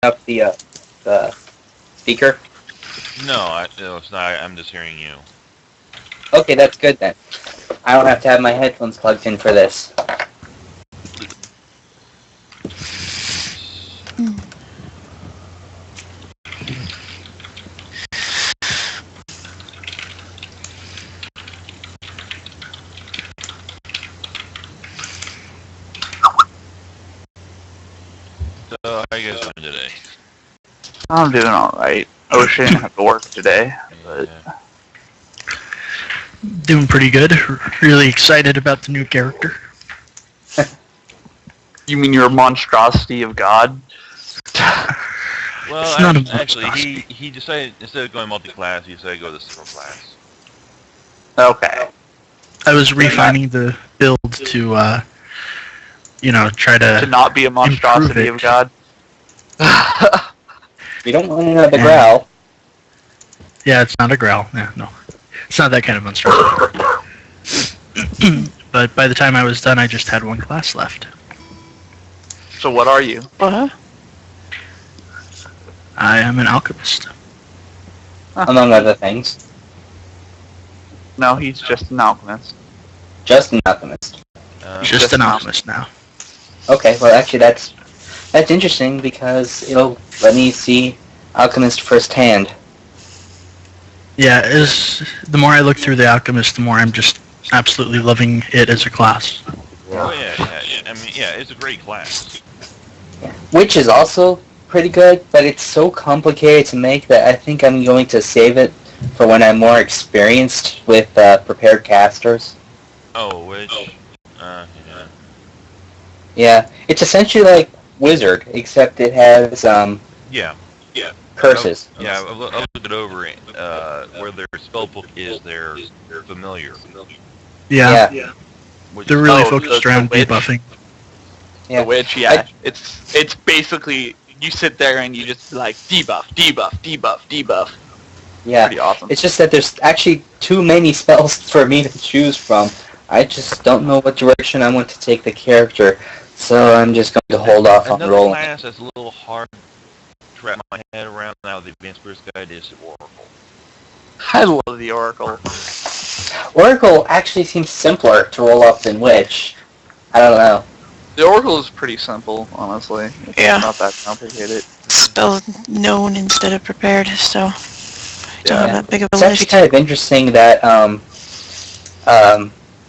up the speaker? No, it's not. I'm just hearing you. Okay, that's good then. I don't have to have my headphones plugged in for this. So, how you guys doing today? I'm doing alright. I wish I didn't have to work today, but Yeah. Doing pretty good. Really excited about the new character. you mean you're a monstrosity of God? Well, It's not a actually, monstrosity. he decided instead of going multi-class, he decided to go the single class. Okay. I was refining the build to, try To to not be a monstrosity improve of it. God. You don't want to know the And- growl. Yeah, it's not a growl. Yeah, no. It's not that kind of monstrosity. But by the time I was done, I just had one class left. So what are you? What? I am an alchemist. Among other things. No, he's just an alchemist. Just an alchemist. Just an alchemist now. Okay, well actually that's interesting because it'll let me see alchemist firsthand. Yeah, the more I look through the alchemist, the more I'm just absolutely loving it as a class. Oh yeah. I mean, yeah, it's a great class. Which is also pretty good, but it's so complicated to make that I think I'm going to save it for when I'm more experienced with prepared casters. Oh, which, yeah. Yeah, it's essentially like Wizard, except it has Yeah. curses. Yeah, I've looked it over. Where their spellbook is their familiar. Yeah, Which they're is- really Oh, focused the around witch? debuffing. Yeah. The witch, yeah. It's basically, you sit there and you just like, debuff, debuff, debuff, debuff. Yeah, Pretty awesome. it's just that there's actually too many spells for me to choose from. I just don't know what direction I want to take the character, so I'm just going to hold off on Another rolling. class that's a little hard to wrap my head around now. The Advanced First Guide is Oracle. I love the Oracle. Oracle actually seems simpler to roll up than Witch. I don't know. The Oracle is pretty simple, honestly. It's Yeah. not that complicated. Spell known instead of prepared, so don't have that big of a It's actually list. kind of interesting that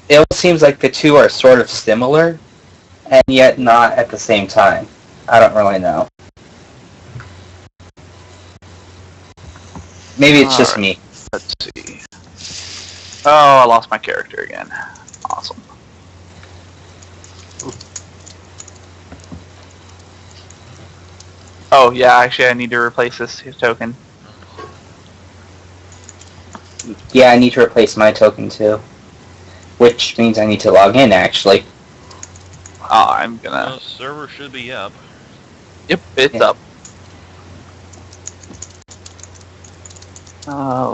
it almost seems like the two are sort of similar, and yet not at the same time. I don't really know. Maybe it's just Alright. me. Let's see. Oh, I lost my character again. Awesome. Oh, yeah, actually I need to replace this token. Yeah, I need to replace my token too. Which means I need to log in, actually. Oh, I'm gonna... Well, server should be up. Yep, it's Yeah. up.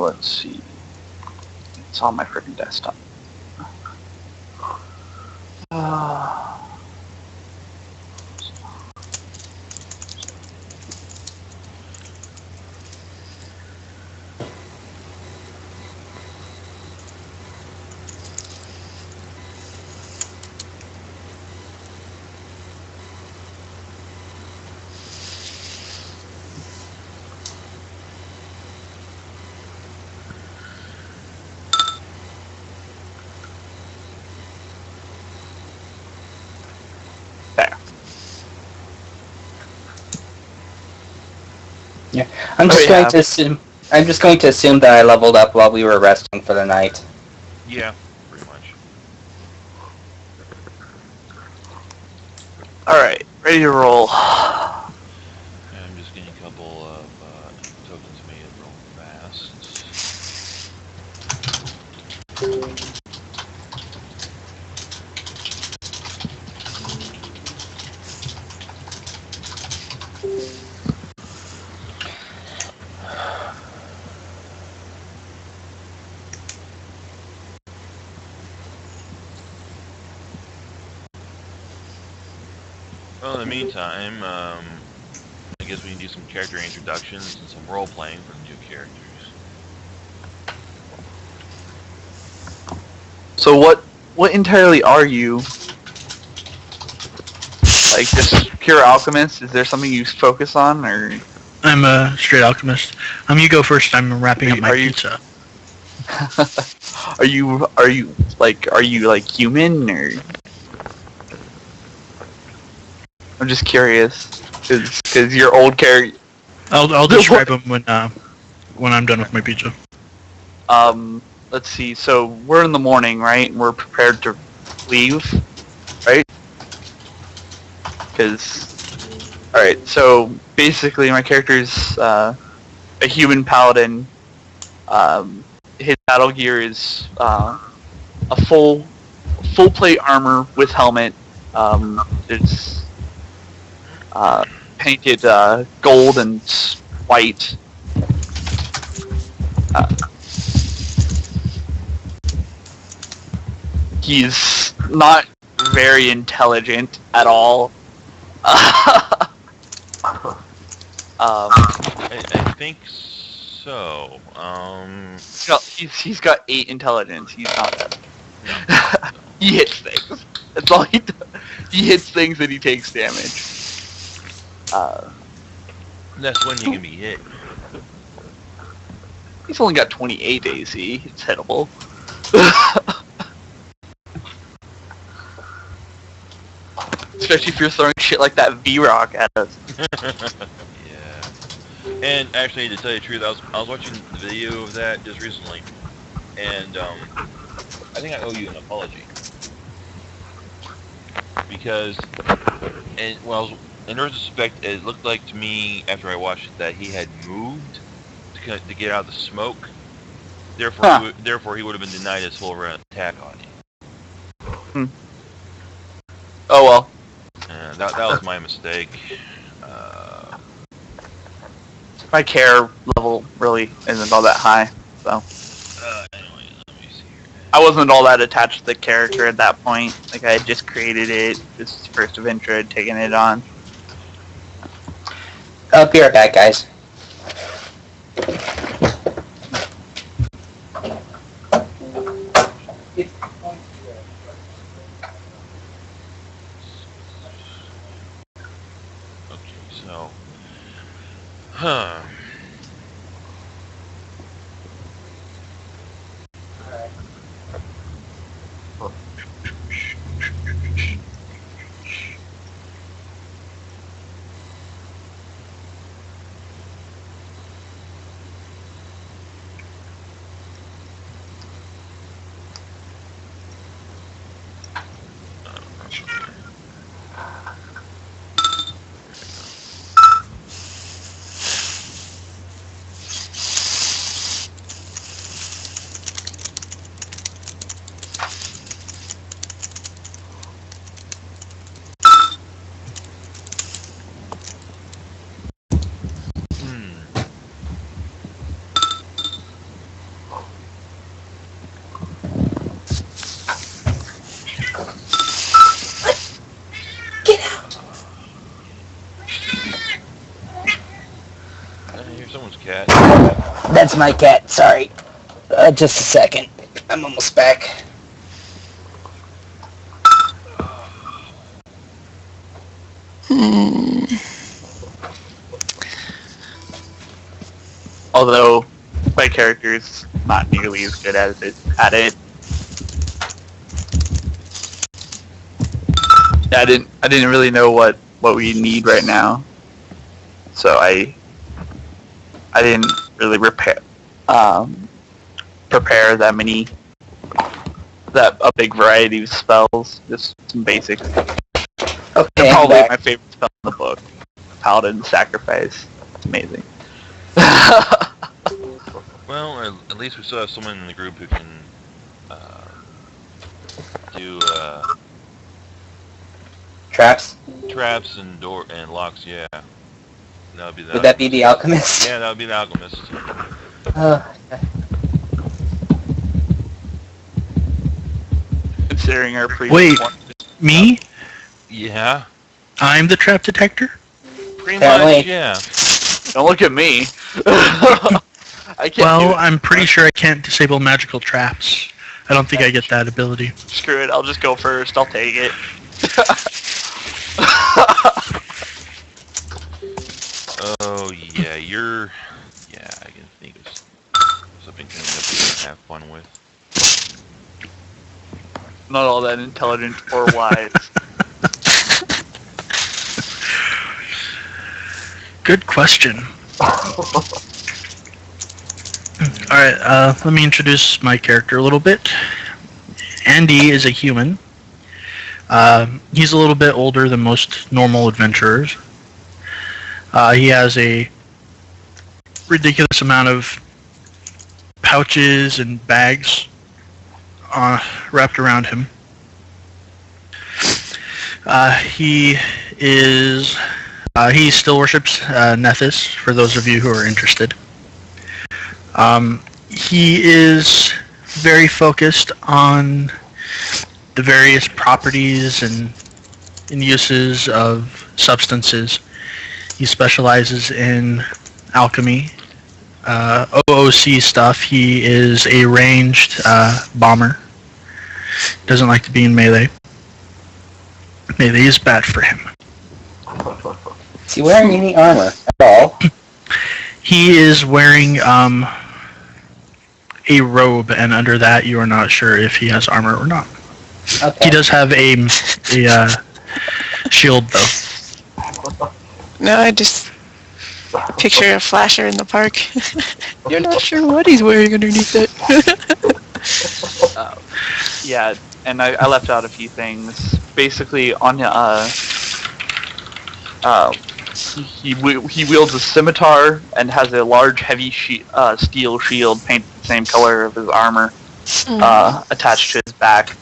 Let's see. It's on my freaking desktop. There. I'm just Oh, going yeah. to assume. I'm just going to assume that I leveled up while we were resting for the night. Yeah, pretty much. Alright, ready to roll. I'm just getting a couple of tokens made real fast. Well, in the meantime, guess we can do some character introductions and some role playing for the new characters. So what entirely are you? Like just pure alchemist? Is there something you focus on, or I'm a straight alchemist. You go first. I'm wrapping up my Are you- pizza. are you like human, or? I'm just curious, because your old character. I'll describe them when I'm done with my pizza. Let's see. So we're in the morning, right? We're prepared to leave, right? Because, all right. So basically, my character's a human paladin. His battle gear is a full plate armor with helmet. It's painted gold and white. He's not very intelligent at all. I think so. He's got 8 intelligence. He's not that. He hits things. That's all he does. He hits things and he takes damage. That's when he can be hit. He's only got 28 AC. It's hittable. Especially if you're throwing shit like that V-Rock at us. Yeah. And actually, to tell you the truth, I was watching the video of that just recently, and I think I owe you an apology because, in retrospect, it looked like to me after I watched it that he had moved to get out of the smoke. Therefore, therefore he would have been denied his full round attack on you. Oh well. That was my mistake. My care level really isn't all that high, so Anyway, let me see here. I wasn't all that attached to the character at that point. Like I had just created it, this first adventure, I'd taken it on. I'll be right back, guys. Okay, so, huh. I hear someone's cat. That's my cat, sorry. Just a second. I'm almost back. Although my character's not nearly as good at it. I didn't really know what we need right now, so I didn't really prepare a big variety of spells. Just some basics. Okay, They're I'm probably back. my favorite spell in the book. Paladin Sacrifice. It's amazing. Well, at least we still have someone in the group who can do Traps? traps and door and locks. Yeah, that would be the. Would that be the alchemist? Yeah, that would be the alchemist. Considering our previous Wait. one. Me? Yeah. I'm the trap detector? Pretty Apparently. much, yeah. Don't look at me. I can't Well, do it. I'm pretty sure I can't disable magical traps. I don't think I get that ability. Screw it, I'll just go first. I'll take it. Oh, yeah, you're... Yeah, I can think of something coming up you can have fun with. Not all that intelligent or wise. Good question. Alright, let me introduce my character a little bit. Andy is a human. He's a little bit older than most normal adventurers. He has a ridiculous amount of pouches and bags wrapped around him. He still worships Nethys, for those of you who are interested. He is very focused on the various properties and uses of substances. He specializes in alchemy, OOC stuff. He is a ranged bomber. Doesn't like to be in melee. Melee is bad for him. Is he wearing any armor at all? He is wearing a robe, and under that you are not sure if he has armor or not. Okay. He does have a shield, though. No, I just picture a flasher in the park. You're not sure what he's wearing underneath it. Yeah, and I left out a few things. Basically, on he wields a scimitar and has a large, heavy steel shield painted the same color of his armor attached to his back.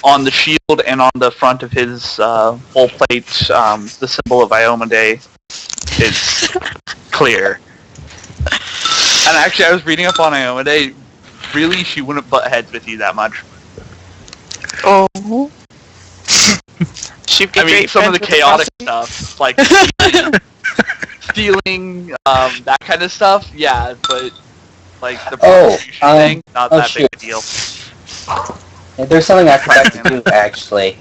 On the shield and on the front of his full plate, the symbol of Iomade is clear. And actually, I was reading up on Iomade. Really, she wouldn't butt heads with you that much. Oh. She'd be I mean, great some of the friends with chaotic Frosty. stuff, like stealing, that kind of stuff, yeah, but like the prostitution thing, not that big a deal. Yeah, there's something I forgot to do, actually.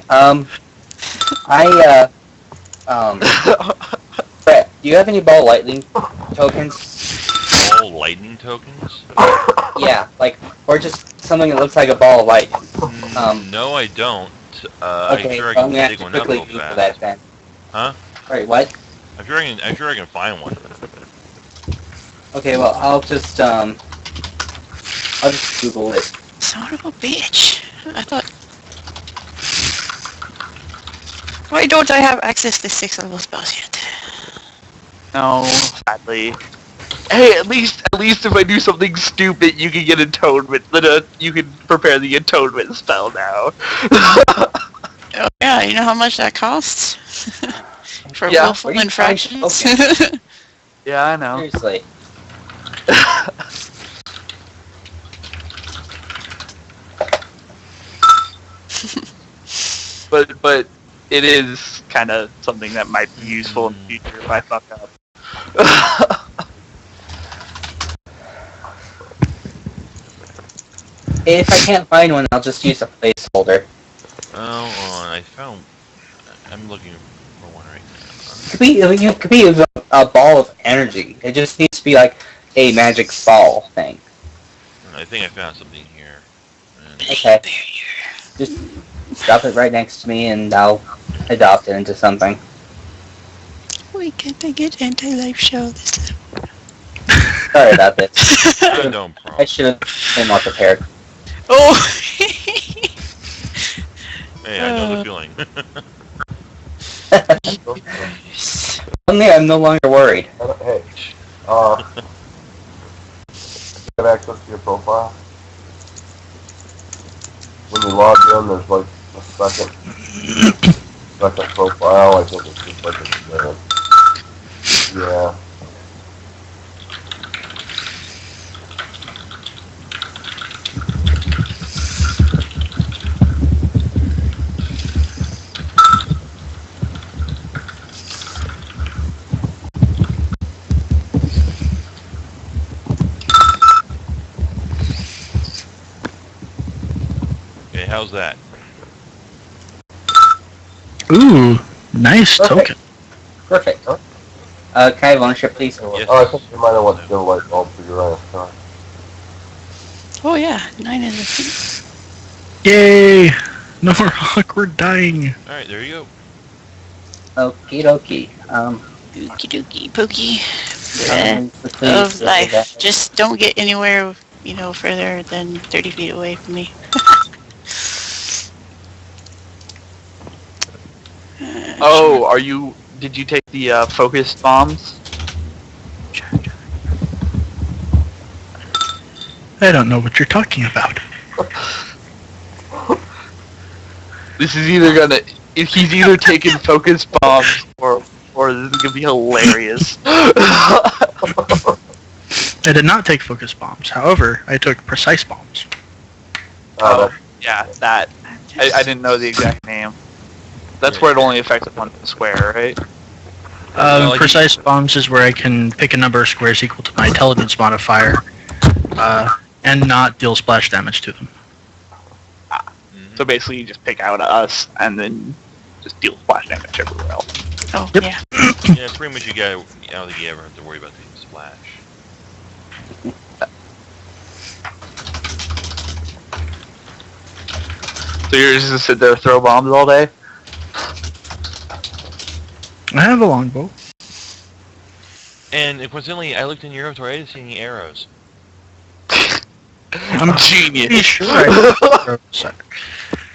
Brett, do you have any ball lightning tokens? All lightning tokens? Yeah, or just something that looks like a ball of lightning. No, I don't. Okay, I'm sure I so I'm can gonna dig have one to up quickly real Google fast. that then. Huh? Wait, what? I'm sure I can find one. Okay, well, I'll just Google it. Son of a bitch. I thought... Why don't I have access to 6 level spells yet? No, sadly. Hey, at least if I do something stupid, you can get atonement. You can prepare the atonement spell now. Oh yeah, you know how much that costs? For Yeah. willful Where do you find infractions? tokens? Yeah, I know. Seriously. But it is kind of something that might be useful in the future if I fuck up. If I can't find one, I'll just use a placeholder. Oh, I'm looking for one right It could be a ball of energy. It just needs to be like a magic ball thing. now. I think I found something here. Okay. Just drop it right next to me and I'll adopt it into something. We can't get anti-life shell this time. Sorry about this. No I problem. should have been more prepared. Oh! Hey, I know the feeling. Suddenly I'm no longer worried. Hey, you have access to your profile? When you log in, there's like a second profile. I think it's just like a yeah. how's that? Ooh, nice Perfect. token. Perfect. Can I have ownership, please? Yes. Oh, I think you might have want to go like all for your own. Sorry. Oh yeah, 9 is a thing. Yay! No more awkward dying. Alright, there you go. Okie dokie. Dookie dookie pokey. quickly Of say life. that. Just don't get anywhere, further than 30 feet away from me. Oh, did you take the focused bombs? I don't know what you're talking about. This is he's either taking focused bombs or this is gonna be hilarious. I did not take focus bombs. However, I took precise bombs. Oh, yeah, that. I didn't know the exact name. That's where it only affects one square, right? Precise bombs is where I can pick a number of squares equal to my intelligence modifier, and not deal splash damage to them. So basically, you just pick out us and then just deal splash damage everywhere else. Oh, Yep. yeah. Yeah, pretty much I don't think you ever have to worry about the splash. So you're just gonna sit there and throw bombs all day? I have a longbow. And coincidentally, I looked in your inventory, I didn't see any arrows. I'm Genius. pretty sure I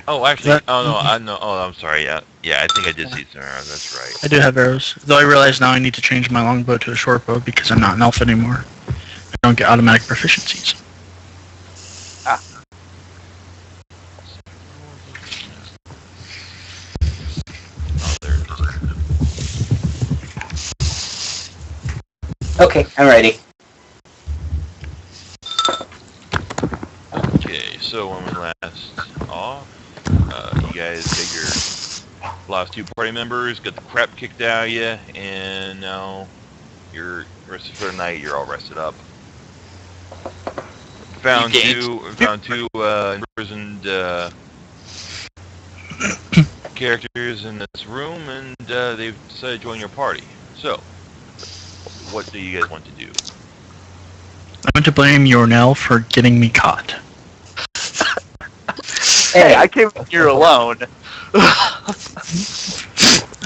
Oh, actually, That- I'm sorry, yeah, I think I did see some arrows, that's right. I do have arrows. Though I realize now I need to change my longbow to a short bow because I'm not an elf anymore. I don't get automatic proficiencies. Oh, there it is. Okay, I'm ready. Okay, so when we last off, you guys figure lost 2 party members, got the crap kicked out of you, and now you're rested for the night. You're all rested up. Found two imprisoned characters in this room, and they've decided to join your party. So, what do you guys want to do? I want to blame Yornell for getting me caught. Hey, I came here alone.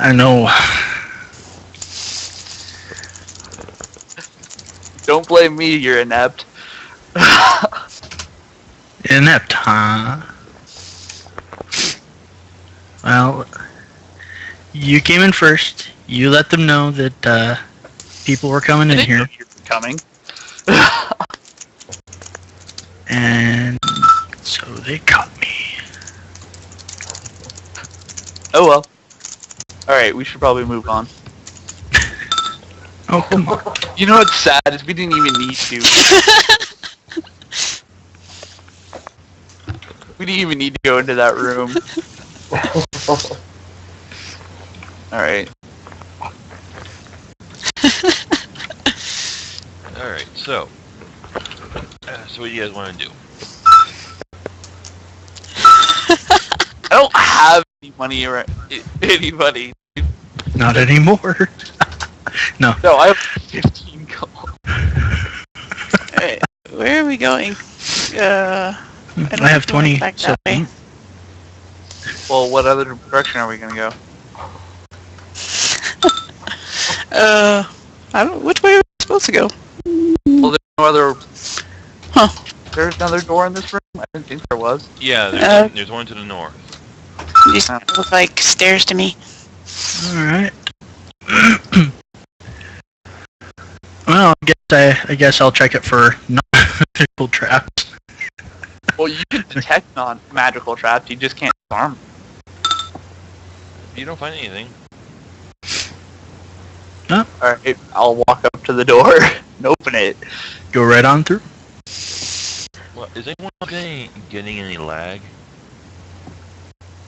I know. Don't blame me, you're inept. Inept, huh? Well, you came in first. You let them know that people were coming in here, You're coming. and so they caught me. Oh well. Alright, we should probably move on. Oh, come on. You know what's sad is we didn't even need to. We didn't even need to go into that room. Alright. Alright, so what do you guys want to do? I don't have any money around anybody. Not anymore. No. No, I have 15 gold. Alright, where are we going? I have 20. Back So, that way. Well, what other direction are we gonna go? I don't. Which way are we supposed to go? Well, there's no other... Huh. There's another door in this room? I didn't think there was. Yeah, there's one to the north. These look like stairs to me. alright. Well, I guess I'll check it for non-magical traps. Well, you can detect non-magical traps, you just can't disarm them. If you don't find anything, Alright, I'll walk up to the door and open it. Go right on through. well, is anyone getting any lag?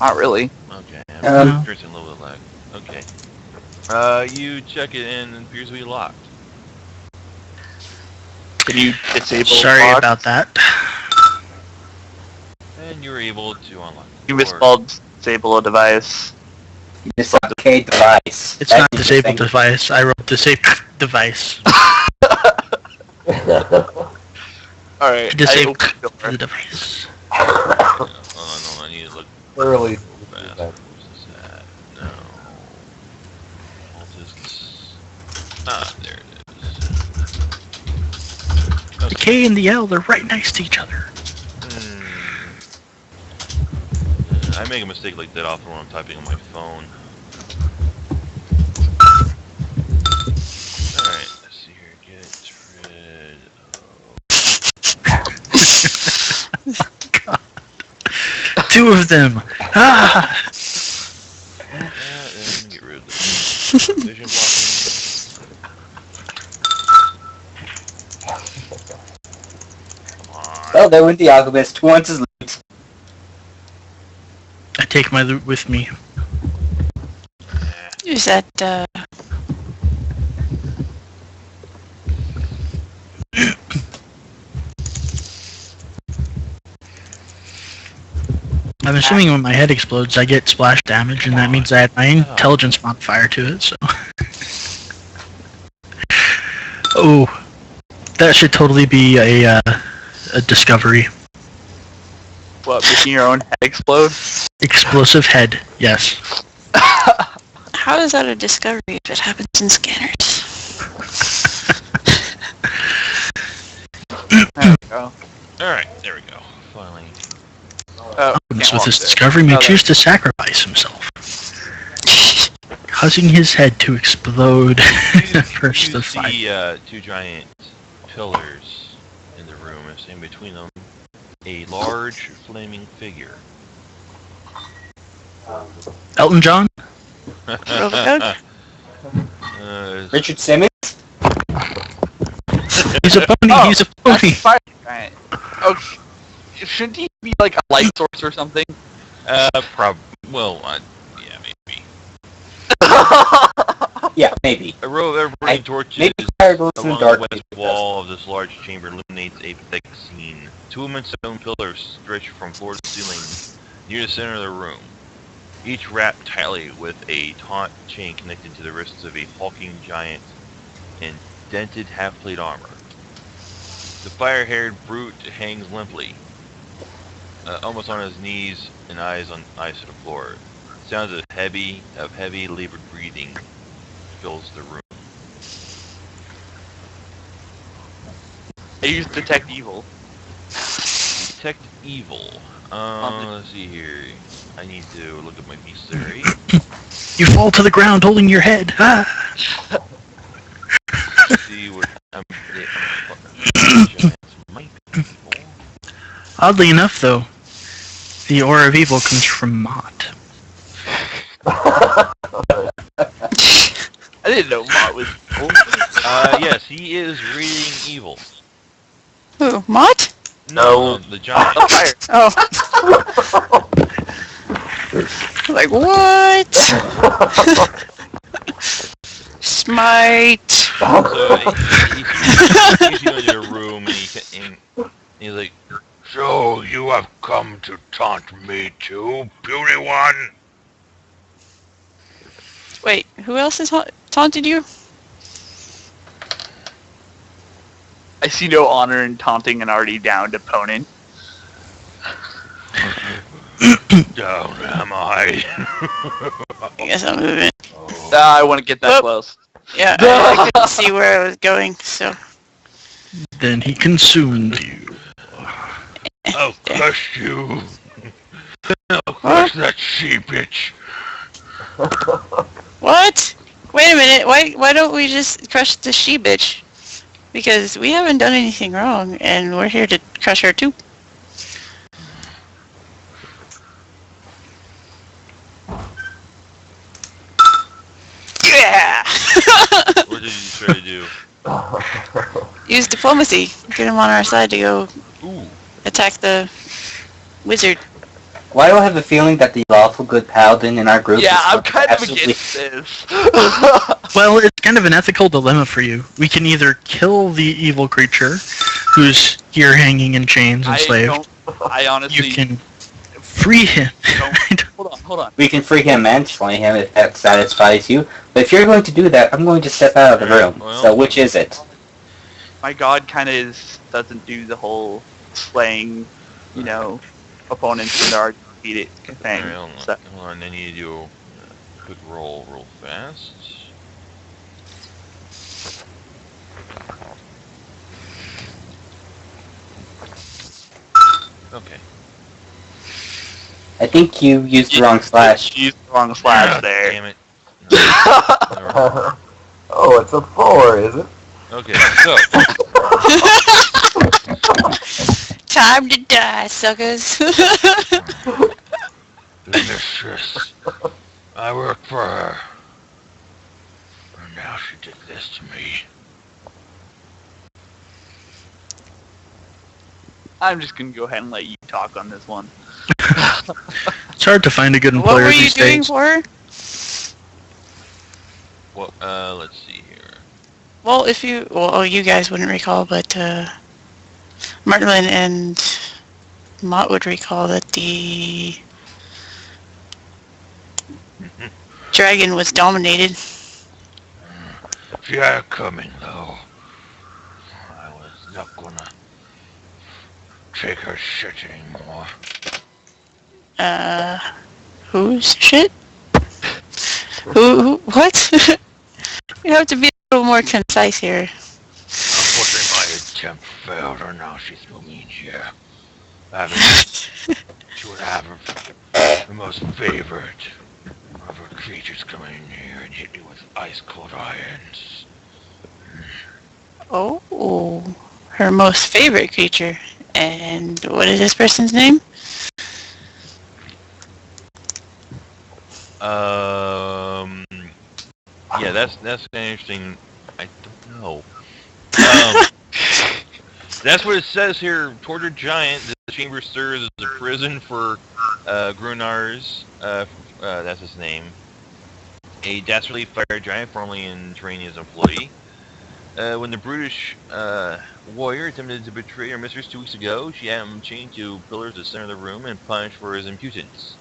Not really. Okay, Um, I'm experiencing a little bit of lag. Okay. You check it and it appears to be locked. Can you disable Sorry lock? about that. And you were able to unlock the You door. misspelled disable a device. Dislocate device. It's not disabled device. I wrote disabled device. Alright, I Disabled opened the door. the device. Hold on, I need to look Thoroughly. fast. Where's this at? No. What is this? Ah, there it is. The K and the L, they're right next to each other. I make a mistake like that often when I'm typing on my phone. Alright, let's see here. Get rid of... God. Two of them. Ah! And get rid of the vision blocking. Come on. Well, there went the alchemist. Who wants his loot? I take my loot with me. Is that, I'm assuming when my head explodes, I get splash damage, and that means I add my intelligence modifier to it, so... Oh. That should totally be a discovery. What, making your own head explode? Explosive head, yes. how is that a discovery if it happens in scanners? There we go. Alright, there we go. Finally. With this discovery, may choose to sacrifice himself, causing his head to explode. First You of five. see two giant pillars in the room, and in between them, a large flaming figure. Elton John? Robocode? Richard Simmons? He's a pony. Oh, He's a That's pony. a fire giant. Oh, shouldn't he be like a light source or something? Well, yeah, maybe. Yeah, maybe. A row of burning torches Maybe fired from the along dark. the west wall of this large chamber illuminates a thick scene. Two immense stone pillars stretch from floor to ceiling near the center of the room, each wrapped tightly with a taut chain connected to the wrists of a hulking giant in dented half-plate armor. The fire-haired brute hangs limply, almost on his knees and eyes to the floor. Sounds of heavy, labored breathing fills the room. I used detect evil. Detect evil. Let's see here. I need to look at my bestiary. You fall to the ground holding your head. Ah. See what giants might be evil. Oddly enough, though, the aura of evil comes from Mott. I didn't know Mott was evil. Yes, he is reading evil. Who? Mott? No, the giant. Fire. Oh. Like, what? Smite. So he's going to a room and he's like, "So you have come to taunt me too, beauty one?" Wait, who else has taunted you? I see no honor in taunting an already downed opponent. Down am I? I guess I'm moving. I want to get that Whoop. close. Yeah, I couldn't see where I was going, so... Then he consumed you. I'll crush you. I'll crush that she bitch. What? Wait a minute, why don't we just crush the she-bitch? Because we haven't done anything wrong, and we're here to crush her too. Yeah! What did you try to do? Use diplomacy. Get him on our side to go Ooh. attack the wizard. Why do I have a feeling that the lawful good paladin in our group Yeah, is I'm kind of absolutely... against this. Well, it's kind of an ethical dilemma for you. We can either kill the evil creature, who's here hanging in chains I enslaved. honestly... free him. Hold on. We can free him and slay him if that satisfies you. But if you're going to do that, I'm going to step out of the room. Well- So which is it? My god kind of doesn't do the whole slaying, opponents when they're already defeated thing. Alright, hold on. So, Hold on, I need to do a quick roll real fast. Okay. I think you used the wrong slash. Use the wrong slash there. Damn it. Oh, it's a 4, is it? Okay, so, Time to die, suckers. the mistress. I work for her. And now she did this to me. I'm just gonna go ahead and let you talk on this one. It's hard to find a good What player were you these doing days. for her? Well, let's see here. Well, you guys wouldn't recall, but Martlin and Mott would recall that the dragon was dominated. She had it coming, though. I was not gonna take her shit anymore. Whose shit? Who what? You have to be a little more concise here. Unfortunately, my attempt failed, and now she's moving in here. She would have her most favorite of her creatures coming in here and hit me with ice-cold irons. Oh, her most favorite creature. And what is this person's name? Yeah, that's kind of interesting. I don't know. That's what it says here. Tortured giant. The chamber serves as a prison for Grunar's. That's his name. A dastardly fire giant, formerly in Terrania's employee. When the brutish warrior attempted to betray her mistress 2 weeks ago, she had him chained to pillars at the center of the room and punished for his impudence.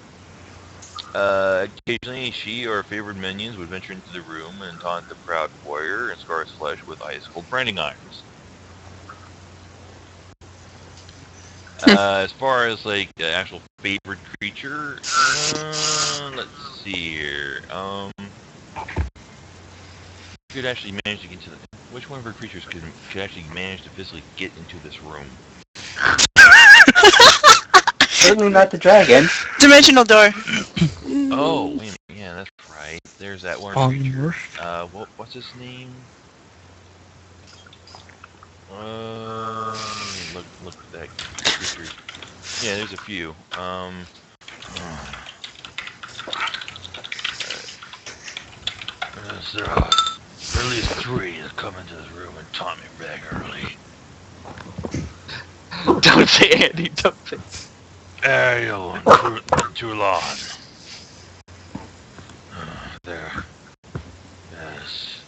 Occasionally, she or favored minions would venture into the room and taunt the proud warrior and scar his flesh with ice-cold branding irons. As far as like the actual favorite creature, let's see here. Could actually manage to get to the. Which one of her creatures could actually manage to physically get into this room? Certainly not the dragon. Dimensional door. Oh, wait a minute. Yeah, that's right. There's that one On creature. Earth. What's his name? Look at that creature. Yeah, there's a few. There are at least 3 that come into this room and taunt me regularly. Don't say Andy, don't say. Ariel and Toulon. There. Yes.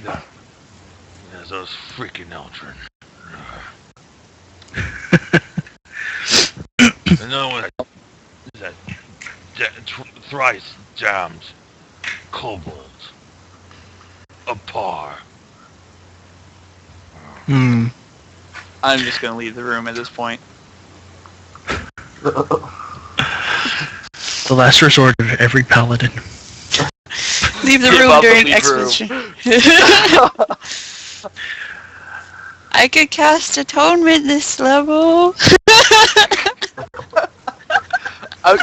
Yeah. There's those freaking Eldrin. Another one is that thrice damned kobold. A par. Hmm. I'm just gonna leave the room at this point. The last resort of every paladin. Leave the Give room up and during leave exposition. I could cast atonement this level.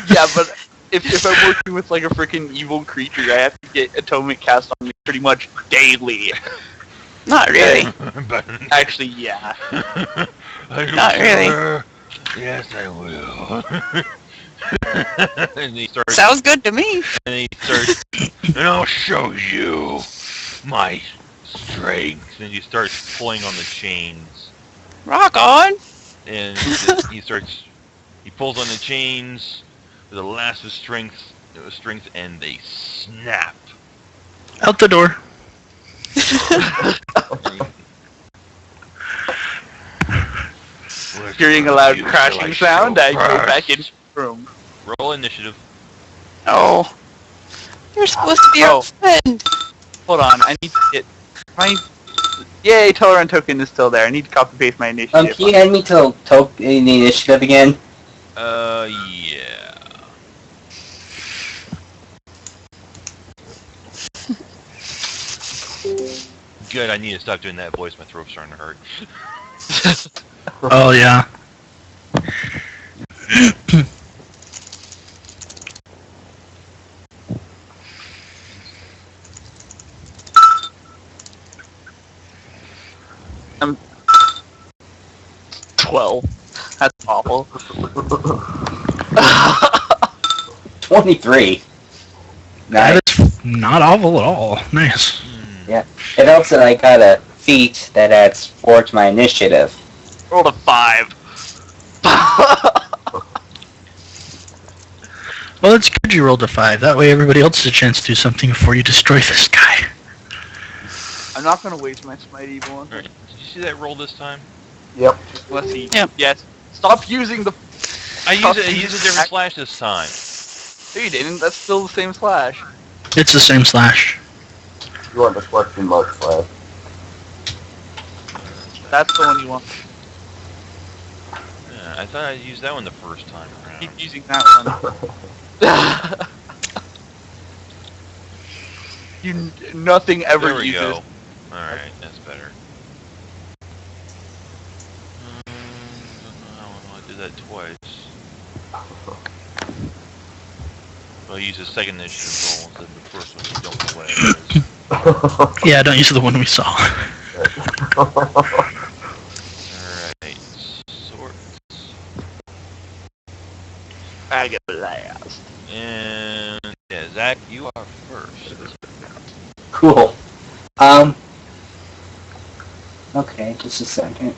Yeah, but if I'm working with like a freaking evil creature, I have to get atonement cast on me pretty much daily. Not really. Actually, yeah. Not really. Yes, I will. And he starts. Sounds good to me. And he starts. And I'll show you my strength. And he starts pulling on the chains. Rock on. And he starts. He pulls on the chains with the last of strength, and they snap. Out the door. Which Hearing a loud You crashing feel sound, so I go fast. back into the room. Roll initiative. Oh. You're supposed to be our Oh. friend. Hold on, I need to get my... Yay, tolerant token is still there. I need to copy paste my initiative. Can you hand me to the initiative again? Yeah. Good, I need to stop doing that voice. My throat's starting to hurt. Oh yeah. I'm 12. That's awful. 23. Nice. That is not awful at all. Nice. Yeah. It helps that I got a feat that adds 4 to my initiative. Rolled a 5. Well, it's good you rolled a 5. That way everybody else has a chance to do something before you destroy this guy. I'm not gonna waste my smite evil on Alright, did you see that roll this time? Yep. unless he... Yep. Yes. Stop using the... I used a different slash this time. No, you didn't. That's still the same slash. It's the same slash. You want the question mark slash. That's the one you want. Yeah, I thought I used that one the first time around. Keep using that one. Nothing ever There we uses. go. Alright, that's better. I don't know, I did that twice. Well, I used the second initiative roll instead of the first one, so you don't know what it is. Yeah, don't use the one we saw. Alright, sorts. I get last. And yeah, Zach, you are first. Cool. Okay, just a second.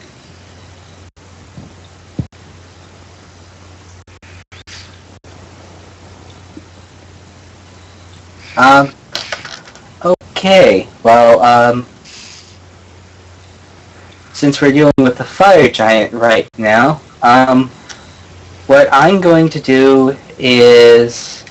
Okay, well, since we're dealing with the fire giant right now, what I'm going to do is,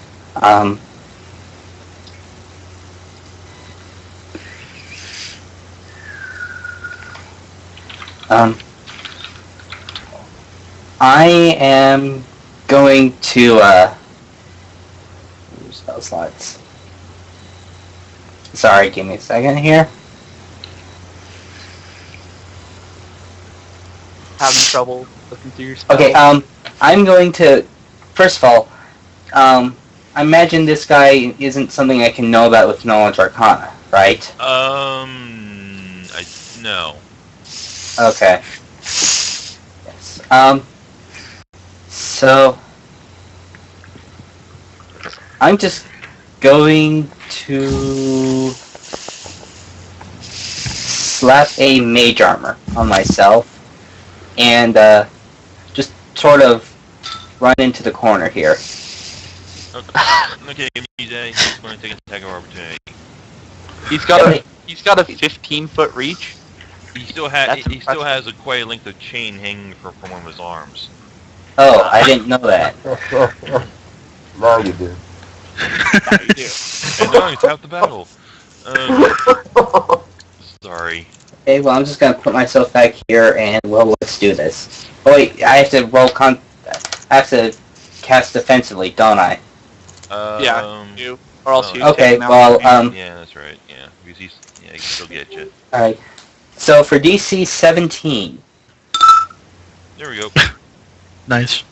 I am going to, use those lights. Sorry, give me a second here. Having trouble looking through your spells. Okay, I'm going to, first of all, I imagine this guy isn't something I can know about with Knowledge Arcana, right? No. Okay. Yes. So, I'm just going to slap a mage armor on myself and just sort of run into the corner here. Okay, he's going to take an attack of opportunity. He's got a 15-foot reach. He still That's has a quite a length of chain hanging from one of his arms. Oh, I didn't know that. Now you do. Now you do. And now he's half the battle. Sorry. Okay, well, I'm just gonna put myself back here and, well, let's do this. Oh, wait, I have to I have to cast defensively, don't I? Yeah, you. Or else you Okay, take him out. well, Yeah, that's right. Yeah, because he can still get you. alright. So for DC 17, There we go. Nice.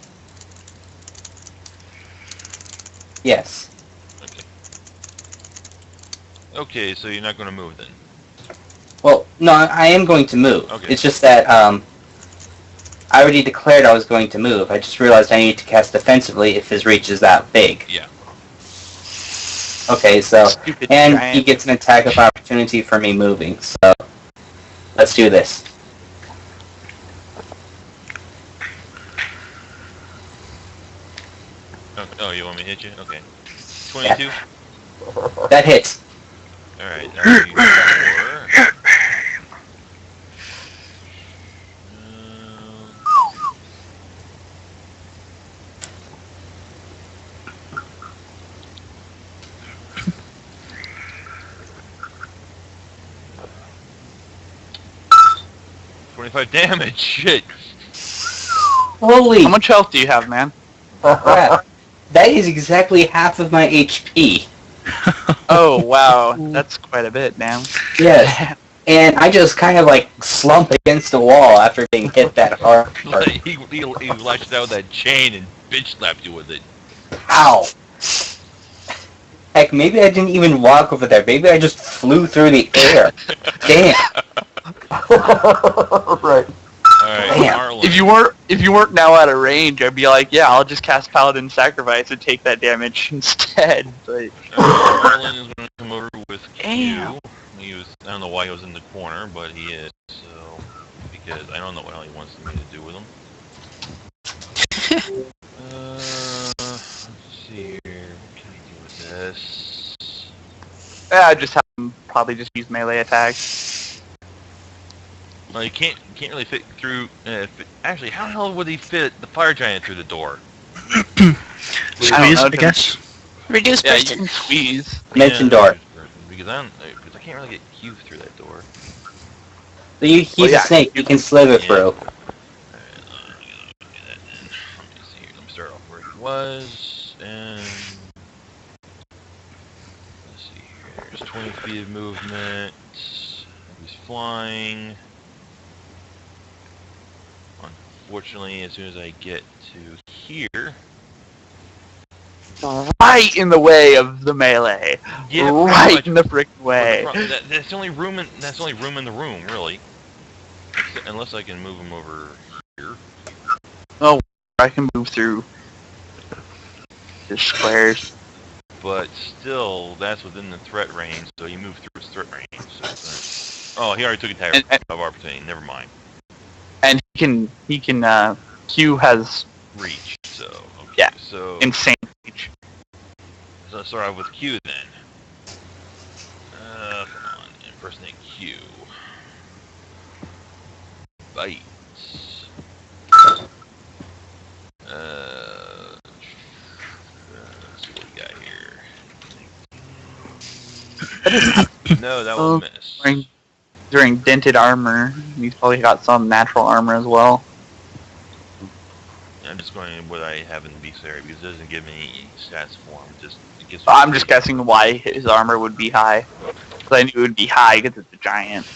yes. Okay. Okay, so you're not going to move then. Well, no, I am going to move. Okay. It's just that, I already declared I was going to move. I just realized I need to cast defensively if his reach is that big. Yeah. Okay, so, Stupid and giant. he gets an attack of opportunity for me moving, so let's do this. Oh, you want me to hit you? Okay. 22? That hits. Alright, now you go for... 25 damage. Shit. Holy How much health do you have, man? crap. That is exactly half of my HP. Oh, wow. That's quite a bit, man. Yes. And I just kind of like slump against the wall after being hit that hard. He lashed out with that chain and bitch slapped you with it. Ow! Heck, maybe I didn't even walk over there. Maybe I just flew through the air. Damn. Right. Alright, Damn. Marlon. If you weren't now out of range, I'd be like, yeah, I'll just cast Paladin Sacrifice and take that damage instead. But Marlon is going to come over with Q. Damn. I don't know why he was in the corner, but he is, so... Because I don't know what hell he wants me to do with him. Let's see here. What can I do with this? yeah, I'd just have him probably just use melee attacks. Well, you can't really fit through... actually, how the hell would he fit the fire giant through the door? Squeeze, I guess. Reduce Yeah, you person. can squeeze. Mention door. Because I can't really get Q through that door. So he's Well, yeah. a snake. You can slither through. Alright, let me do that then. Let me see here. Let me start off where he was, and... Let's see here. There's 20 feet of movement. He's flying. Unfortunately, as soon as I get to here... Right in the way of the melee. Yeah, right pretty in much. the frickin' way. That's the only room in the room, really. Unless I can move him over here. I can move through the squares. But still, that's within the threat range, so you move through his threat range. So oh, he already took a attack of opportunity. Never mind. And he can Q has Reach. So okay. Yeah. So insane reach. So let's start off with Q then. Come on, impersonate Q. Bites. Let's see what we got here. No, that will miss. During dented armor, he's probably got some natural armor as well. I'm just going with what I have in the beast area because it doesn't give me any stats for him. I'm just guessing why his armor would be high. Because I knew it would be high because it's a giant.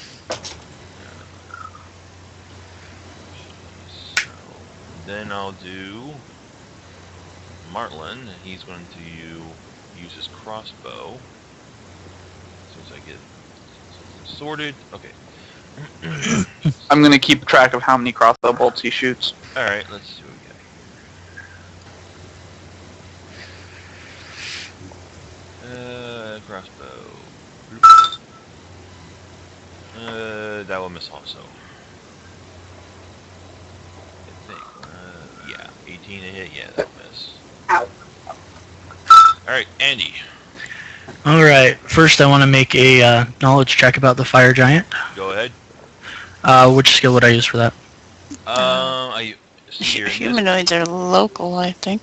So, then I'll do Martlin. He's going to use his crossbow. As soon as I get something sorted. Okay. I'm going to keep track of how many crossbow bolts he shoots. Alright, let's see what we got here. Crossbow. That will miss also. I think. Yeah, 18 to hit. Yeah, that'll miss. Ow. Alright, Andy. Alright, first I want to make a knowledge check about the fire giant. Go ahead. Which skill would I use for that? Humanoids are local, I think.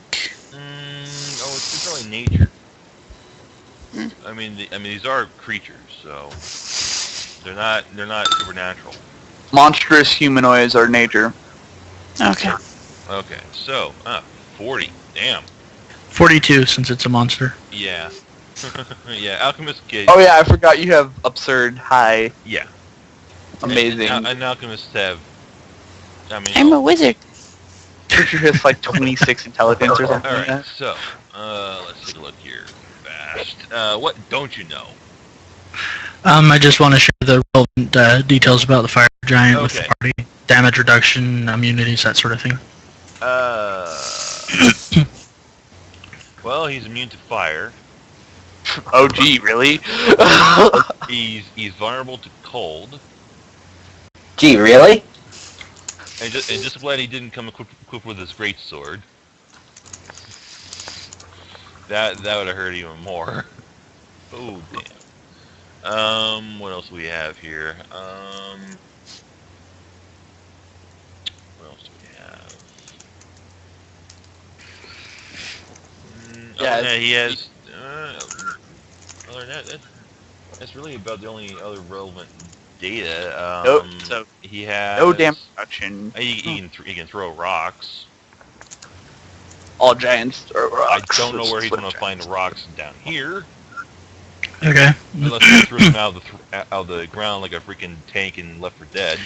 It's probably nature. I mean, these are creatures, so they're not supernatural. Monstrous humanoids are nature. Okay. Okay, so 40. Damn. 42, since it's a monster. Yeah. Yeah, alchemist kid. Oh yeah, I forgot you have absurd high. Yeah. Amazing. And alchemists have. I'm a wizard. Creature has like 26 intelligence or something. All like right, that. so let's take a look here. Fast. What don't you know? I just want to share the relevant details about the fire giant with the Okay. party. Damage reduction, immunities, that sort of thing. Well, he's immune to fire. Oh gee, really? He's vulnerable to cold. Gee, really? And just glad he didn't come equipped with his great sword. That would have hurt even more. Oh damn. What else do we have here? What else do we have? Yeah, He has. Other than that, that's really about the only other relevant data. Nope, so he has no damage reduction. He can throw rocks. All giants throw rocks. I don't know where he's going to find rocks down here. Okay. Unless he threw them out of the ground like a freaking tank in Left 4 Dead.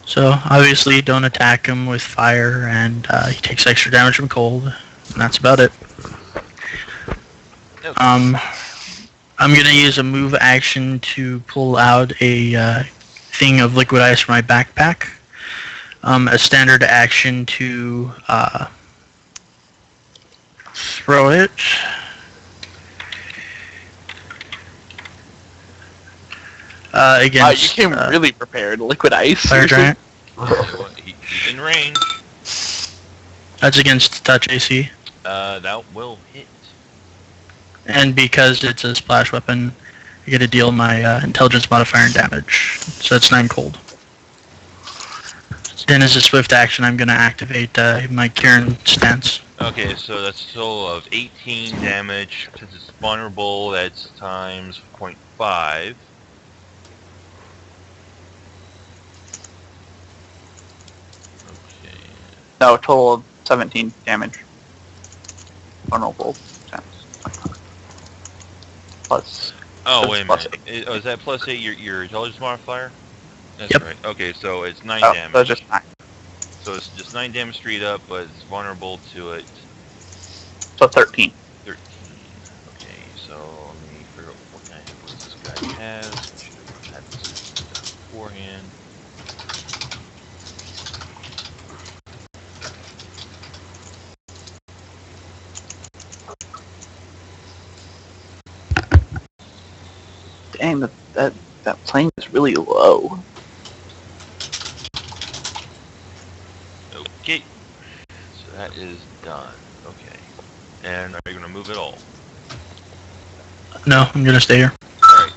So obviously, don't attack him with fire, and he takes extra damage from cold, and that's about it. Okay. I'm gonna use a move action to pull out a thing of liquid ice from my backpack. A standard action to throw it. Against. You came really prepared. Liquid ice. Fire seriously? giant. He's in range. That's against touch AC. That will hit. And because it's a splash weapon, I get to deal my intelligence modifier and damage. So it's 9 cold. Then as a swift action, I'm going to activate my Kieran stance. Okay, so that's a total of 18 damage. Since it's vulnerable, that's times 0.5. Okay. No, total of 17 damage. Vulnerable. Plus. Oh, wait a plus minute. Is that plus 8 your intelligence modifier? That's Yep. right. Okay, so it's 9 Oh, damage. so just 9. So it's just 9 damage straight up, but it's vulnerable to it. So 13. 13. Okay, so let me figure out what kind of hit points this guy has. I should have had this done beforehand. Dang, that plane is really low. Okay. So that is done. Okay. And are you going to move it all? No, I'm going to stay here. Alright.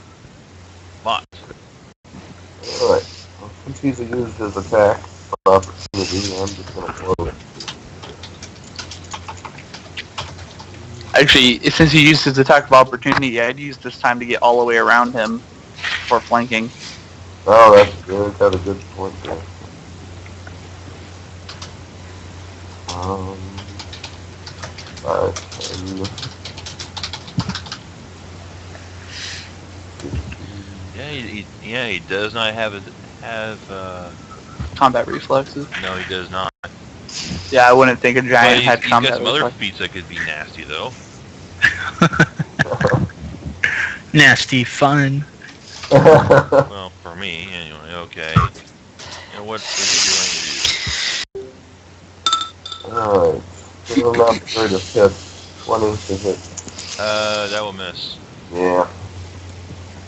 Mott. Alright. Well, since he's used his attack opportunity, I'm just gonna blow it. Actually, since he used his attack of opportunity, I'd use this time to get all the way around him for flanking. Oh, that's good. Got a good point there. Alright, He does not have Combat reflexes. no, he does not. Yeah, I wouldn't think a But giant had he's got combat some other reflexes. feats that could be nasty, though. Nasty fun. Well, for me, anyway. Okay. And what is he going to do? Alright. Give him an upgrade of hit. 20 to hit. That will miss. Yeah.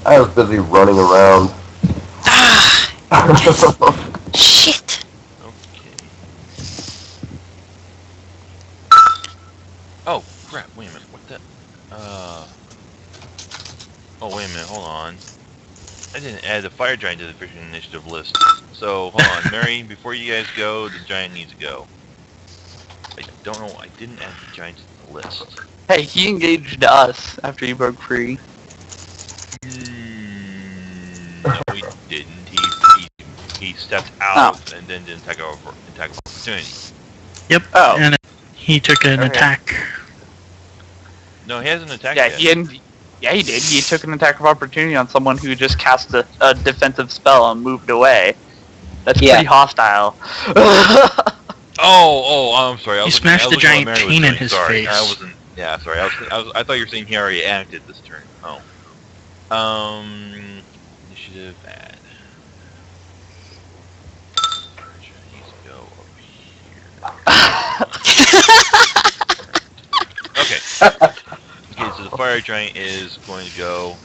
I was busy running around. Shit. Okay. Oh, crap. Wait a minute. What the? Oh, wait a minute. Hold on. I didn't add the fire giant to the fishing initiative list. So, hold on. Mary, before you guys go, the giant needs to go. I don't know. I didn't add the giant to the list. Hey, he engaged us after he broke free. No, he didn't. He stepped out and then didn't attack of opportunity. Yep. Oh. And he took an Okay. attack. No, he hasn't attacked Yeah, yet. he didn't. Yeah, he did. He took an attack of opportunity on someone who just cast a defensive spell and moved away. That's Yeah. pretty hostile. Oh, I'm sorry. He smashed the giant cane cane in his face. I wasn't. Yeah, sorry. I thought you were saying he already acted this turn. Oh. Initiative add. Needs to go up here. Okay. Okay, so the fire giant is going to go.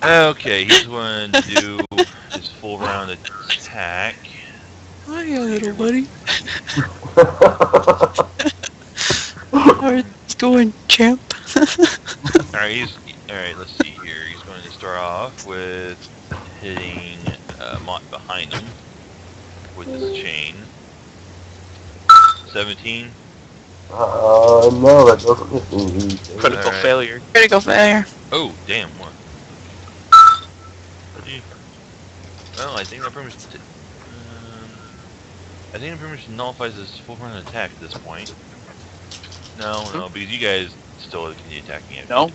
Okay, he's going to do his full round attack. Hiya, little buddy. How's it going, champ? Alright, let's see here. He's going to start off with hitting Mott behind him with his chain. 17. No, that doesn't hit me. Critical Alright. failure. Critical failure. Oh, damn, what? Well, I think that pretty much. I think it pretty much nullifies his full run attack at this point. No, because you guys still continue attacking it. No.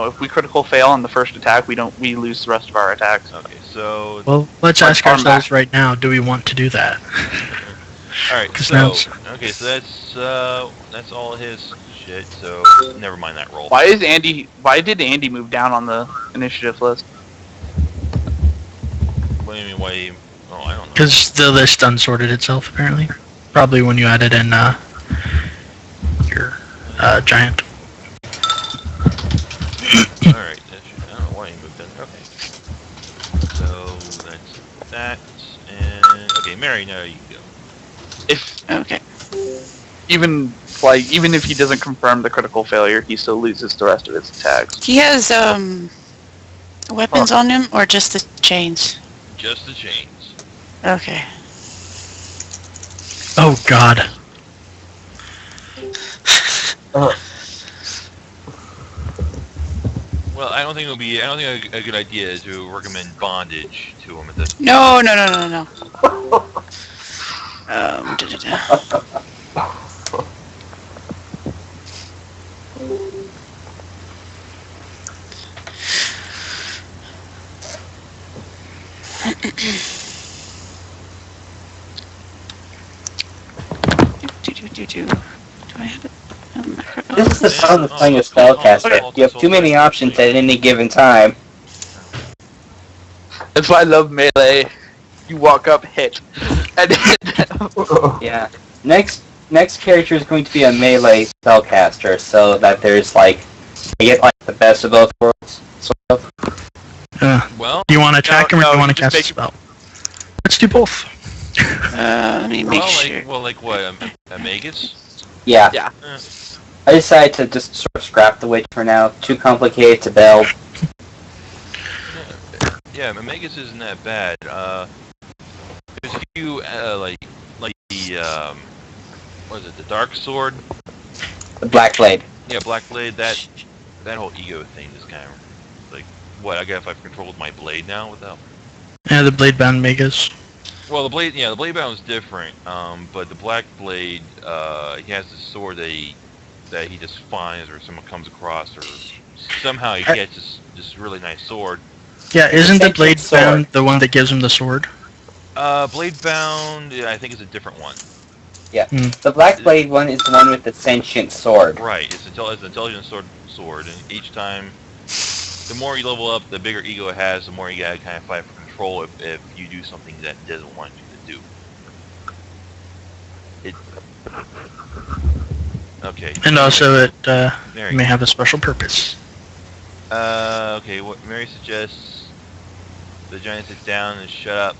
If we critical fail on the first attack, we lose the rest of our attacks. Okay, so Well, let's Like ask our ourselves max- right now, do we want to do that? all right. 'Cause So now it's- okay, so that's all his shit. So never mind that roll. Why did Andy move down on the initiative list? What do you mean? Why? Oh, I don't know. Because the list unsorted itself, apparently. Probably when you added in your giant. Alright, I don't know why he moved in. Okay. So, that's that. And, okay, Mary, now you can go. Okay. Even if he doesn't confirm the critical failure, he still loses the rest of his attacks. He has weapons on him or just the chains? Just the chains. Okay. Oh, God. Well, I don't think a good idea to recommend bondage to him at this point. No. Da-da-da. Do I have it? This is the fun of playing a spellcaster. You have too many options at any given time. That's why I love melee. You walk up, hit, and Yeah. Next character is going to be a melee spellcaster, so that there's you get the best of both worlds. Sort of. Well, Do you want to attack him or do you want to just cast a spell? Let's do both. Let me make sure. like what? A magus? Yeah. Yeah. I decided to just sort of scrap the witch for now. Too complicated to build. Yeah, a magus isn't that bad. There's a few like the what is it? The dark sword. The Black Blade. Yeah, black blade. That whole ego thing is kind of like what? I guess if I've controlled my blade now without. Yeah, the blade bound magus. Well, the blade bound is different. But the black blade, he has this sword that he just finds, or someone comes across, or somehow he gets this really nice sword. Yeah, isn't the Sentient blade sword. bound the one that gives him the sword? Blade bound, yeah, I think it's a different one. The Black Blade one is the one with the sentient sword. Right, it's an intelligent sword, and each time, the more you level up, the bigger ego it has, the more you gotta kind of fight for control if you do something that it doesn't want you to do. Okay. And also it Mary. may have a special purpose. Okay, what Mary suggests, the giant sits down and shut up.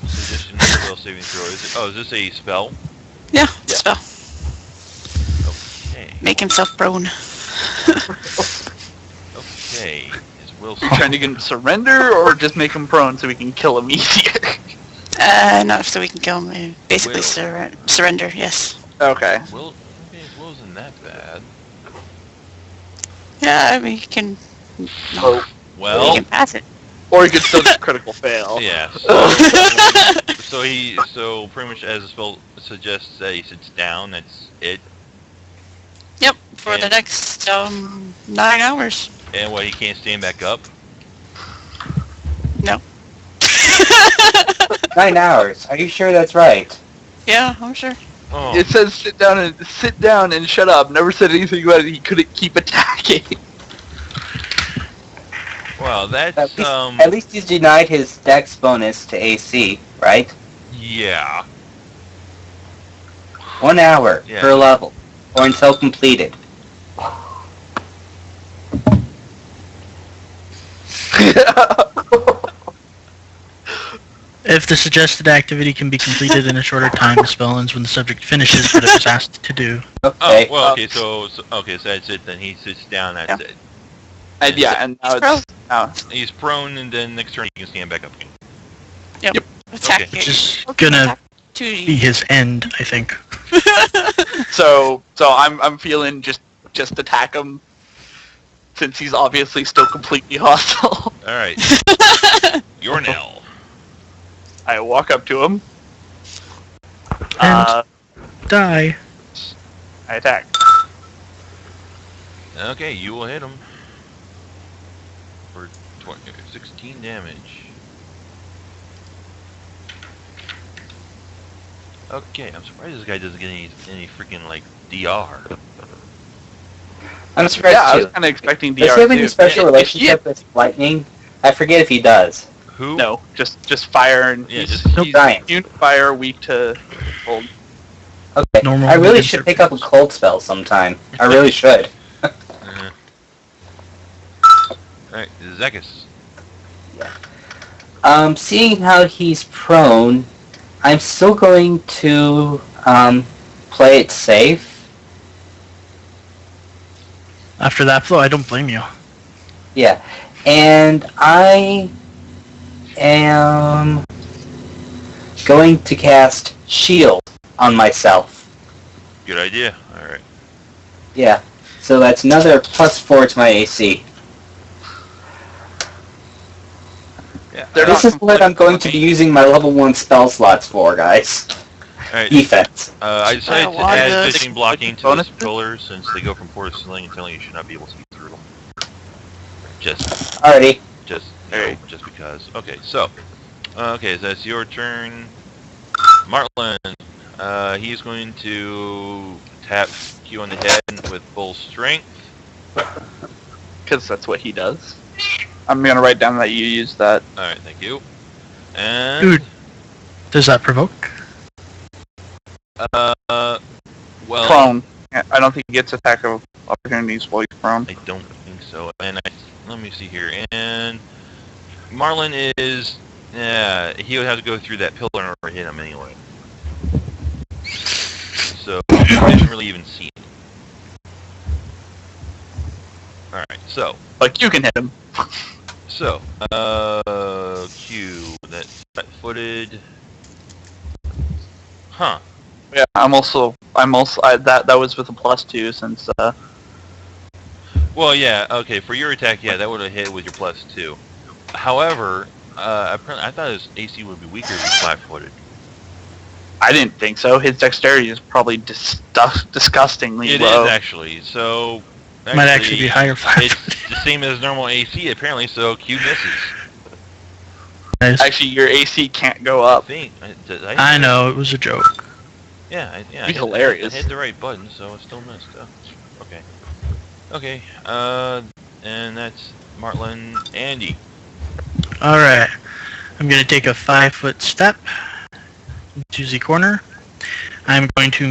Suggestion of will saving throw. Is this a spell? Yeah, spell. Okay. Make himself prone. Okay. His will you trying to get him to surrender, or just make him prone so we can kill him easier? Not so we can kill him. Basically surrender, yes. Okay. his will isn't that bad. Yeah, I mean, you can... No, you Well, can pass it. Or you could still just critical fail. yeah. So pretty much as the spell suggests that he sits down, that's it. Yep, for the next 9 hours. And what, he can't stand back up? No. 9 hours. Are you sure that's right? Yeah, I'm sure. Oh. It says sit down and shut up. Never said anything about it. He couldn't keep attacking. Well, that's At least he's denied his dex bonus to AC, right? yeah. 1 hour Yeah. per level, or until completed. If the suggested activity can be completed in a shorter time, the spell ends when the subject finishes what it was asked to do. Okay. Oh, well, okay, so that's it. Then he sits down. That's it. And yeah, and now Prone. it's now. He's prone, and then next turn he can stand back up again. Attack Okay. Which is Okay, gonna attack 2D. be his end, I think. So I'm feeling just attack him. since he's obviously still completely hostile. Alright. Yornell. I walk up to him. I Die. attack. Okay, you will hit him. For 16 damage. Okay, I'm surprised this guy doesn't get any freaking, like, DR. I'm surprised Yeah, I too. was kind of expecting Does DR he have any too. special If relationship with lightning? I forget if he does. Who? No, just fire and Yeah, he's just he's, Giant. immune to fire, weak to cold. Okay, Normal I really against should their pick up a cold spell sometime. I really should. Alright, Zekis. Seeing how he's prone, I'm still going to play it safe. After that flow, I don't blame you. Yeah, and I am going to cast Shield on myself. Good idea. Alright. Yeah, so that's another +4 to my AC. Yeah. This is what I'm going to be using my level 1 spell slots for, guys. Alright. Defense. I decided to I add wanted- fishing blocking to bonus? this pillar since they go from floor to ceiling and ceiling. You should not be able to see through them. Just Alrighty. just because. Okay, so okay, so that's your turn, Martlin. He's going to tap Q on the head with full strength. Because that's what he does. I'm gonna write down that you use that. All right, thank you. And Dude, does that provoke? well, Prone. Yeah, I don't think he gets attack of opportunities while he's prone. I don't think so. And let me see here. And Marlin is, he would have to go through that pillar in order to hit him anyway. So he doesn't really even see him. All right, so Like, you can hit him. Q, that's flat-footed. Huh. Yeah, that was with a +2 since, Well, yeah, okay, for your attack, yeah, that would have hit with your +2. However, apparently, I thought his AC would be weaker if he's flat-footed. I didn't think so. His dexterity is probably disgustingly It low. is, actually, so... Might actually be higher flat. It's the same as normal AC, apparently, so Q misses. Nice. Actually, your AC can't go I up. think. I know, it was a joke. Yeah, I He's hilarious. I hit the right button, so it still missed. Okay. Okay, and that's Martlin Andy. Alright. I'm going to take a 5-foot step to the corner. I'm going to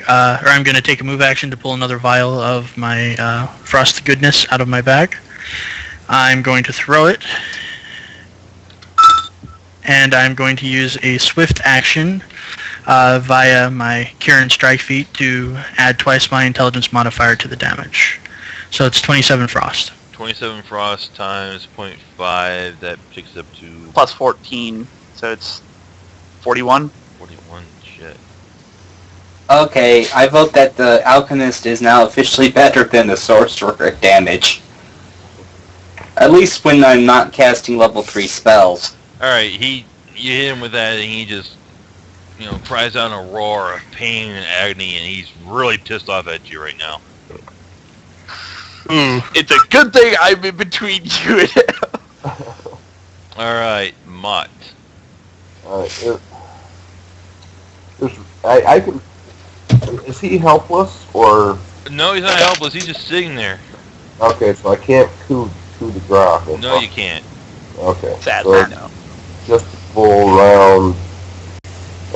I'm going to take a move action to pull another vial of my Frost Goodness out of my bag. I'm going to throw it. And I'm going to use a swift action via my Cure and Strike feat to add twice my intelligence modifier to the damage. So it's 27 Frost. 27 Frost times 0.5, that takes up to... +14, so it's 41. 41, shit. Okay, I vote that the Alchemist is now officially better than the Sorcerer at damage. At least when I'm not casting level 3 spells. Alright, you hit him with that and he just, cries out in a roar of pain and agony, and he's really pissed off at you right now. It's a good thing I'm in between you and him. Alright, Mott. I can. Is he helpless or? No, he's not helpless, he's just sitting there. Okay, so I can't coup de grace. No, you can't. Okay. Sadly, So no. just a full round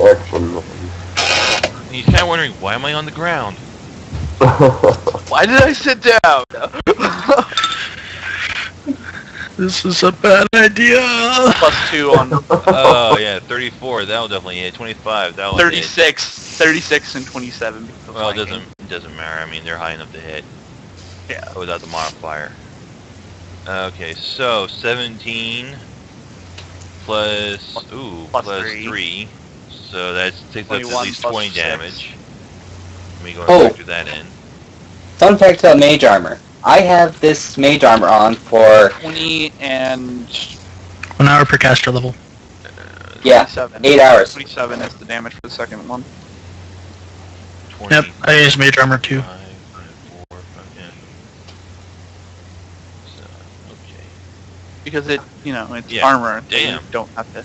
action. And he's kind of wondering, why am I on the ground? Why did I sit down? This is a bad idea. +2 on Oh, yeah, 34, that'll definitely hit. 25, that'll hit. 36 and 27. Well, it doesn't matter. I mean, they're high enough to hit. Yeah. Without the modifier. Okay, so 17 plus Plus plus three. 3. So that takes up to at 21 least plus 20 6. damage. Let me go Oh. and factor that in. Fun fact about Mage Armor. I have this mage armor on for 20 and 1 hour per caster level. yeah 27. 8 hours. 27 is the damage for the second one. 20, Yep, I use mage armor too. 5, 4, 5, 10. So, okay. Because it's Yeah. armor. So Damn. you don't have to.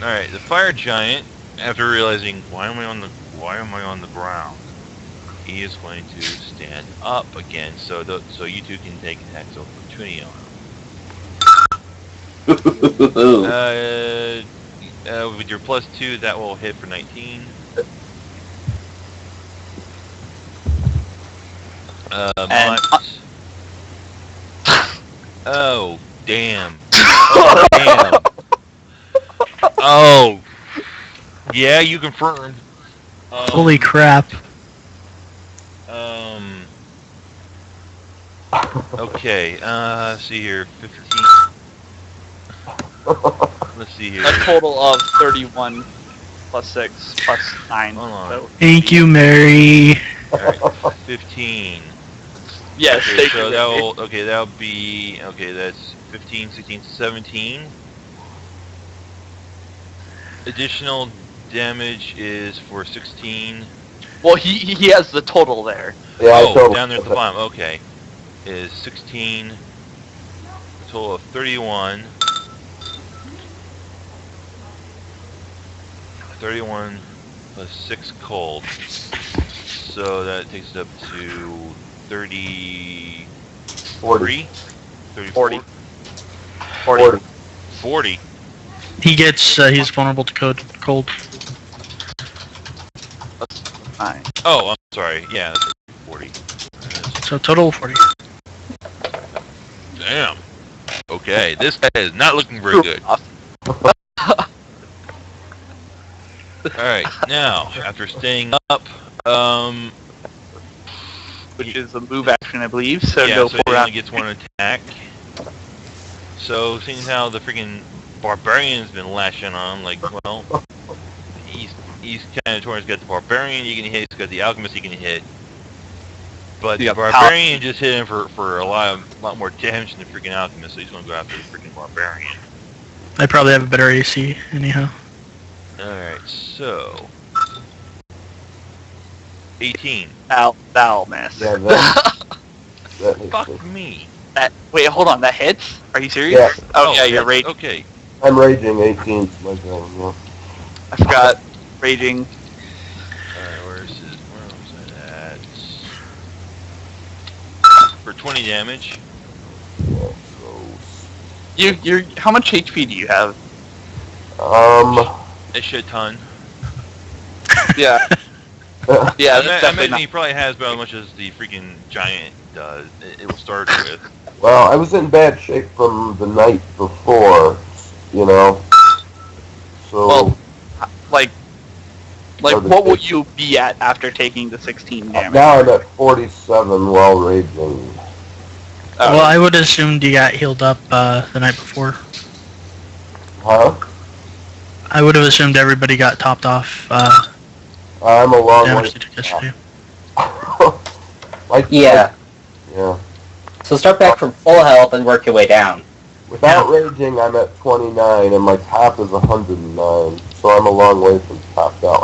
Alright, the fire giant, after realizing why am I on the ground, he is going to stand up again, so you two can take attacks of opportunity on him. With your +2, that will hit for 19. Mox. Oh, damn. Oh, damn. Oh. Yeah, you confirmed. Holy crap. Okay, let's see here. 15. Let's see here. A total of 31 plus 6 plus 9. Hold on. So, Thank you, Mary. Alright, 15. yes, Okay, thank so you, that'll be, that's 15, 16, 17. Additional damage is for 16. Well, he has the total there. Yeah, I Oh, told down there at the bottom, okay. Is 16, a total of 31. 31 plus 6 cold. So that takes it up to 33? 40. 34? 40. 40. He gets, he's vulnerable to cold. Fine. Oh, I'm sorry. Yeah, that's 40. So total 40. Damn. Okay, this guy is not looking very good. Alright, now, after staying up, Which is a move action, I believe. So yeah, go so for he round. only gets one attack. So, seeing how the freaking barbarian's been lashing on him, like, well, he's kind of torn. He's got the barbarian he can hit, he's got the alchemist he can hit. But Yeah, the barbarian just hit him for a lot more damage than the freaking alchemist, so he's gonna go after the freaking barbarian. I probably have a better AC, anyhow. Alright, so 18. That'll miss. Yeah, that hits Fuck me. me. Wait, hold on. That hits? Are you serious? Yeah. Oh, yeah, you're that's- raging. Okay. I'm raging 18. My turn, yeah. I forgot. Raging. Alright, where was that at? For 20 damage. Yeah, so, You're. How much HP do you have? A shit ton. Yeah. Yeah, I that's imagine definitely he probably has about as much as the freaking giant does. It will start with. well, I was in bad shape from the night before, you know. So, Well, like So the what will six- you be at after taking the 16 damage? now I'm at 47 while raging. Oh, Well, I would assume you got healed up the night before. Huh? I would have assumed everybody got topped off I'm a long way. damage they took yesterday. Like, Yeah. Yeah. So start back from full health and work your way down. Without raging, I'm at 29, and my top is 109, so I'm a long way from topped out.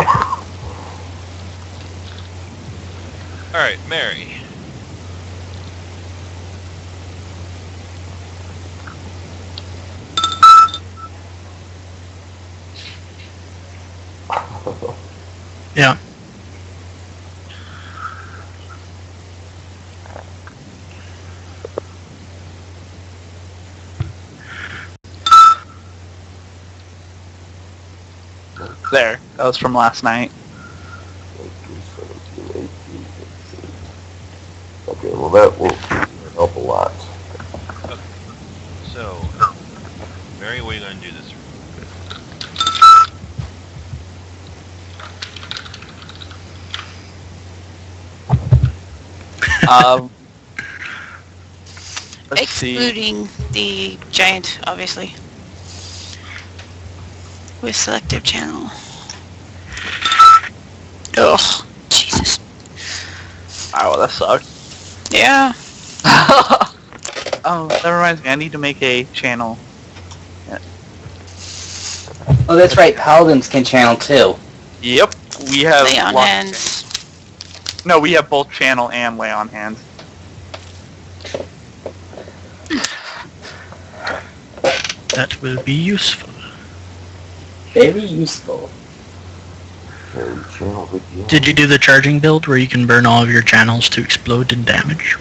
Alright, Mary. Yeah. there. That was from last night. 17, 18, 19. Okay, well that will help a lot. So, Mary, what are you going to do this? Let's see. Excluding the giant, obviously. With selective channel. Ugh, Jesus. Oh, that sucked. Yeah. Oh, that reminds me. I need to make a channel. Oh, that's right. Paladins can channel too. Yep, we have. Lay on lots- hands. No, we have both channel and lay on hands. That will be useful. Very useful. Carry channel video. Did you do the charging build where you can burn all of your channels to explode and damage?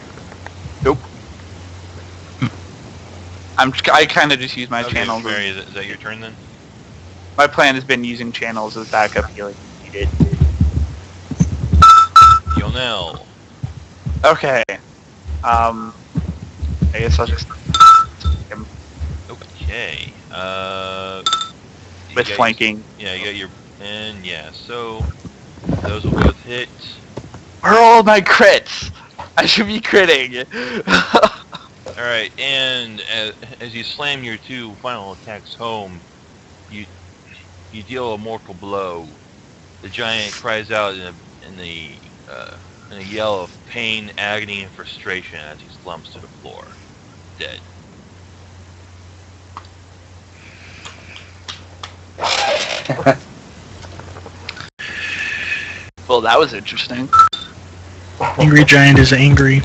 I kind of just use my Okay, channels. Mary, is that your turn then? My plan has been using channels as backup healing if needed. Yonel. Okay. I guess I'll just Okay. You with got- flanking. Yeah, you got your... And yeah, so... Those will both hit. Where are all my crits? I should be critting. Alright, and as you slam your two final attacks home, you deal a mortal blow. The giant cries out in a yell of pain, agony, and frustration as he slumps to the floor, dead. Well, that was interesting. Angry Giant is angry.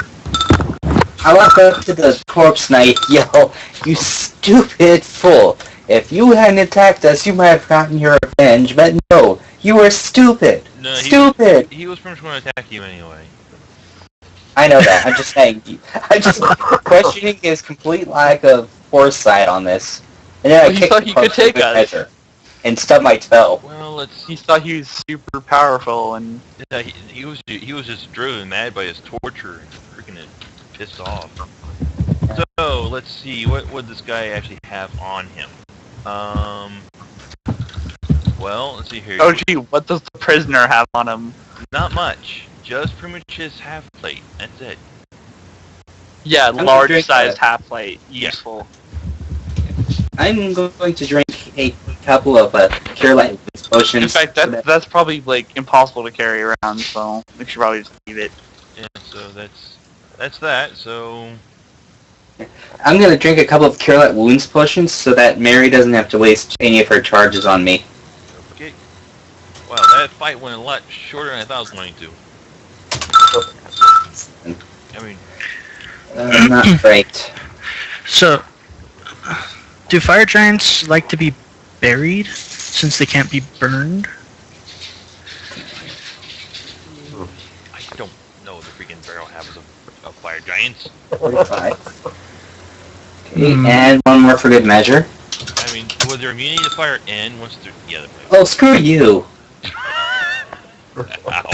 I walk up to the corpse and I yell, "You stupid fool! If you hadn't attacked us, you might have gotten your revenge, but no, you were stupid! No, Stupid!" He was pretty much going to attack you anyway. I know that, I'm just saying, I'm just questioning his complete lack of foresight on this. And then Well, I he kicked thought the he could corpse take with us. measure and stubbed my toe. Well, let's... He thought he was super powerful, and Yeah, he was just driven mad by his torture and freaking pissed off. So let's see, what would this guy actually have on him? Well, let's see here. oh gee, what does the prisoner have on him? Not much, just pretty much his half plate. That's it. Yeah, gonna large drink sized that. half plate. Yeah. Useful. I'm going to drink a couple of Cure Light potions. In fact, that's probably like impossible to carry around, so we should probably just leave it. Yeah, so that's that. So I'm going to drink a couple of Cure Light Wounds potions so that Mary doesn't have to waste any of her charges on me. okay. Wow, that fight went a lot shorter than I thought it was going to. I mean, Not great. So, do fire giants like to be buried since they can't be burned? I don't know the freaking barrel habits of fire giants. 45. Okay, and one more for good measure. I mean, was their immunity to fire end once they're... Yeah, Oh, screw you. ow.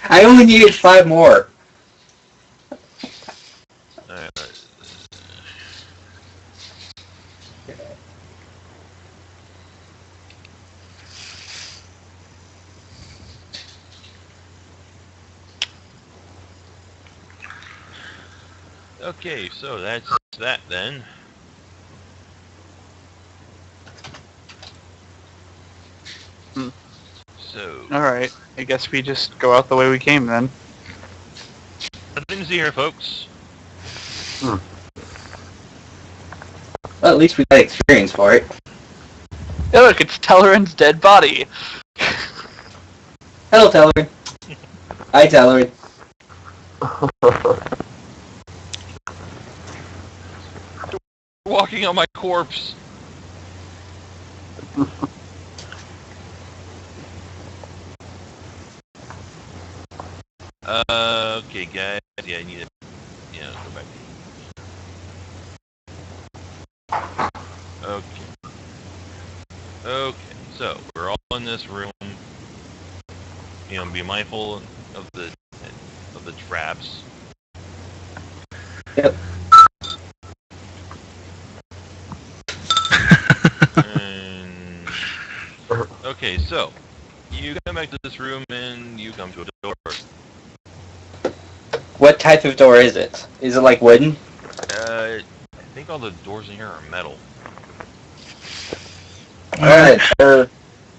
I only needed 5 more. Okay, so that's that then. Hmm. So, Alright, I guess we just go out the way we came then. nothing to see here, folks. Well, at least we got experience for it. Hey look, it's Telleran's dead body! Hello, Tellerin. Hi, Tellerin. Walking on my corpse. Okay, guys. Yeah, I need to, go back. Okay. Okay, so we're all in this room. Be mindful of the traps. Yep. And, okay, so you come back to this room and you come to a door. What type of door is it? Is it like wooden? I think all the doors in here are metal. Alright, better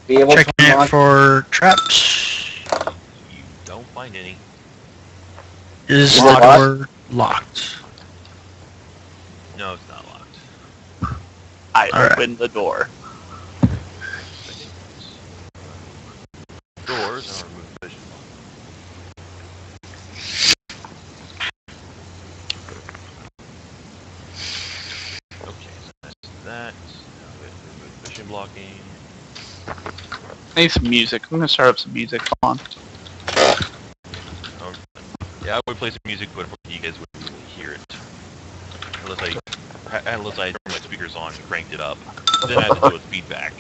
be able Checking to it unlock. for traps. You don't find any. Is Is the it locked? door locked? No, it's not locked. I Alright. opened the door. Doors and remove vision block. Okay, so that's that. Now we have to remove vision blocking. I need some music. I'm gonna start up some music. Hold on. Yeah, I would play some music, but you guys wouldn't really hear it. Unless I turned my speakers on and cranked it up. Then I have to deal with feedback.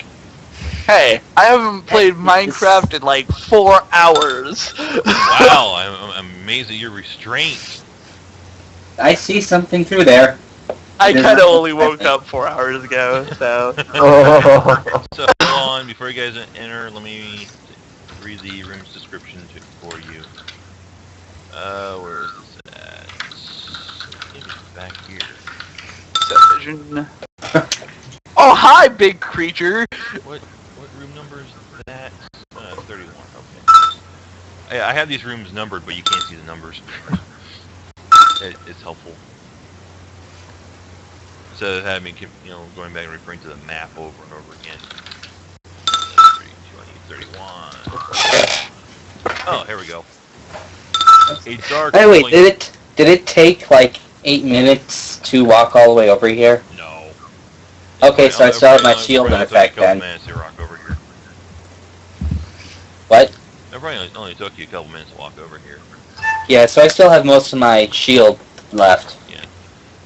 Hey, I haven't played Minecraft in like 4 hours. Wow, I'm amazed at your restraint. I see something through there. I kind of only woke up 4 hours ago, so. So hold on, before you guys enter, let me read the room's description for you. Where is this at? I think it's back here. Vision. Oh, hi, big creature. What room number is that? 31. Okay. I have these rooms numbered, but you can't see the numbers. It's helpful. So having me keep, going back and referring to the map over and over again. 31. Oh, here we go. A dark. Hey, wait, did it take like 8 minutes to walk all the way over here? No. Okay, so I still have my shield in effect then. Minutes to walk over here. What? It probably only took you a couple minutes to walk over here. Yeah, so I still have most of my shield left. Yeah.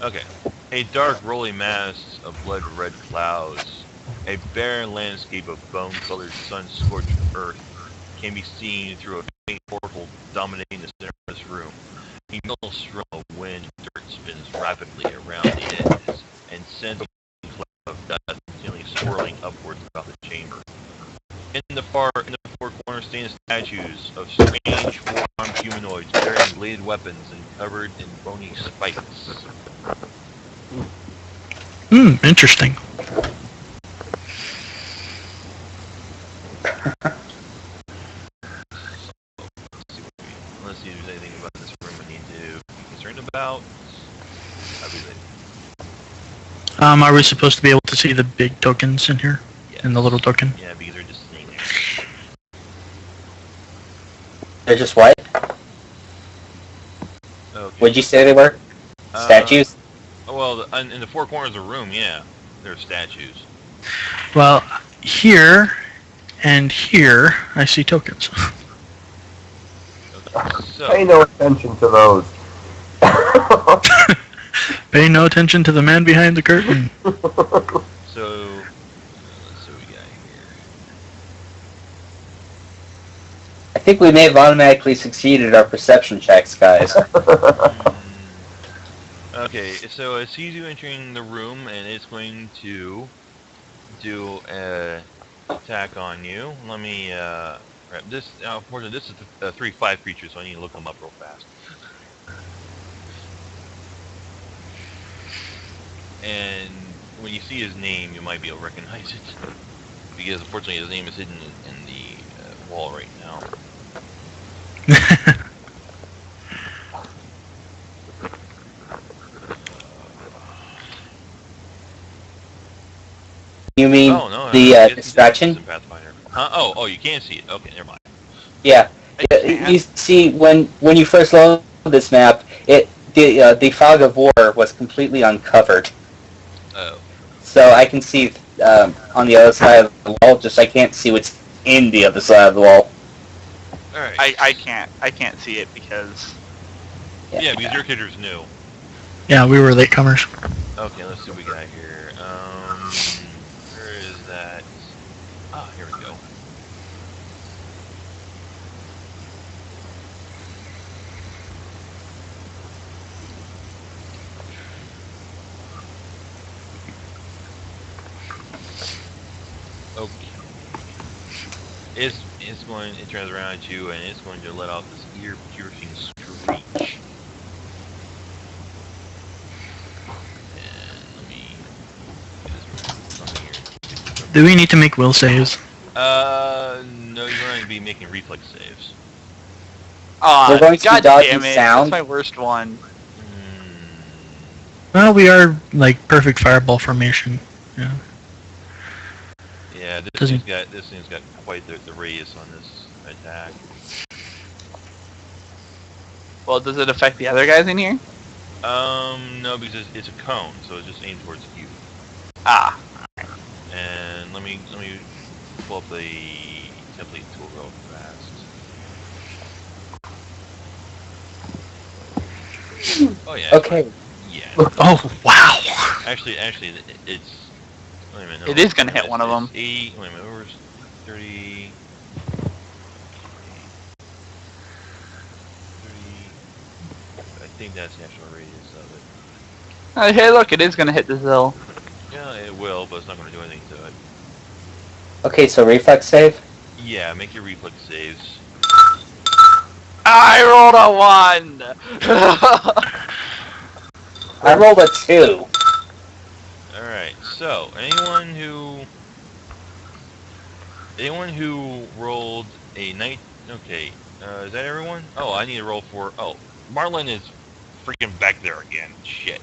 Okay. A dark rolling mass of blood-red clouds, a barren landscape of bone-colored sun-scorched earth can be seen through a faint portal dominating the center of this room. A middle stream of wind and dirt spins rapidly around the edges and sends a cloud of dust continually swirling upwards throughout the chamber. In the four corners stand statues of strange four-armed humanoids bearing bladed weapons and covered in bony spikes. Interesting. Let's see if there's anything about this room I need to be concerned about. Are we supposed to be able to see the big tokens in here? Yes. In the little token? Yeah, because they're just sitting there. They're just what? Okay. What'd you say they were? Statues? Well, in the four corners of the room, yeah, there are statues. Well, here and here, I see tokens. Okay, so Pay no attention to those. Pay no attention to the man behind the curtain. So let's see what we got here. I think we may have automatically succeeded our perception checks, guys. Okay, so it sees you entering the room, and it's going to do an attack on you. Let me grab this. Unfortunately, this is a 3/5 creature, so I need to look them up real fast. And when you see his name, you might be able to recognize it, because unfortunately his name is hidden in the wall right now. You mean Oh no, the distraction? in Pathfinder. Huh? Oh, you can't see it. Okay, never mind. Yeah. You see, when you first load this map, the fog of war was completely uncovered. Oh. So I can see on the other side of the wall, just I can't see what's in the other side of the wall. All right. I can't see it because. Yeah, because your character's new. Yeah, we were latecomers. Okay, let's see what we got here. Where is that? Ah, here we go. Okay. It turns around at you, and it's going to let off this ear-piercing screech. And let me get this from here. Do we need to make will saves? No, you're going to be making reflex saves. We're going to God dodge damn the it! sound. That's my worst one. Well, we are like perfect fireball formation. Yeah. Yeah, Doesn't- this thing's got quite the radius on this attack. Well, does it affect the other guys in here? No, because it's a cone, so it just aims towards you. Ah. And let me pull up the template tool real fast. Oh yeah. Okay. Yeah. Oh wow! Actually, it's. Wait a minute. No, It is gonna wait a hit one of minute, them. it's 80. Wait a minute. Where's 30? 30. I think that's the actual radius of it. Hey, look, it is gonna hit the Zill. Yeah, it will, but it's not going to do anything to it. Okay, so reflex save. Yeah, make your reflex saves. I rolled a 1! I rolled a 2. Alright, so anyone who rolled a night. Okay, is that everyone? Oh, I need to roll for. Oh, Marlin is freaking back there again. Shit.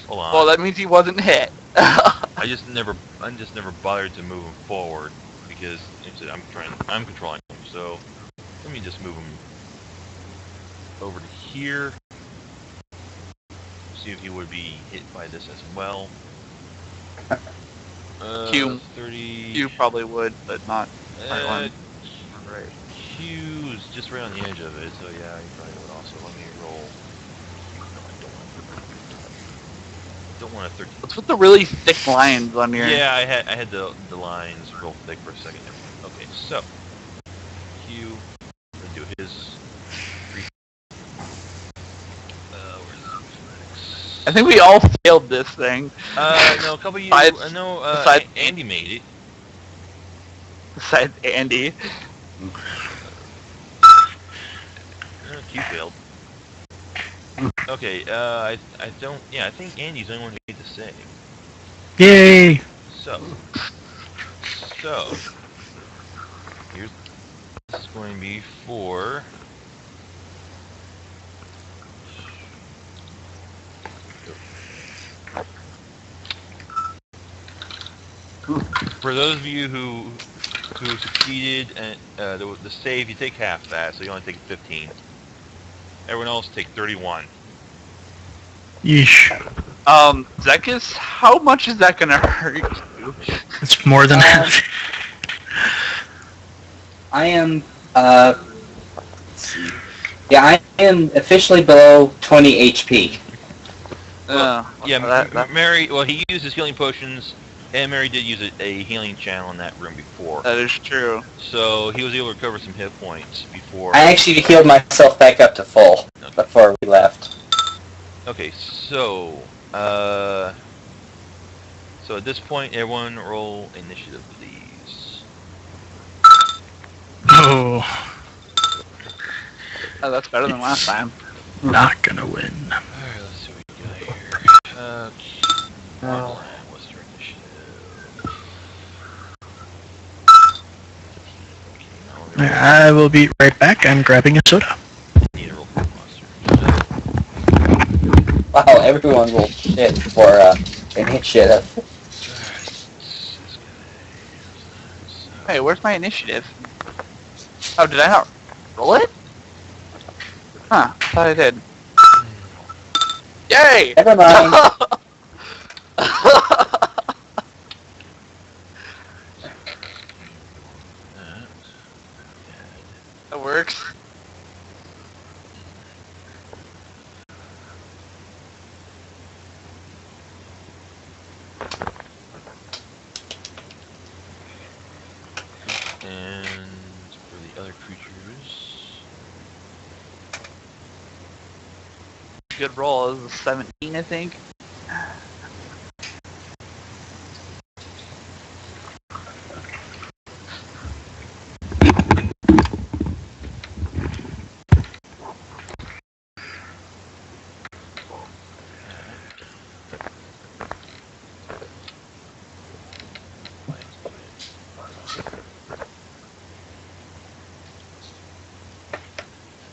Hold on. Well, that means he wasn't hit. I just never bothered to move him forward because I'm controlling him. So let me just move him over to here. See if he would be hit by this as well. Q. 30. You probably would, but not Marlin. Right. Q's just right on the edge of it, so yeah, you probably would also. Let me roll. No, I don't want a 13. What's with the really thick lines on your... Yeah, I had the lines real thick for a second. Okay, so Q, gonna do his. Where's the reflex? I think we all failed this thing. No, a couple of you. Besides- No, besides- Andy made it. Besides Andy. Q failed. Okay, I don't. Yeah, I think Andy's the only one who made the save. Yay! So here's this is going to be for. For those of you who succeeded and the save, you take half that, so you only take 15. Everyone else take 31. Yeesh. Zekis, how much is that gonna hurt you? It's more than half. I am, let's see. Yeah, I am officially below 20 HP. Yeah, that, Mary. Well, he used his healing potions, and Mary did use a healing channel in that room before, that is true. so he was able to recover some hit points before. I actually healed myself back up to full before we left. Okay, so at this point, everyone roll initiative, please. Oh, Oh, that's better than last time. not gonna win. All right, let's see what we got here. What's your initiative? Okay, I will be right back. I'm grabbing a soda. need to roll for monster. Wow, everyone rolled shit for initiative. Hey, where's my initiative? Oh, did I not roll it? Huh, thought I did. Yay! Never mind. That works. And for the other creatures, Good roll. It was a 17, I think.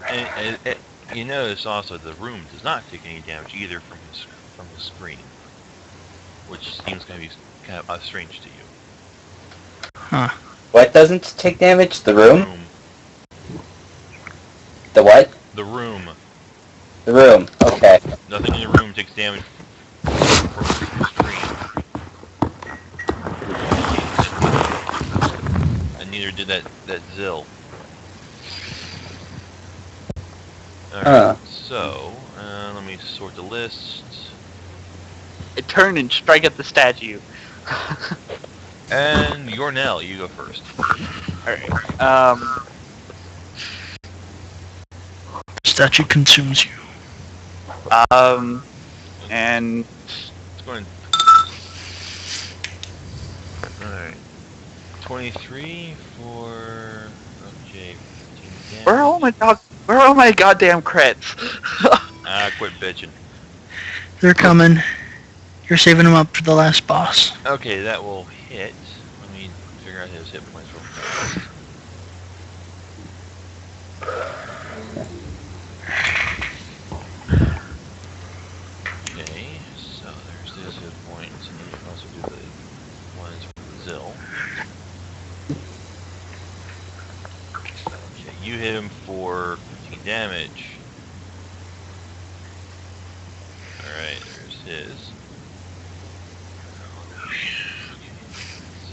and you notice also the room does not take any damage either from his from the screen, which seems kind of strange to you. Huh. What doesn't take damage? The room? The what? The room. The room. Okay. Nothing in the room takes damage from the screen. And neither did that Zill. Alright, so, let me sort the list. Turn and strike at the statue. And Yornell, you go first. Alright. Statue consumes you. And Let's go ahead. Alright. 23 for... Okay, 15 damage. where are all my goddamn crits? Quit bitching. They're coming. You're saving them up for the last boss. Okay, that will hit. Let me figure out his hit points real fast. Okay, so there's his hit points, and then you can also do the ones for the Zill. Okay, you hit him for 15 damage. Alright, there's his.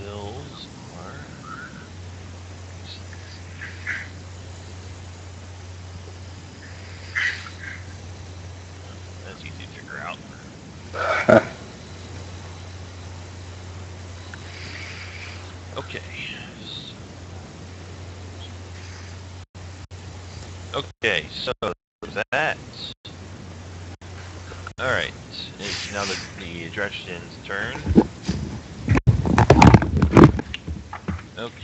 Zills are... That's easy to figure out. Okay. Okay, so that. Alright, it's now the Dresden's turn. Okay.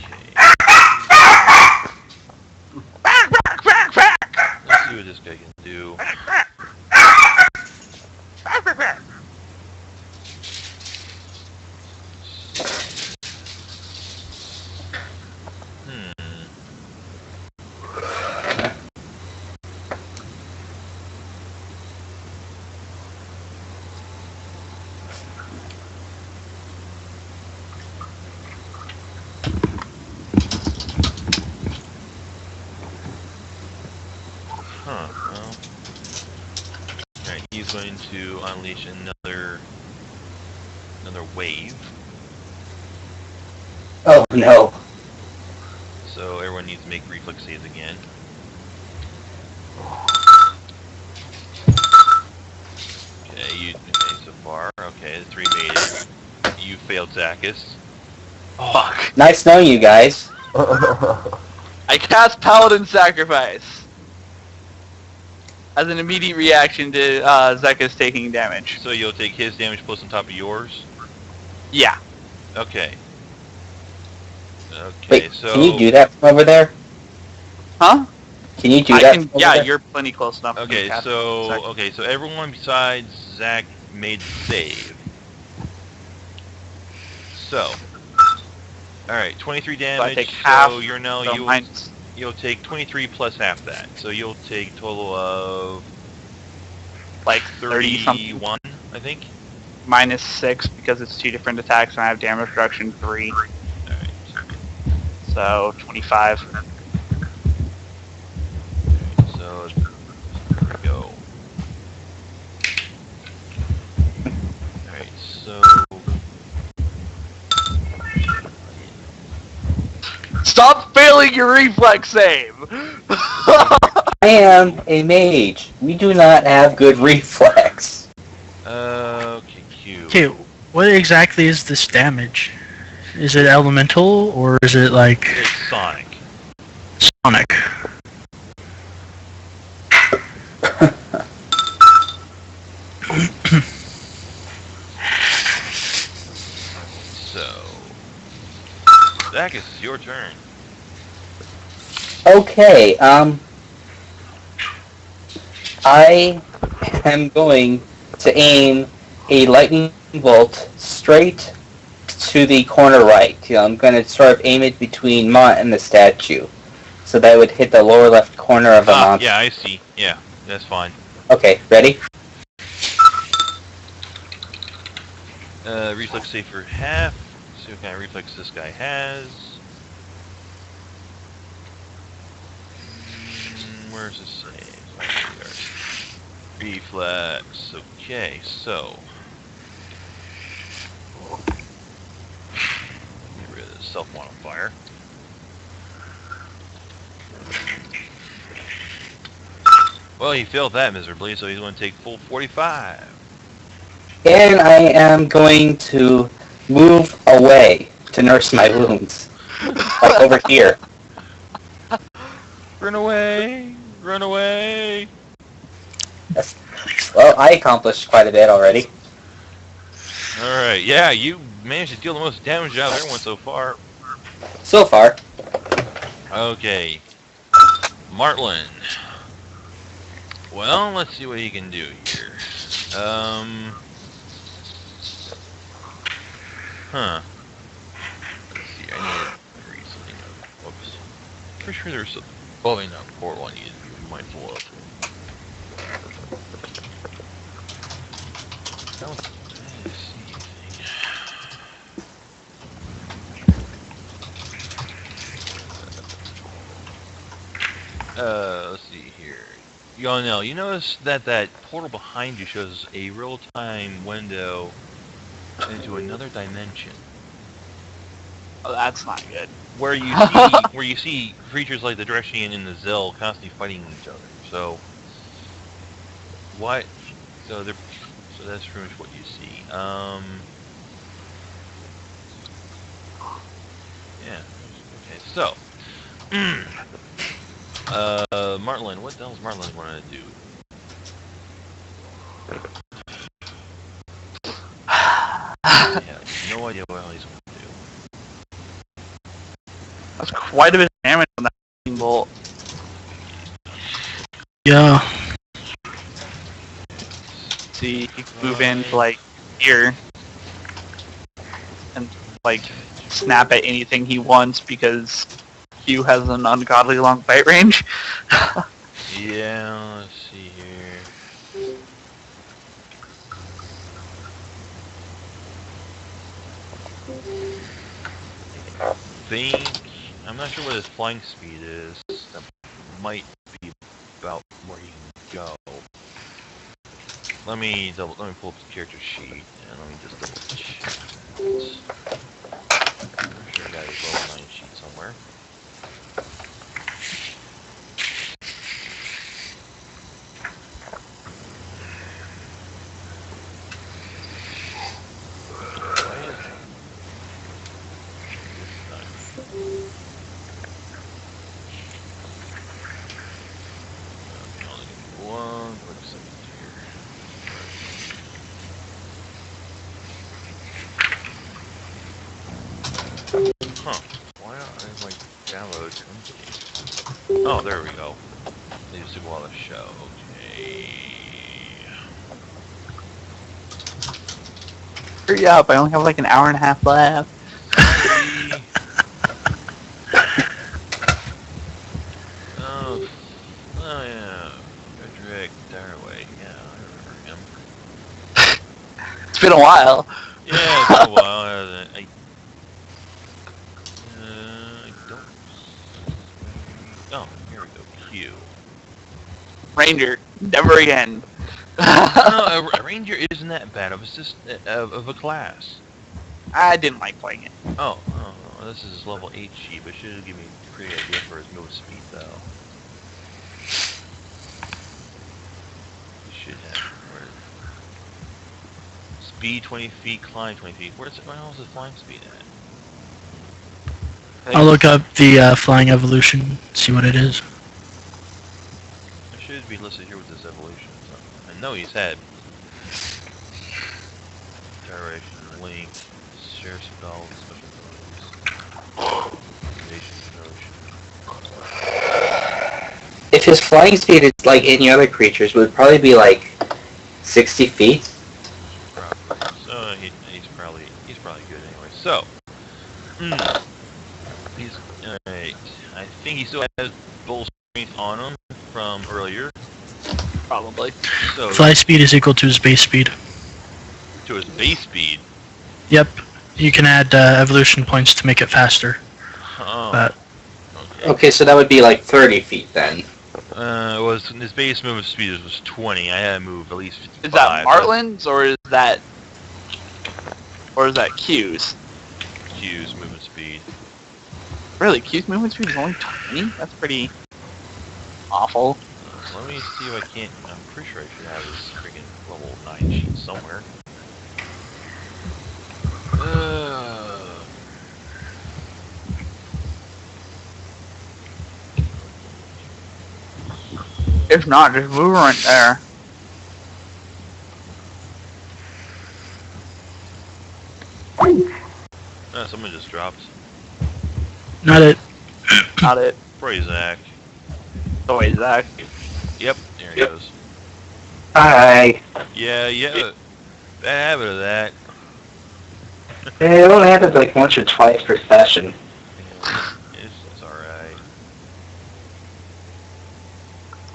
Let's see what this guy can do. Well. Alright, he's going to unleash another wave. Oh no. So everyone needs to make reflex saves again. Okay, so far. Okay, the 3 made it. You failed, Zacchus. fuck. Nice knowing you guys. I cast Paladin Sacrifice as an immediate reaction to Zekka's taking damage. So you'll take his damage plus on top of yours? Yeah. Okay. Okay, Wait, so... can you do that from over there? Huh? Can you do I that can. from over Yeah, there? you're plenty close enough. Okay, to cast so... Sacrifice. Okay, so everyone besides Zach made the save. So... Alright, 23 damage, take half, so you're now... So You'll take 23 plus half that. So you'll take a total of... like 30 something. 31, I think? Minus 6 because it's 2 different attacks and I have damage reduction 3. Alright. So 25. So, there we go. Alright, so... Stop failing your reflex save! I am a mage. We do not have good reflex. Okay, Q. Okay, what exactly is this damage? Is it elemental or is it like It's Sonic. sonic? So... Zach, it's your turn. Okay, I am going to aim a lightning bolt straight to the corner right. I'm going to sort of aim it between Mont and the statue. So that would hit the lower left corner of the monster. Yeah, I see. Yeah, that's fine. Okay, ready? Reflex save for half. See what kind of reflex this guy has. Where's his save? Reflex. Okay, so. Get rid of this self-modifier. Well, he failed that miserably, so he's going to take full 45. And I am going to move away to nurse my wounds. Like over here. Run away! Run away! Well, I accomplished quite a bit already. Alright, yeah, you managed to deal the most damage out of everyone so far. So far. Okay. Martlin. Well, let's see what he can do here. Huh. Let's see, I need to read something. Whoops. Pretty sure there's a bubbling up portal I need to be mindful of. I didn't see anything. Let's see here. Yonel, you notice that that portal behind you shows a real-time window into another dimension, Oh, that's not good. where you see creatures like the Dreshian and the Zell constantly fighting each other. So what? So that's pretty much what you see. Yeah. Okay. So. Martlin, what the hell's Martlin want to do? Yeah, no idea what he's going to do. That's quite a bit of damage on that bolt. Yeah. See, he can move in to, like, here. And, like, snap at anything he wants because Hugh has an ungodly long bite range. Yeah, let's see here. I'm not sure what his flying speed is. That might be about where he can go. Let me pull up the character sheet and let me just double check. I'm sure I got his level 9 sheet somewhere. Huh. Why aren't my downloads empty? Oh, there we go. They just took a while to show. Okay. Hurry up, I only have like an hour and a half left. Oh yeah. Frederick Darway. Yeah, I remember him. It's been a while. Yeah, it's been a while, hasn't it? I don't... Oh, here we go. Q. Ranger, never again. No, a ranger isn't that bad of a class. I didn't like playing it. Oh, this is his level 8 sheet, but should give me a pretty idea for his move speed, though. He should have. Speed 20 feet, climb 20 feet. Where the hell is his flying speed at? I'll look up the flying evolution, see what it is. It should be listed here with this evolution. So I know he's had gyration, link, share spell, special abilities, motion. If his flying speed is like any other creature's, it would probably be like 60 feet. Probably. So he's probably good anyway. So he's alright. I think he still has bull strength on him from earlier. Probably. So Fly speed is equal to his base speed. to his base speed. Yep. You can add evolution points to make it faster. Oh. But Okay. Okay, so that would be like 30 feet then. His base movement speed was 20. I had to move at least 55. Is that Martlin's or is that Q's? Q's movement speed. Really, Q's movement speed is only 20? That's pretty awful. Let me see if I can't. I'm pretty sure I should have this freaking level 9 sheet somewhere. If not, just move right there. Someone just dropped. not it. Not it. Probably Zach. Oh wait, Zach. Yep, there he goes. Hi. Yeah. Bad habit of that. It only happens like once or twice per session. It's alright.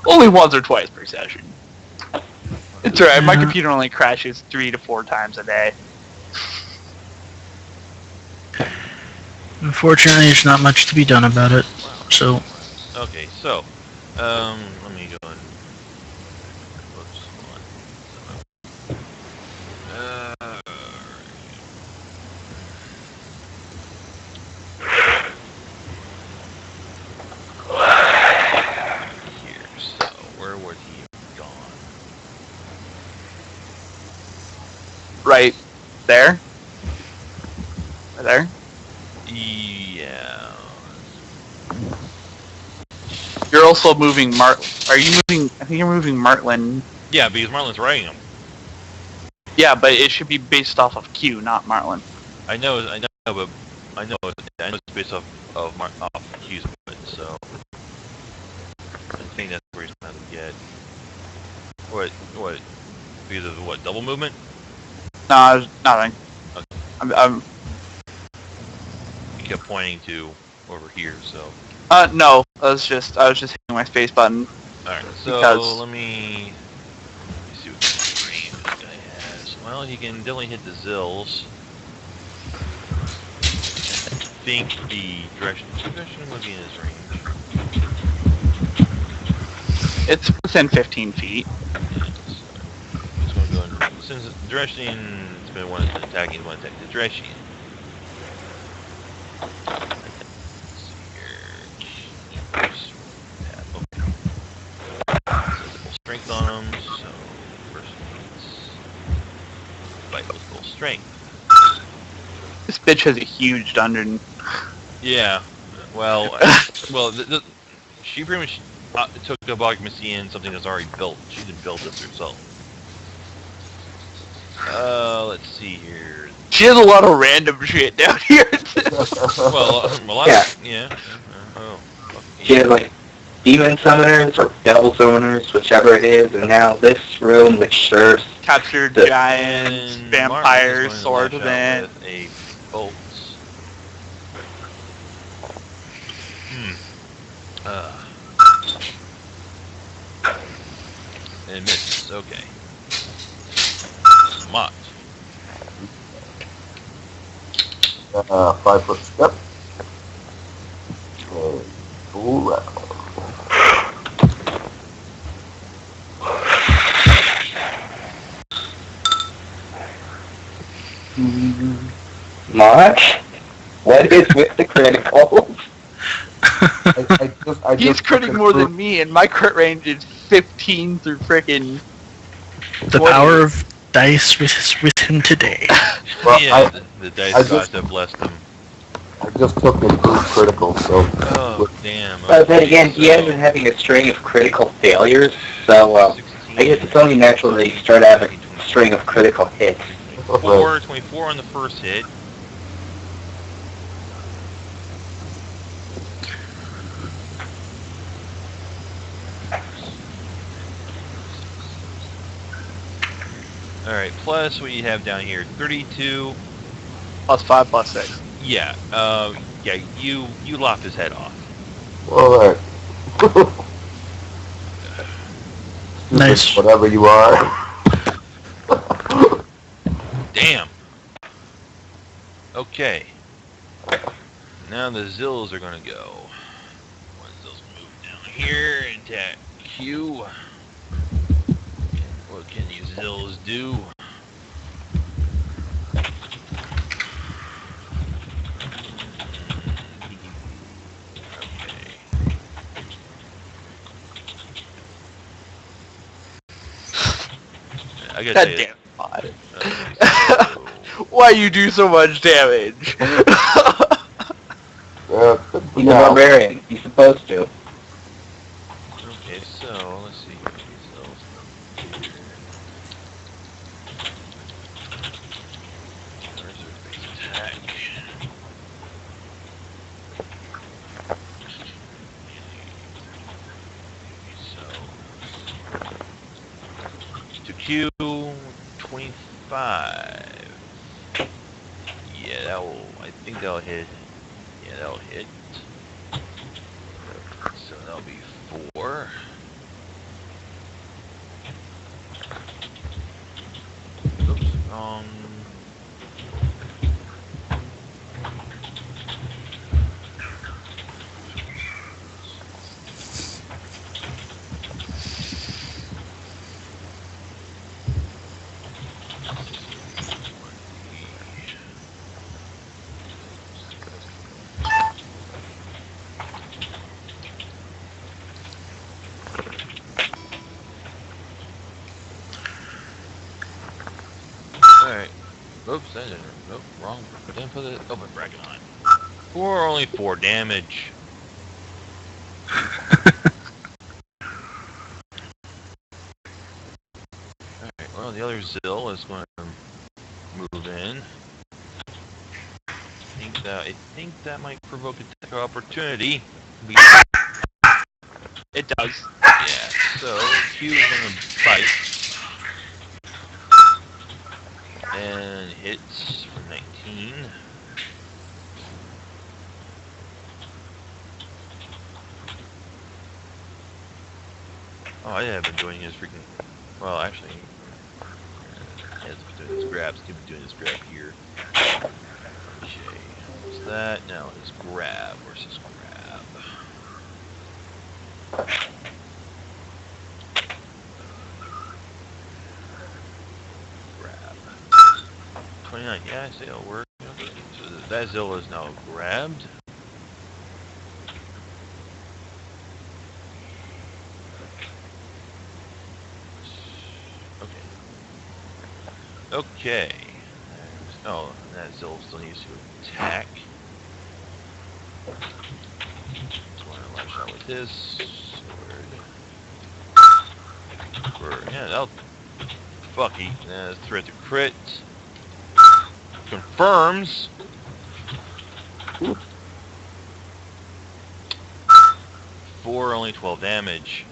Only once or twice per session. It's alright, my Yeah. computer only crashes 3 to 4 times a day. Unfortunately, there's not much to be done about it. So, Okay, so, let me go and. Whoops, hold on. Here, so, where would he have gone? Right there? Right there? Yeah. You're also moving Are you moving? I think you're moving Martlin. Yeah, because Marlin's riding him. Yeah, but it should be based off of Q, not Martlin. I know, but I know it's based off Q's movement, so I think that's where he's going to get. What? Because of what? Double movement? No, nothing. Okay. I'm He kept pointing to over here, so. no, I was just hitting my space button. Alright, so Because- let me see what kind of range this guy has. Well, he can definitely hit the Zills. I think the direction would be in his range. It's within 15 feet. Just going to go and, since direction, it's been one attacking, one attack the direction. Strength on him, so first needs fight with full strength. This bitch has a huge dungeon. Yeah, well, she pretty much took up occupancy in something that's already built. She didn't build this herself. Let's see here. She has a lot of random shit down here. Well, a lot. Yeah. Yeah. Oh. Fuck. She has like demon summoners or devil summoners, whichever it is, and now this room which serves Captured The- giants, And vampires, Martin is going to lash swordsmen. out with a bolt. And it misses. Okay. Mott. 5 foot step. And full round. March. What is with the criticals? I He's just critting more than me, and my crit range is 15 through frickin' the 20. power of dice is with him today. Well, Yeah, the dice I gods just- have blessed him. I just took improved critical, so Oh, damn. But then okay, again, he so has been having a string of critical failures, so 16, I guess it's only natural that you start having a string of critical hits. 24 on the first hit. Alright, plus what you have down here, 32. plus 5 plus 6. Yeah, you lopped his head off. Alright. Nice. Whatever you are. Damn. Okay. Now the Zills are gonna go. One Zill's gonna move down here and attack Q. What can these Zills do? Okay. I gotta God say, damn it. okay, so Why you do so much damage? Could He's be a out. barbarian. He's supposed to. okay, so let's see here. These Zills here. Where's their base attack? So to Q 25. Yeah, that will. I think that'll hit. Yeah, that'll hit. So that'll be 4. Oops, wrong. Alright. Oops, I didn't. Nope, wrong. Didn't put the open bracket on. 4, only 4 damage. Alright, well, the other Zill is going to move in. I think that might provoke a attack of opportunity. It does. Yeah, so Q is going to bite. And hits for 19. Oh, I have been doing his freaking... Well, actually... He has been doing his grabs. He's been doing his grab here. Okay, what's that? Now his grab. Where's his grab? Grab. 29. Yeah, I say it'll work. Okay, so that Zilla is now grabbed. Okay. Oh, that Zilla still needs to attack. Just want to lash out with his sword. Yeah, that'll... Fuck, he... threat to crit. Confirms. Four, only 12 damage.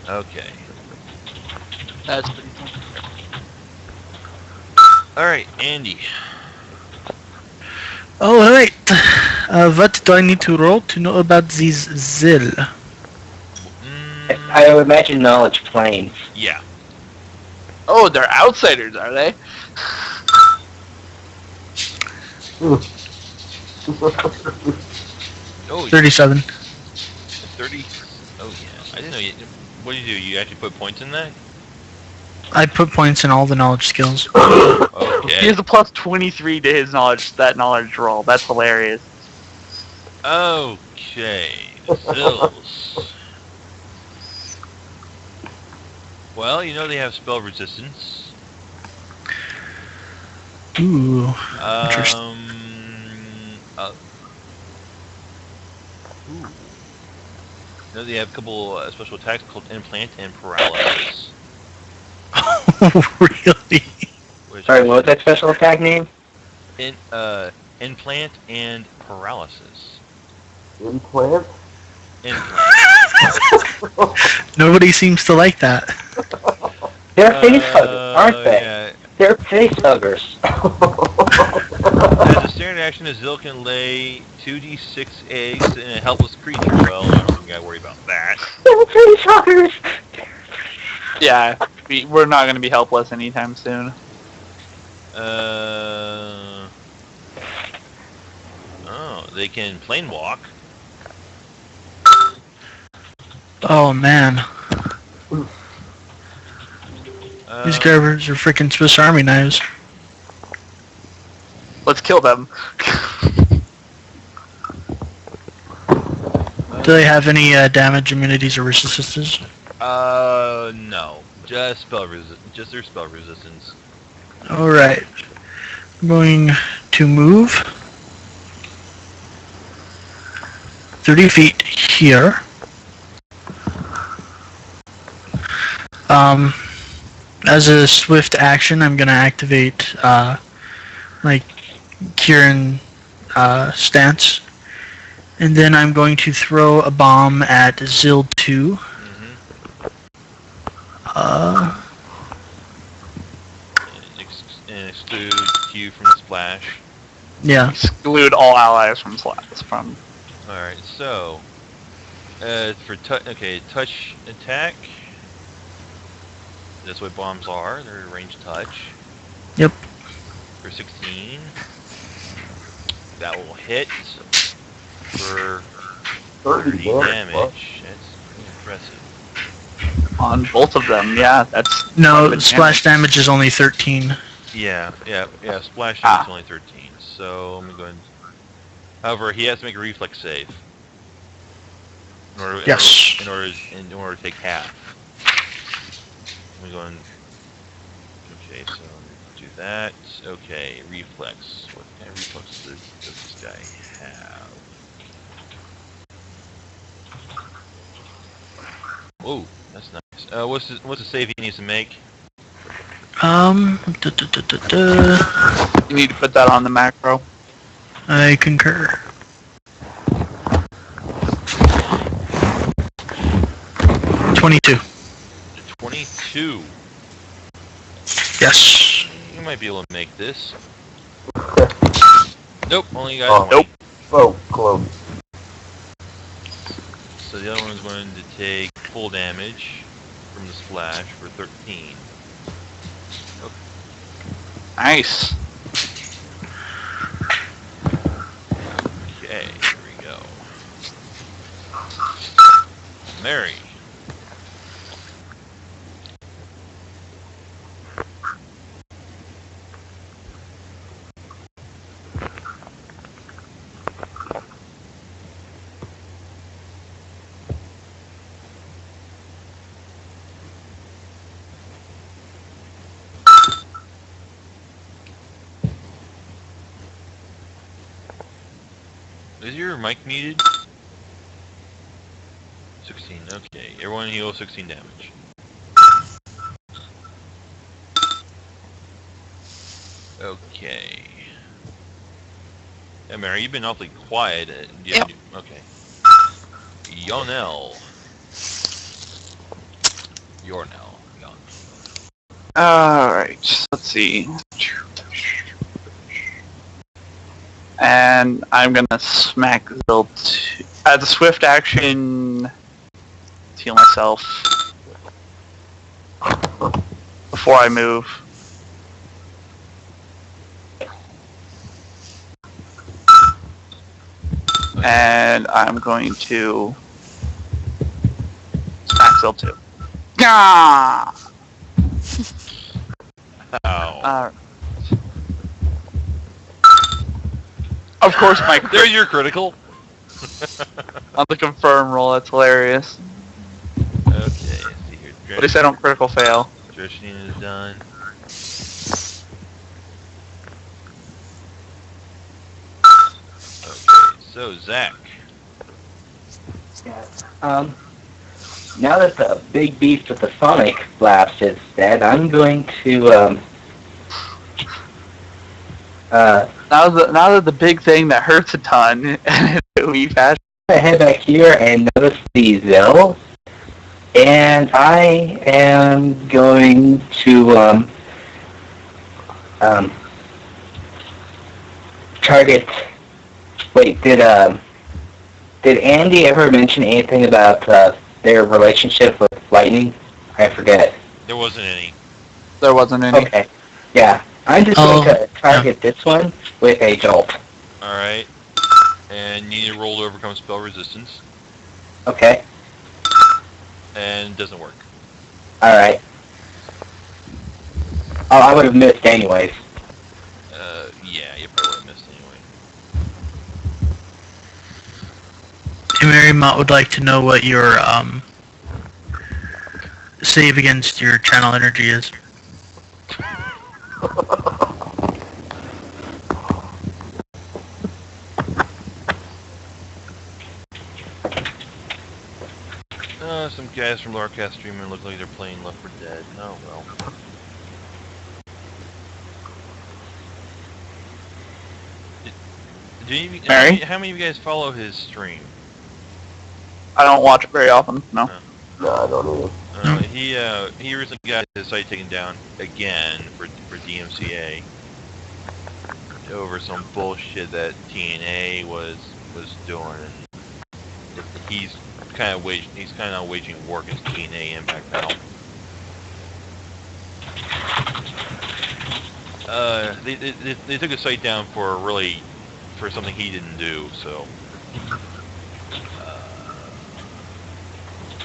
Okay. That's pretty fun. Alright, Andy. Alright. What do I need to roll to know about these Zill? I would imagine knowledge planes. Yeah. Oh, they're outsiders, are they? Oh, 37. 30. Oh, yeah. I didn't know you... What do? You actually put points in that? I put points in all the knowledge skills. He Okay. has a plus 23 to his knowledge roll. That's hilarious. Okay. Zills. Well, you know they have spell resistance. Ooh. Ooh. You know they have a couple special attacks called Implant and Paralysis. Really? Which Sorry, what was that special attack name? Implant and Paralysis. Implant? Implant. Nobody seems to like that. They're face huggers, aren't they? Yeah. They're face huggers. As a standard action, a Zill can lay 2d6 eggs in a helpless creature. Well, I don't gotta worry about that. They're face huggers. Yeah, we're not going to be helpless anytime soon. Oh, they can plane walk. Oh man, these grabbers are freaking Swiss Army knives. Let's kill them. Do they have any damage, immunities, or resistances? No. Just just their spell resistance. Alright. I'm going to move 30 feet here. As a swift action, I'm going to activate my Kieran stance. And then I'm going to throw a bomb at Zil 2. And exclude Q from splash. Yeah. Exclude all allies from from. Alright, so for touch attack. That's what bombs are. They're ranged touch. Yep. For 16. That will hit for 30 damage. That's pretty impressive. On both of them, yeah, that's... No, splash damage is only 13. Yeah, splash damage is only 13. So, I'm going... However, he has to make a reflex save. In order to take half. I'm going... Okay, so do that. Okay, reflex. What kind of reflex does this guy have? Oh, that's nice. What's the save he needs to make? You need to put that on the macro. I concur. $22. 22. Yes. You might be able to make this. Nope, only got 20. Nope. Oh, close. So the other one's going to take full damage from the splash for 13. Okay. Nice. Okay, here we go. Mary. Is your mic muted? 16, okay. Everyone heal 16 damage. Okay. Yeah, Mary, you've been awfully quiet. Yep. Okay. Yonel. Yornel. Alright, let's see. And I'm gonna smack Zil 2. As a swift action, heal myself before I move. And I'm going to smack Zil 2. Gah! Ow. Of course, my There's your critical. on the confirm roll. That's hilarious. Okay, let's see here. At least I don't critical fail. Drishnin is done. Okay, so Zach. Yeah. Now that the big beast with the sonic blast is dead, I'm going to Now that the big thing that hurts a ton and we fast. I head back here and notice the Zil, and I am going to target. Wait, did Andy ever mention anything about their relationship with lightning? I forget. There wasn't any. There wasn't any. Okay, yeah. I'm just going to target this one with a jolt. Alright. And you need to roll to overcome spell resistance. Okay. And it doesn't work. Alright. Oh, I would have missed anyways. Yeah, you probably would have missed anyway. Hey, Mary Mott would like to know what your save against your channel energy is. Some guys from Lorecast streaming look like they're playing Left 4 Dead. Oh well. Mary? How many of you guys follow his stream? I don't watch it very often. No. No, I don't either. He recently got his site taken down again for DMCA over some bullshit that TNA was doing, and he's kind of waging war against TNA Impact now. They took his site down for something he didn't do, so.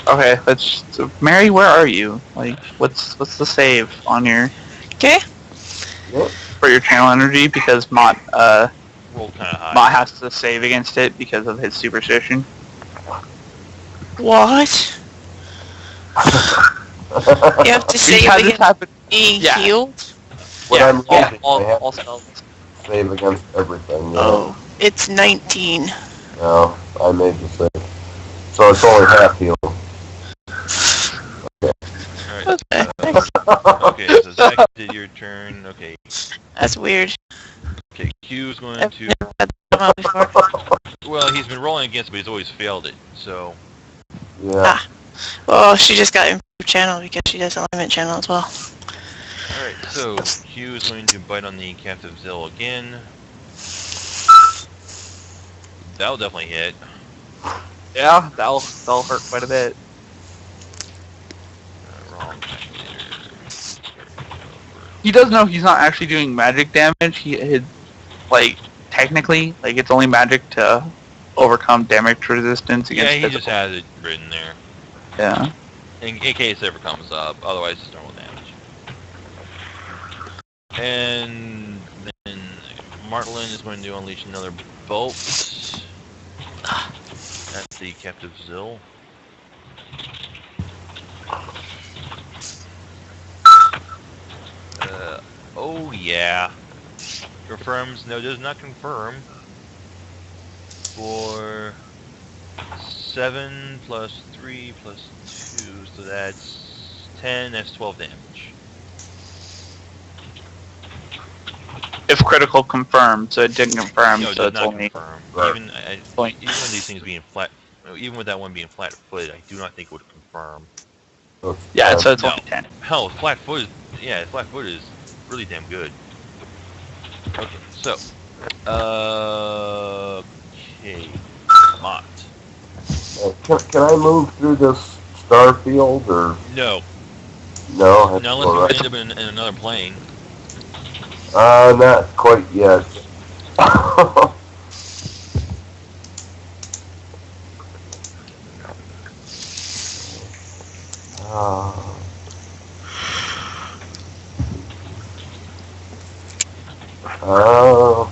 Okay, so Mary, where are you? Like, what's the save on your Okay. for your channel energy? Because Mott Rolled kind of high. Mott has to save against it because of his superstition. What? You have to We've save had this against happen. being Yeah. healed? When I'm losing, I have all to spells. save against everything. Yeah. Oh. It's 19. No, I made the save. So it's only half heal. Alright. Okay. Okay, so Zach did your turn. Okay. That's weird. Okay, Q's going I've to. never had that come out before. Well, he's been rolling against it, but he's always failed it, so. Yeah. Well, she just got improved channel because she does alignment channel as well. Alright, so Q is going to bite on the Captive Zill again. That'll definitely hit. Yeah, that'll hurt quite a bit. Wrong. He does know he's not actually doing magic damage. Technically, it's only magic to overcome damage resistance against Yeah, he physical. just has it written there. Yeah. In case it ever comes up, otherwise it's normal damage. And then Martlin is going to unleash another bolt at the Captive Zill. Oh yeah. Confirms, no, does not confirm. For 7 plus 3 plus 2, so that's 10, that's 12 damage. If critical confirmed, so it didn't confirm, No, it so does it's not only confirm. Right. Even with these things being flat, even with that one being flat-footed, I do not think it would confirm. yeah, so it's No. only 10. Hell, flat-footed, yeah, flat-footed is really damn good. Okay, so, okay, Mott. Can I move through this star field or No, no? I have to not go unless right. you end up in another plane. Not quite yet. Oh.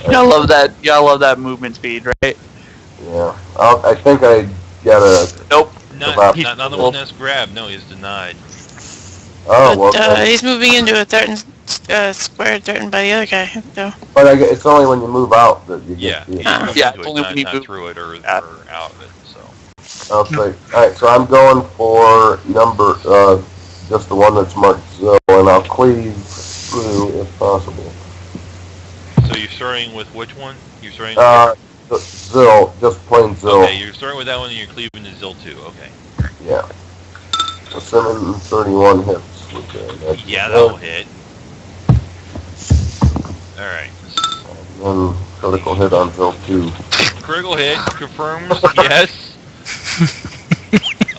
Y'all love that movement speed, right? Yeah. I think I gotta. Nope. Not He- the one that's grabbed, no, he's denied. Oh well. But he's moving into a square threatened by the other guy, though. But it's only when you move out that you Yeah, get. he's Yeah. moved Yeah, into it's it, only when he not moves- through it or Yeah. out of it, so. Okay. All right. So I'm going for number just the one that's marked Zill, and I'll cleave through if possible. So you're starting with which one? You're starting The Zill, just plain Zill. okay, you're starting with that one and you're cleaving to Zill 2, okay. Yeah. 731 hits with that. Yeah, that'll hit. Alright. And critical hit on Zill 2. Critical hit, confirms, yes.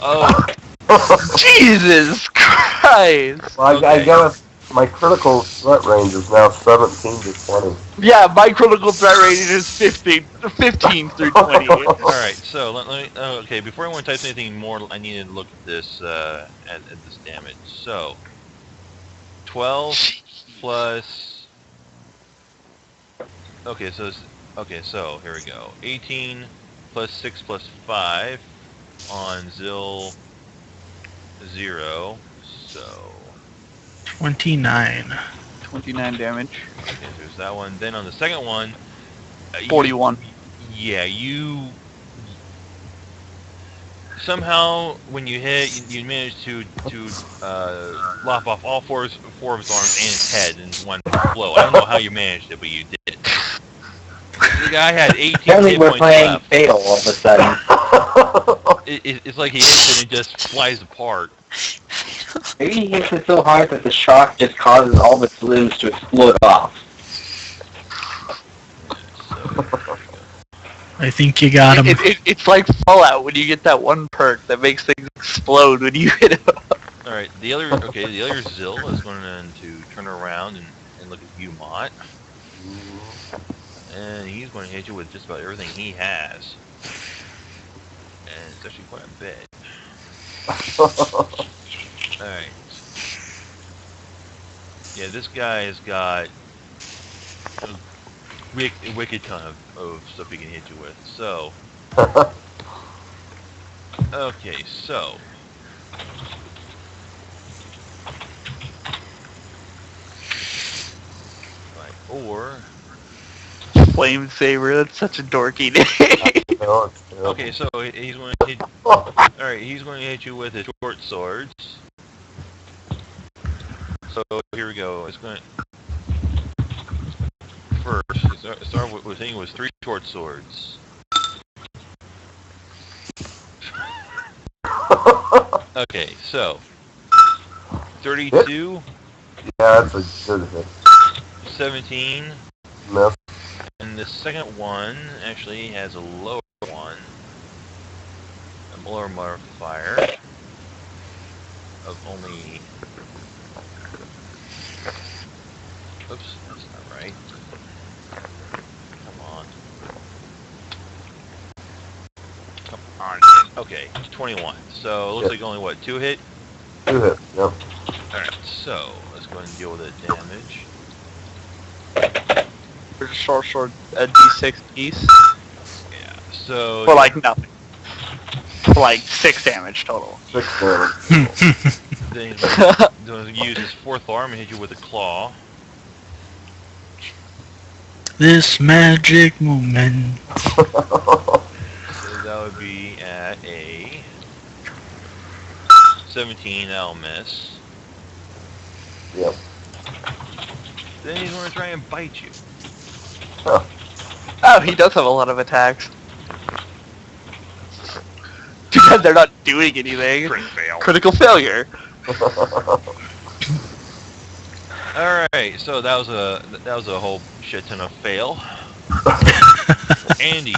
Oh, Jesus Christ! Well, I got my critical threat range is now 17 to 20. Yeah, my critical threat rating is 15 through 20. Alright, so let me... okay, before anyone types anything more, I need to look at this, at this damage. So, 12 plus... Okay, so here we go. 18 plus 6 plus 5 on Zill 0, so... 29. 29 damage. Okay, there's that one. Then on the second one... 41. Yeah, you... Somehow, when you hit, you manage to lop off all four of his arms and his head in one blow. I don't know how you managed it, but you did. The guy had 18 Apparently hit we're points playing left. Fatal all of a sudden. It's like he hits it and just flies apart. Maybe he hits it so hard that the shock just causes all of its limbs to explode off. So, I think you got him. It's like Fallout when you get that one perk that makes things explode when you hit it. Alright, the other Zill is going to turn around and look at you, Mott. And he's going to hit you with just about everything he has. And it's actually quite a bit. Alright. Yeah, this guy has got a wicked ton of stuff he can hit you with. So, okay, so... Or... Flame Saber, that's such a dorky name. No, it's terrible. Okay, so he's going to hit... Alright, he's going to hit you with his short swords. So, here we go. It's going to... First, start with hitting with 3 short swords. Okay, so... 32, Yeah, that's a good hit. 17, Miss. and the second one actually has a lower one. A lower modifier of only... Oops, that's not right. Come on. Come on. Okay, 21. So, it looks like only, what, 2 hit? 2 hits, yep. Alright, so, let's go ahead and deal with the damage. There's a short sword, a d6 piece. Yeah, so... For like nothing. For like 6 damage total. 6 damage. Then he's going to use his 4th arm and hit you with a claw. This magic moment. So that would be at a 17, that'll miss. Yep. Then he's going to try and bite you. Oh, he does have a lot of attacks. Too bad they're not doing anything. Crit fail. Critical failure. Alright, so that was a whole shit ton of fail. Andy.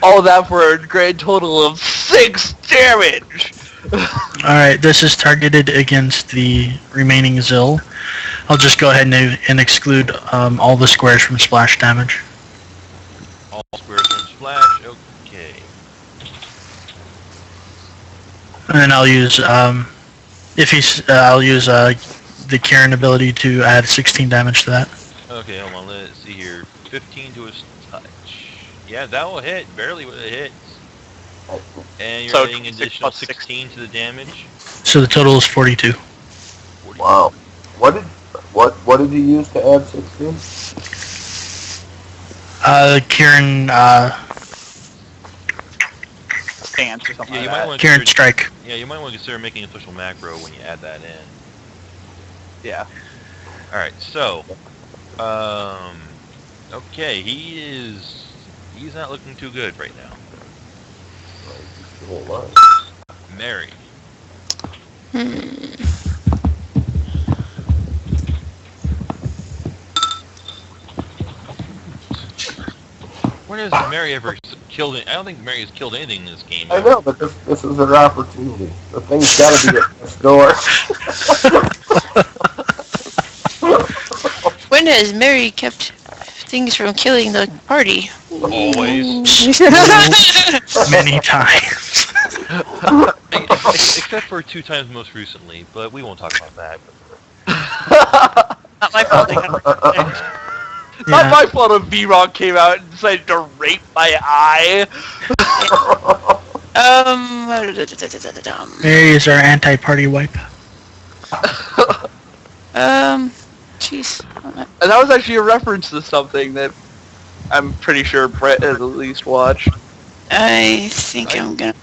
All that for a grand total of 6 damage! Alright, this is targeted against the remaining Zill. I'll just go ahead and exclude all the squares from splash damage. All squares from splash, okay. And then I'll use, I'll use the Kieran ability to add 16 damage to that. Okay, hold on, let's see here. 15 to his touch. Yeah, that will hit, barely with a hit. And you're So adding 26 additional plus 16 to the damage. So the total is 42. 40. Wow. What did you use to add 16? Kieran, Stance or something Yeah, you like might that. want to Kieran consider, Strike. yeah, you might want to consider making an official macro when you add that in. Yeah. Alright, so okay, he's not looking too good right now. Still alive. Mary. When has Mary ever killed it. I don't think Mary has killed anything in this game. I know, but this is her opportunity. The thing's got to be at this door. When has Mary kept things from killing the party? Always. Many times. Except for 2 times most recently, but we won't talk about that. Not my fault. Not my fault if V-Rock came out and decided to rape my eye. Mary is our anti-party wipe. Jeez. And that was actually a reference to something that I'm pretty sure Brett has at least watched. I think I'm gonna.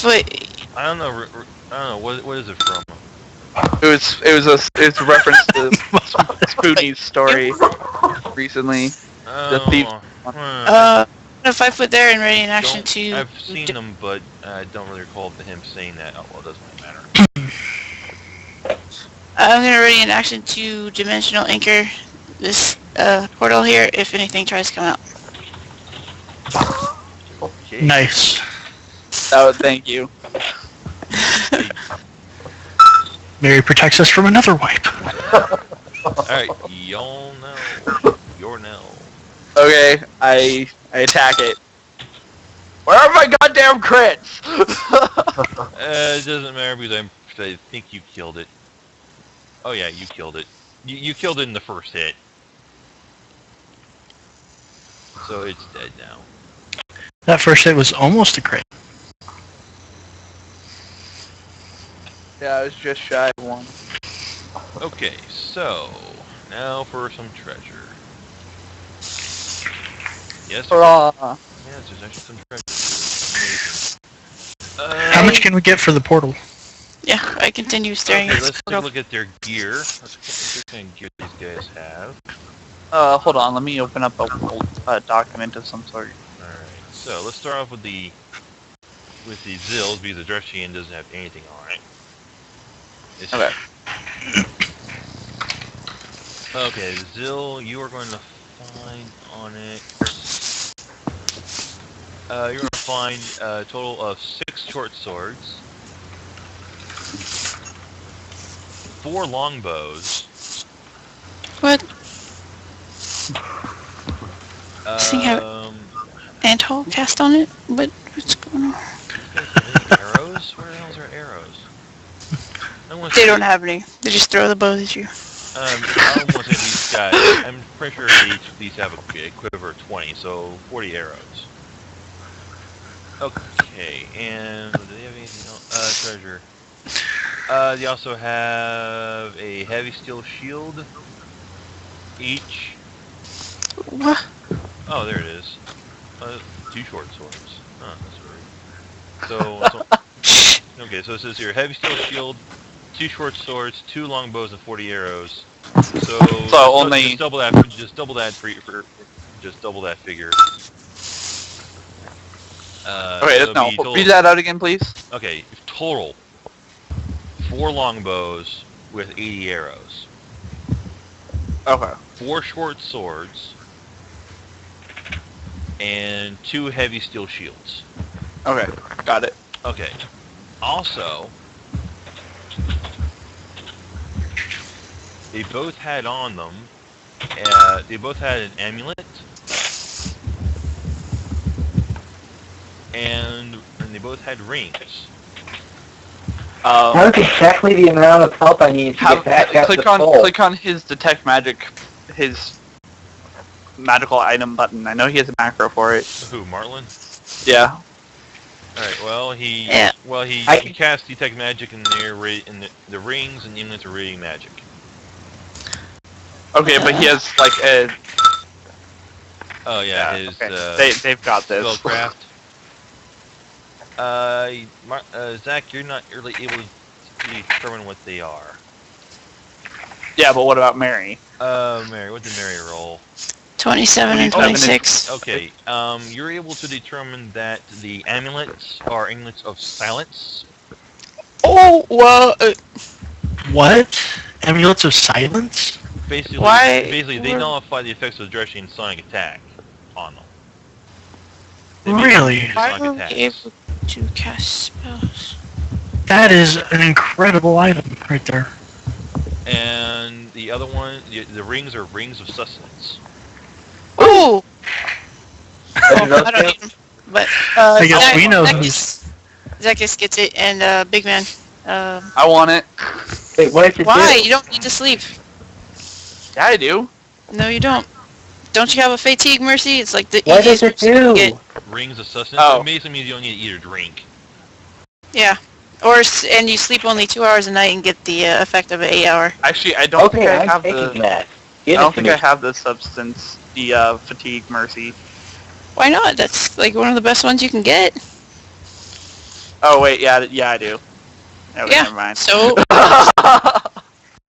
Wait. I don't know. What is it from? It's a reference to Spoonie's story recently. The thief. I'm gonna 5 foot there and ready in action to. I've seen them, but I don't really recall him saying that. Oh well, it doesn't matter. I'm gonna ready in action to dimensional anchor this portal here if anything tries to come out. Okay. Nice. Oh, thank you. Mary protects us from another wipe. Alright, y'all know. You're now. Okay, I attack it. Where are my goddamn crits? It doesn't matter because I think you killed it. Oh yeah, you killed it. You killed it in the first hit. So it's dead now. That first hit was almost a crit. Yeah, I was just shy of 1. Okay, so now for some treasure. Yes, Hurrah! yes, there's actually some treasure. Amazing. How much can we get for the portal? Yeah, I continue staring Okay, at let's this take a portal. look at their gear. Let's see what kind of gear these guys have. Hold on, let me open up a document of some sort. Alright, so let's start off with the Zills, because the Dreschian doesn't have anything on it. Okay. Okay, Zill, you are going to find on it. You're going to find a total of 6 short swords, 4 longbows. What? Does he have mantle cast on it? What's going on? Arrows? Where the hell's our arrows? They don't have any. They just throw the bows at you. I don't want to say these guys. I'm pretty sure these have a quiver of 20, so 40 arrows. Okay, and do they have anything else? Treasure. They also have a heavy steel shield. Each. What? Oh, there it is. 2 short swords. Oh, that's weird. So okay, so it says here, heavy steel shield, 2 short swords, 2 longbows, and 40 arrows. So only just double that figure. Okay, so no. total, Read that out again, please. okay, total 4 longbows with 80 arrows. Okay. 4 short swords and 2 heavy steel shields. Okay, got it. Okay. Also, they both had on them. They both had an amulet, and they both had rings. That's exactly the amount of help I need to get back at the pole. Click on his detect magic, his magical item button. I know he has a macro for it. Who, Marlin? Yeah. All right. Well, he cast detect magic in the rings, and the amulets are radiating magic. Okay, but he has like a. Oh yeah, his okay. They've got this. spellcraft. Zach, you're not really able to determine what they are. Yeah, but what about Mary? Mary, what did Mary roll? 27 and 26. Okay, you're able to determine that the amulets are amulets of silence. Oh, well... What? Amulets of silence? Basically, Why? Basically, they nullify the effects of the Dreschian sonic attack on them. They make Really? immune to Why sonic were we attacks. able to cast spells? That is an incredible item right there. And the other one, the rings are rings of sustenance. Oh! What do those I don't do? need them. But, I guess Zach- we know Zackus gets it, and, Big Man. I want it. Wait, what does it Why? do? You don't need to sleep. Yeah, I do. No, you don't. Don't you have a fatigue mercy? It's like the What does easiest it do? get. Rings of sustenance. Oh. It basically means you don't need to eat or drink. Yeah. And you sleep only 2 hours a night and get the effect of an 8-hour. Actually, I don't think Okay, I I'm have taking the. that. I Give don't it to think me. I have the substance, the fatigue mercy. Why not? That's like one of the best ones you can get. Oh wait, yeah, I do. Okay, Yeah. never mind. So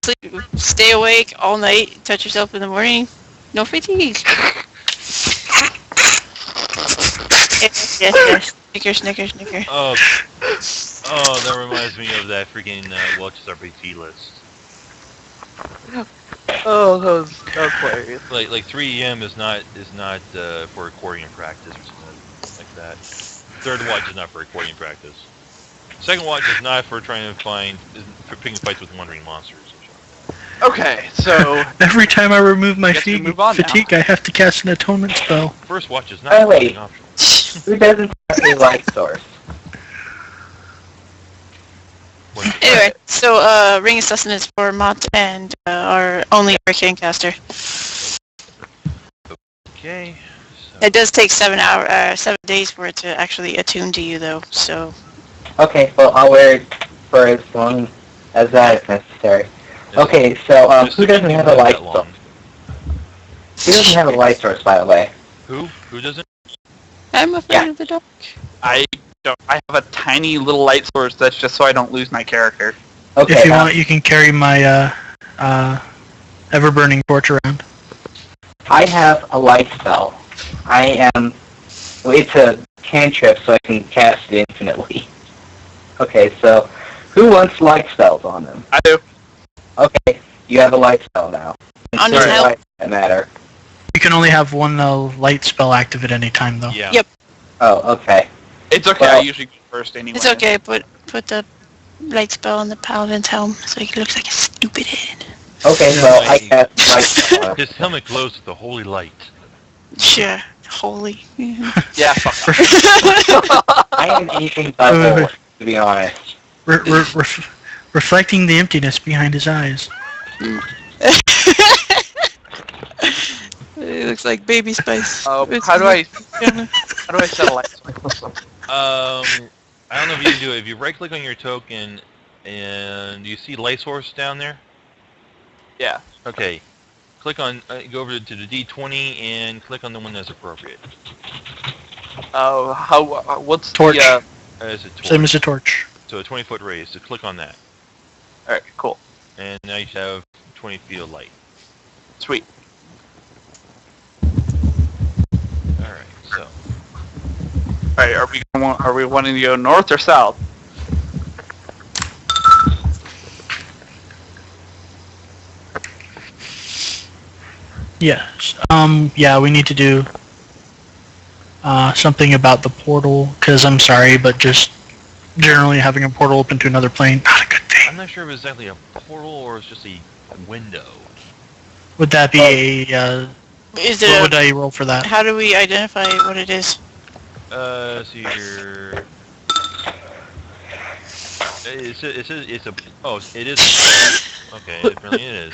sleep, stay awake all night, touch yourself in the morning, no fatigue. Yes. Snicker. Oh, that reminds me of that freaking Watch RPG list. Oh, that was hilarious. Like 3 a.m. is not for recording practice or something like that. Third watch is not for recording practice. Second watch is not for trying to for picking fights with wandering monsters. Okay, so Every time I remove my Guess we move on fatigue, I have to cast an atonement spell. First watch is Oh, not wait. optional. Who doesn't have a light source? Anyway, so Ring of Sustenance for Mott and our only Arcane caster. Okay. So, It does take 7 days for it to actually attune to you, though. So Okay, well, I'll wear it for as long as that is necessary. Okay, so, just who doesn't keep have a it light that source? long. Who doesn't have a light source, by the way? Who doesn't? I'm afraid Yeah. of the dark. I have a tiny little light source that's just so I don't lose my character. Okay, If you want, you can carry my ever-burning torch around. I have a light spell. It's a cantrip, so I can cast it infinitely. Okay, so, who wants light spells on them? I do. Okay, you have a light spell now. On Sorry, his health. why does that matter? You can only have one light spell active at any time, though. Yeah. Yep. Oh, okay. It's okay. I Well- usually go first anyway. It's okay. Put the light spell on the paladin's helm so he looks like a stupid head. Okay, well, I cast light spell on him. His helmet glows with the holy light. Sure. Holy. Yeah, fuck off. I am anything but holy, to be honest. Reflecting the emptiness behind his eyes. It looks like Baby Spice. How do I set a light source? I don't know if you can do it. If you right-click on your token, and you see light source down there. Yeah. Okay. Click on. Go over to the D20 and click on the one that's appropriate. What's Torch. the? As a torch. Same as a torch. So a 20-foot raise. So click on that, All right, cool, and now you should have 20 feet of light. sweet. All right. So. All right, are we wanting to go north or south? Yes. Yeah, we need to do something about the portal, because I'm sorry, but just generally having a portal open to another plane, not a good thing. I'm not sure if it's exactly a portal or it's just a window. Would that be a, Is what it? would I roll for that? How do we identify what it is? So you're. It is. Okay, apparently it is.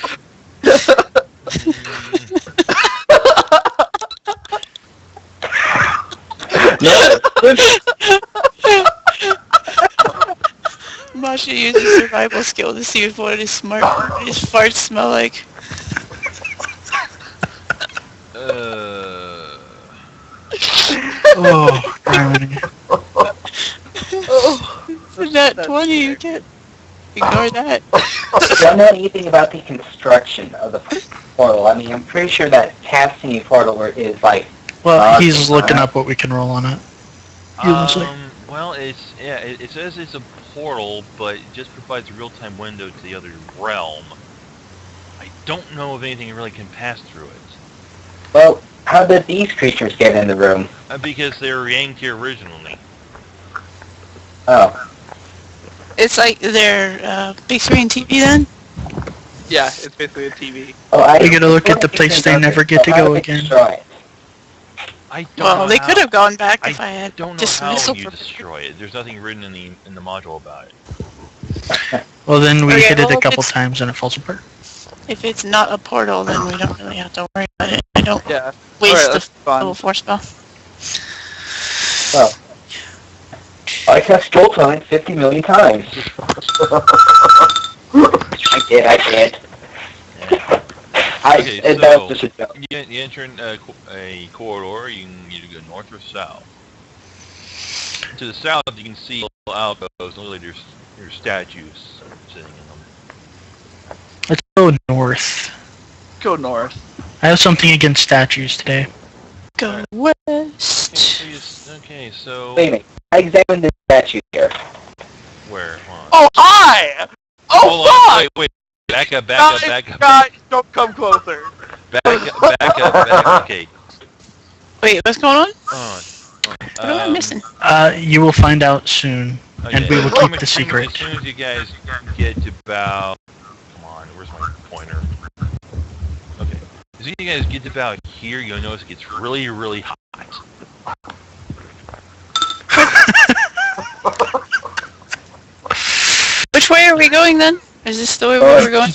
No, Masha uses survival skill to see if what his farts smell like. Oh, irony. That 20, you can't ignore that. I don't know anything about the construction of the portal. I mean, I'm pretty sure that casting a portal is like... Well, he's looking up what we can roll on it. Well, it says it's a portal, but it just provides a real-time window to the other realm. I don't know if anything really can pass through it. Well, How did these creatures get in the room? Because they were yanked here originally. Oh. It's like their big screen TV then? Yeah, it's basically a TV. Oh, We gotta look at the place they never get to go again. I don't Well, know they how, could have gone back if I had don't know how dismissal you for... destroy it. There's nothing written in the module about it. Well, then we Okay, hit it well, a couple it's- times and it falls apart. If it's not a portal, then we don't really have to worry about it. I don't Yeah. waste Alright, the that's fun. little force spell. Well, I cast Troll Time 50 million times. I did. Okay, That so was just a joke. you enter a corridor. You can either go north or south. To the south, you can see little alcoves. Literally, there's statues sitting in them. Let's go north. Go north. I have something against statues today. Go Okay, west. okay, so Wait a minute. I examined this statue here. where? Hold on. Oh, hi! Hold Oh, on, fuck! wait. Back up. Guys, don't come closer. Back up. Okay. Wait, what's going on? What What am I missing? You will find out soon, and we will Pretty keep much the secret. As soon as you guys get to about... Come on, where's my pointer? Okay. As soon as you guys get to about here, you'll notice it gets really, really hot. Which way are we going then? Is this the way we were going?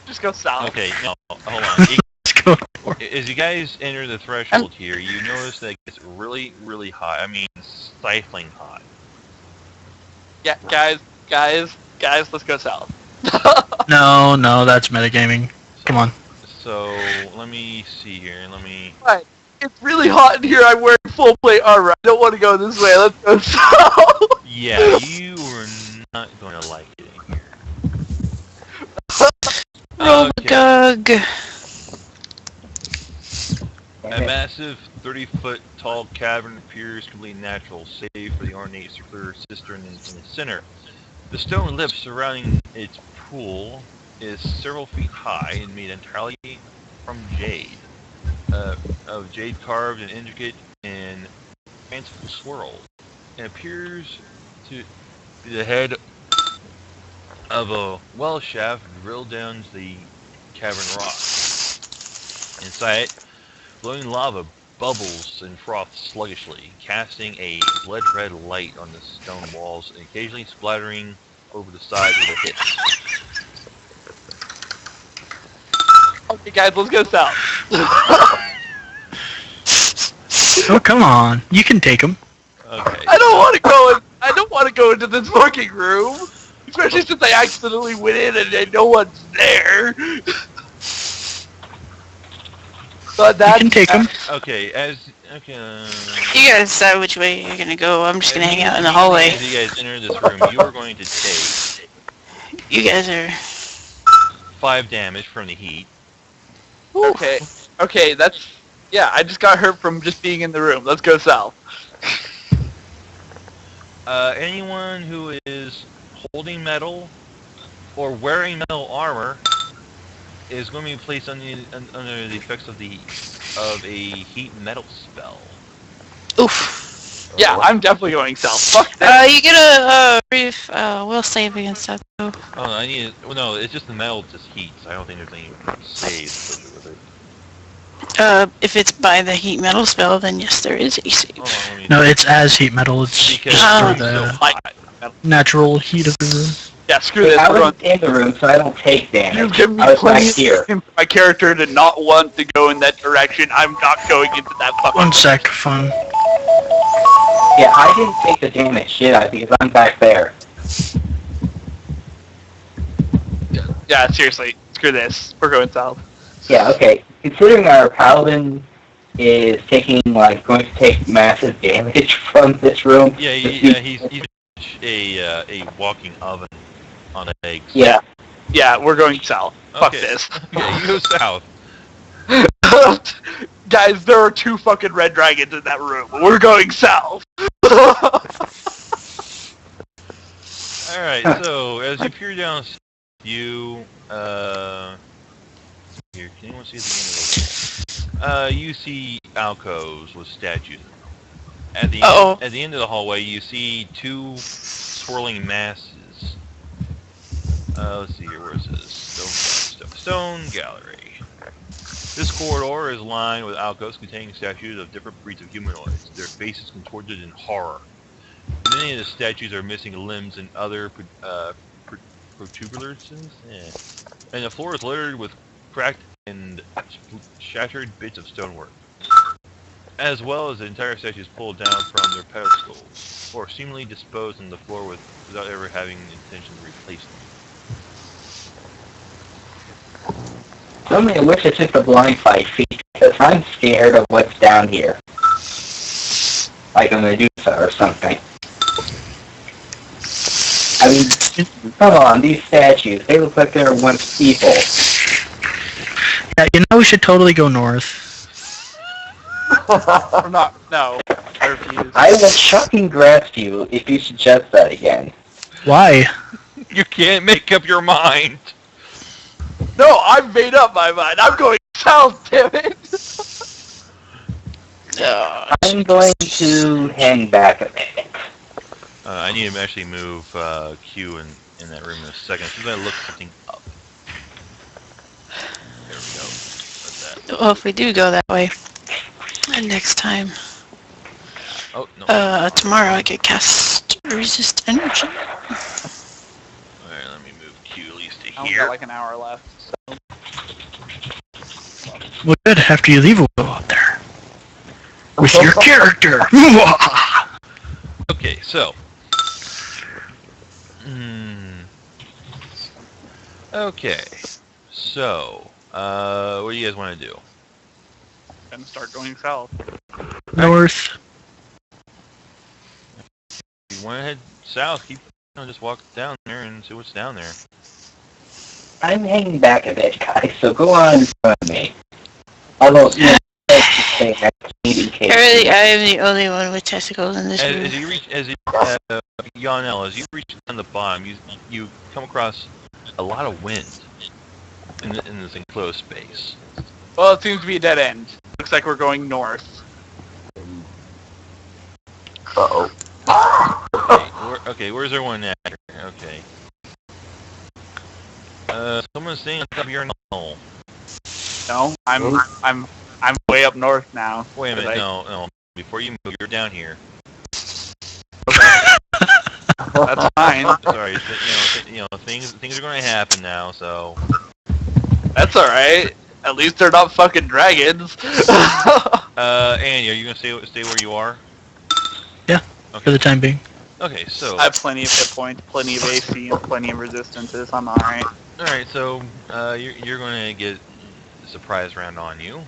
Just go south. Okay, no, hold on. Let's go north. As you guys enter the threshold here, you notice that it gets really, really hot. I mean, stifling hot. Yeah, guys, let's go south. No, that's metagaming. Come on. So, let me see here. It's really hot in here. I'm wearing full plate armor. I don't want to go this way. Let's go south. Yeah, you are not going to like it in here. Roll the gug. A massive 30-foot tall cavern appears completely natural, save for the ornate circular cistern in the center. The stone lip surrounding its pool is several feet high and made entirely from jade. Of jade carved and intricate and fanciful swirls. It appears to be the head of a well shaft drilled down to the cavern rock. Inside it, glowing lava bubbles and froths sluggishly, casting a blood-red light on the stone walls and occasionally splattering over the sides of the hits. Okay, guys, let's go south. Oh, come on. You can take them. Okay. I don't want to go into this fucking room, especially since I accidentally went in and no one's there. But You can take them. Okay, You guys decide which way you're gonna go. I'm just gonna hang out in the hallway. As you guys enter this room, you are going to take You guys are... 5 damage from the heat. Okay, that's... Yeah, I just got hurt from just being in the room. Let's go south. Anyone who is holding metal or wearing metal armor is going to be placed under the effects of a heat metal spell. Oof. Yeah, I'm definitely going south. Fuck that. You get a brief will save against that though. Oh, no, no, it's just the metal just heats. I don't think there's any save associated with it. If it's by the heat metal spell, then yes, there is a save. Hold on, let me- No, it's as heat metal. It's because just Oh. for the hot. natural heat of the room. Yeah, screw this. I We're was going. in the room, so I don't take You damage. give me I was back plenty here. of reason for my character to not want to go in that direction. I'm not going into that fucking... One sec, fun. Yeah, I didn't take the damage, did I? Because I'm back there. Yeah, seriously. Screw this. We're going south. Yeah, okay. Considering our paladin is going to take massive damage from this room. Yeah, he's a walking oven on eggs. Yeah. Yeah, we're going south. Fuck Okay. this. Okay, you go south. Guys, there are 2 fucking red dragons in that room. We're going south. Alright, so as you peer down, you here. Can anyone see at the end of the wall? You see alcoves with statues. At the end of the hallway, you see two swirling masses. Let's see here. Where is this? Stone gallery. This corridor is lined with alcoves containing statues of different breeds of humanoids. Their faces contorted in horror. Many of the statues are missing limbs and other protuberances. And the floor is littered with cracked and shattered bits of stonework, as well as the entire statues pulled down from their pedestals, or seemingly disposed on the floor without ever having the intention to replace them. I wish I took the blind 5 feet, because I'm scared of what's down here. Like a Medusa or something. I mean, come on, these statues, they look like they were once people. Yeah, we should totally go north. Or not, no. I refuse. I will fucking grasp you if you suggest that again. Why? You can't make up your mind! No, I've made up my mind. I'm going south, damn it! I'm going to hang back a minute. I need to actually move Q in that room in a second. She's going to look something up. There we go. What's that? Well, if we do go that way, and next time, Oh, no. tomorrow I could cast resist energy. Alright, let me move Q at least to I only here. got like an hour left. So. Well, good. After you leave, we'll go up there. With your character. Okay, so. Okay. So, what do you guys want to do? Gonna start going south. North. If you want to head south, just walk down there and see what's down there. I'm hanging back a bit, guys, so go on in front of me. Although, Apparently, I am the only one with testicles in this room. Yonel, as you reach down the bottom, you come across a lot of wind in this enclosed space. Well, it seems to be a dead end. Looks like we're going north. Uh-oh. Okay, where's everyone at? Okay. Someone's staying on top of your knoll. No, I'm way up north now. Wait a minute, no. Before you move, you're down here. That's fine. Sorry, things are going to happen now, so. That's alright. At least they're not fucking dragons. Annie, are you going to stay where you are? Yeah, okay. for the time being. Okay, so. I have plenty of hit points, plenty of AC, and plenty of resistances. I'm alright. Alright, so you're going to get a surprise round on you.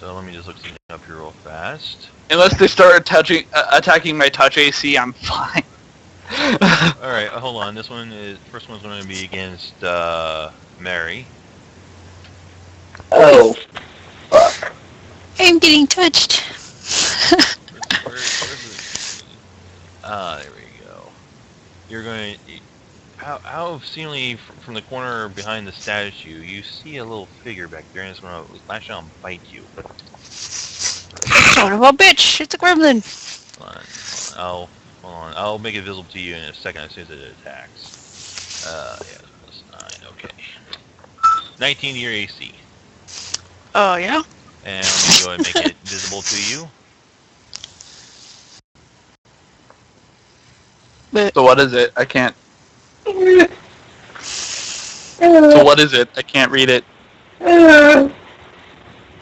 So let me just look something up here real fast. Unless they start attacking my touch AC, I'm fine. Alright, hold on. First one's going to be against Mary. Oh, fuck. I'm getting touched. Where is it? There we go. You're going to... How seemingly from the corner behind the statue, you see a little figure back there, and it's going to lash out and bite you. Son of a bitch! It's a gremlin! Hold on. I'll make it visible to you in a second as soon as it attacks. Yeah, that's 9, okay. 19 to your AC. Oh, yeah? And I'm going to go ahead and make it visible to you. So what is it? I can't... So what is it? I can't read it.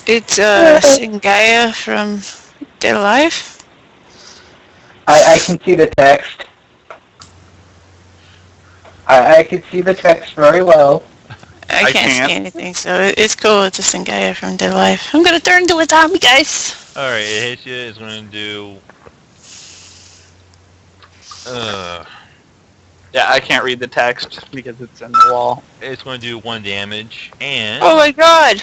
It's, Singaya from Dead Alive. I can see the text. I can see the text very well. I can't see anything, so it's cool. It's a Singaya from Dead Alive. I'm gonna turn into a zombie, guys! Alright, it hits you. It's going to do... Yeah, I can't read the text because it's in the wall. It's going to do 1 damage, and... Oh my god!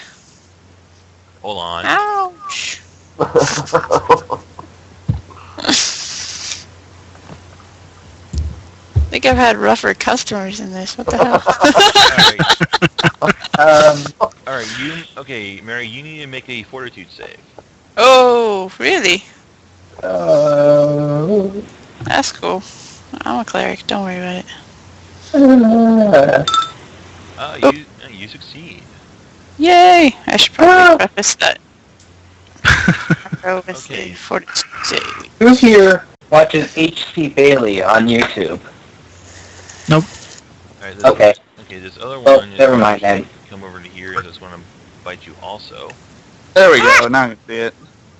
Hold on. Ouch! I think I've had rougher customers in this. What the hell? Alright. Alright, okay, Mary, you need to make a fortitude save. Oh, really? Uh, That's cool. I'm a cleric. Don't worry about it. You succeed. Yay! I should probably preface that. With Okay. the fortitude save. Who here watches H.C. Bailey on YouTube? Alright, Okay. This other Well, one is never mind then. come over to here and just want to bite you also. There we go. Now I can see it.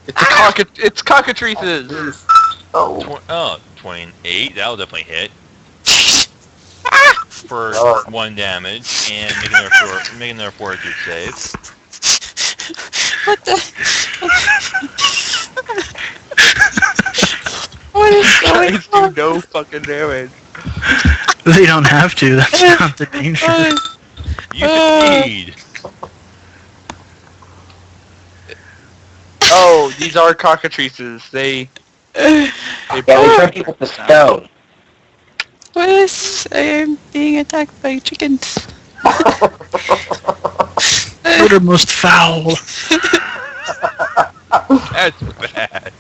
It's cockatrices. Oh. 28. That'll definitely hit. For 1 damage and making their fortitude save. What the? What is going Guys on? do no fucking damage. They don't have to. That's not the danger. You succeed. Oh, these are cockatrices. They Yeah, they turn people to stone. What is? I am being attacked by chickens. What are most foul? That's bad.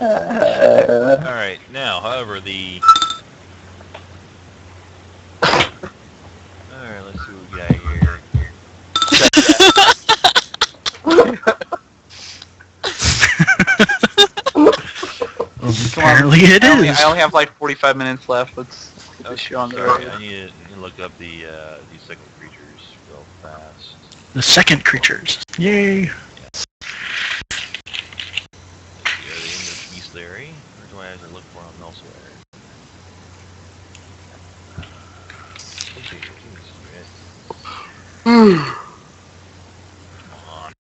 Alright, now, however, the... Alright, let's see what we got here. Apparently it I is. only have like 45 minutes left. Let's get this shit on the Sorry, road. I need to look up these second creatures real fast. The second creatures. Yay. Yeah, they in the bestiary, or do I have to look for them elsewhere? Let's see here, Come on.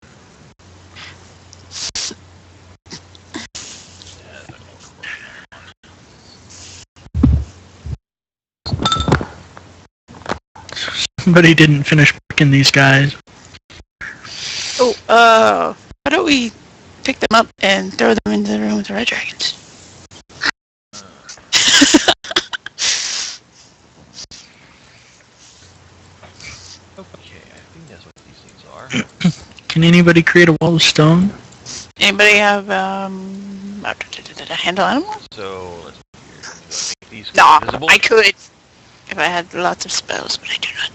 Yeah, that's not gonna work. Somebody didn't finish picking these guys. Oh, why don't we pick them up and throw them into the room with the red dragons? Okay, I think that's what these things are. Can anybody create a wall of stone? Anybody have handle animals? So, let's see here. Do I make these Nah, visible? I could if I had lots of spells, but I do not.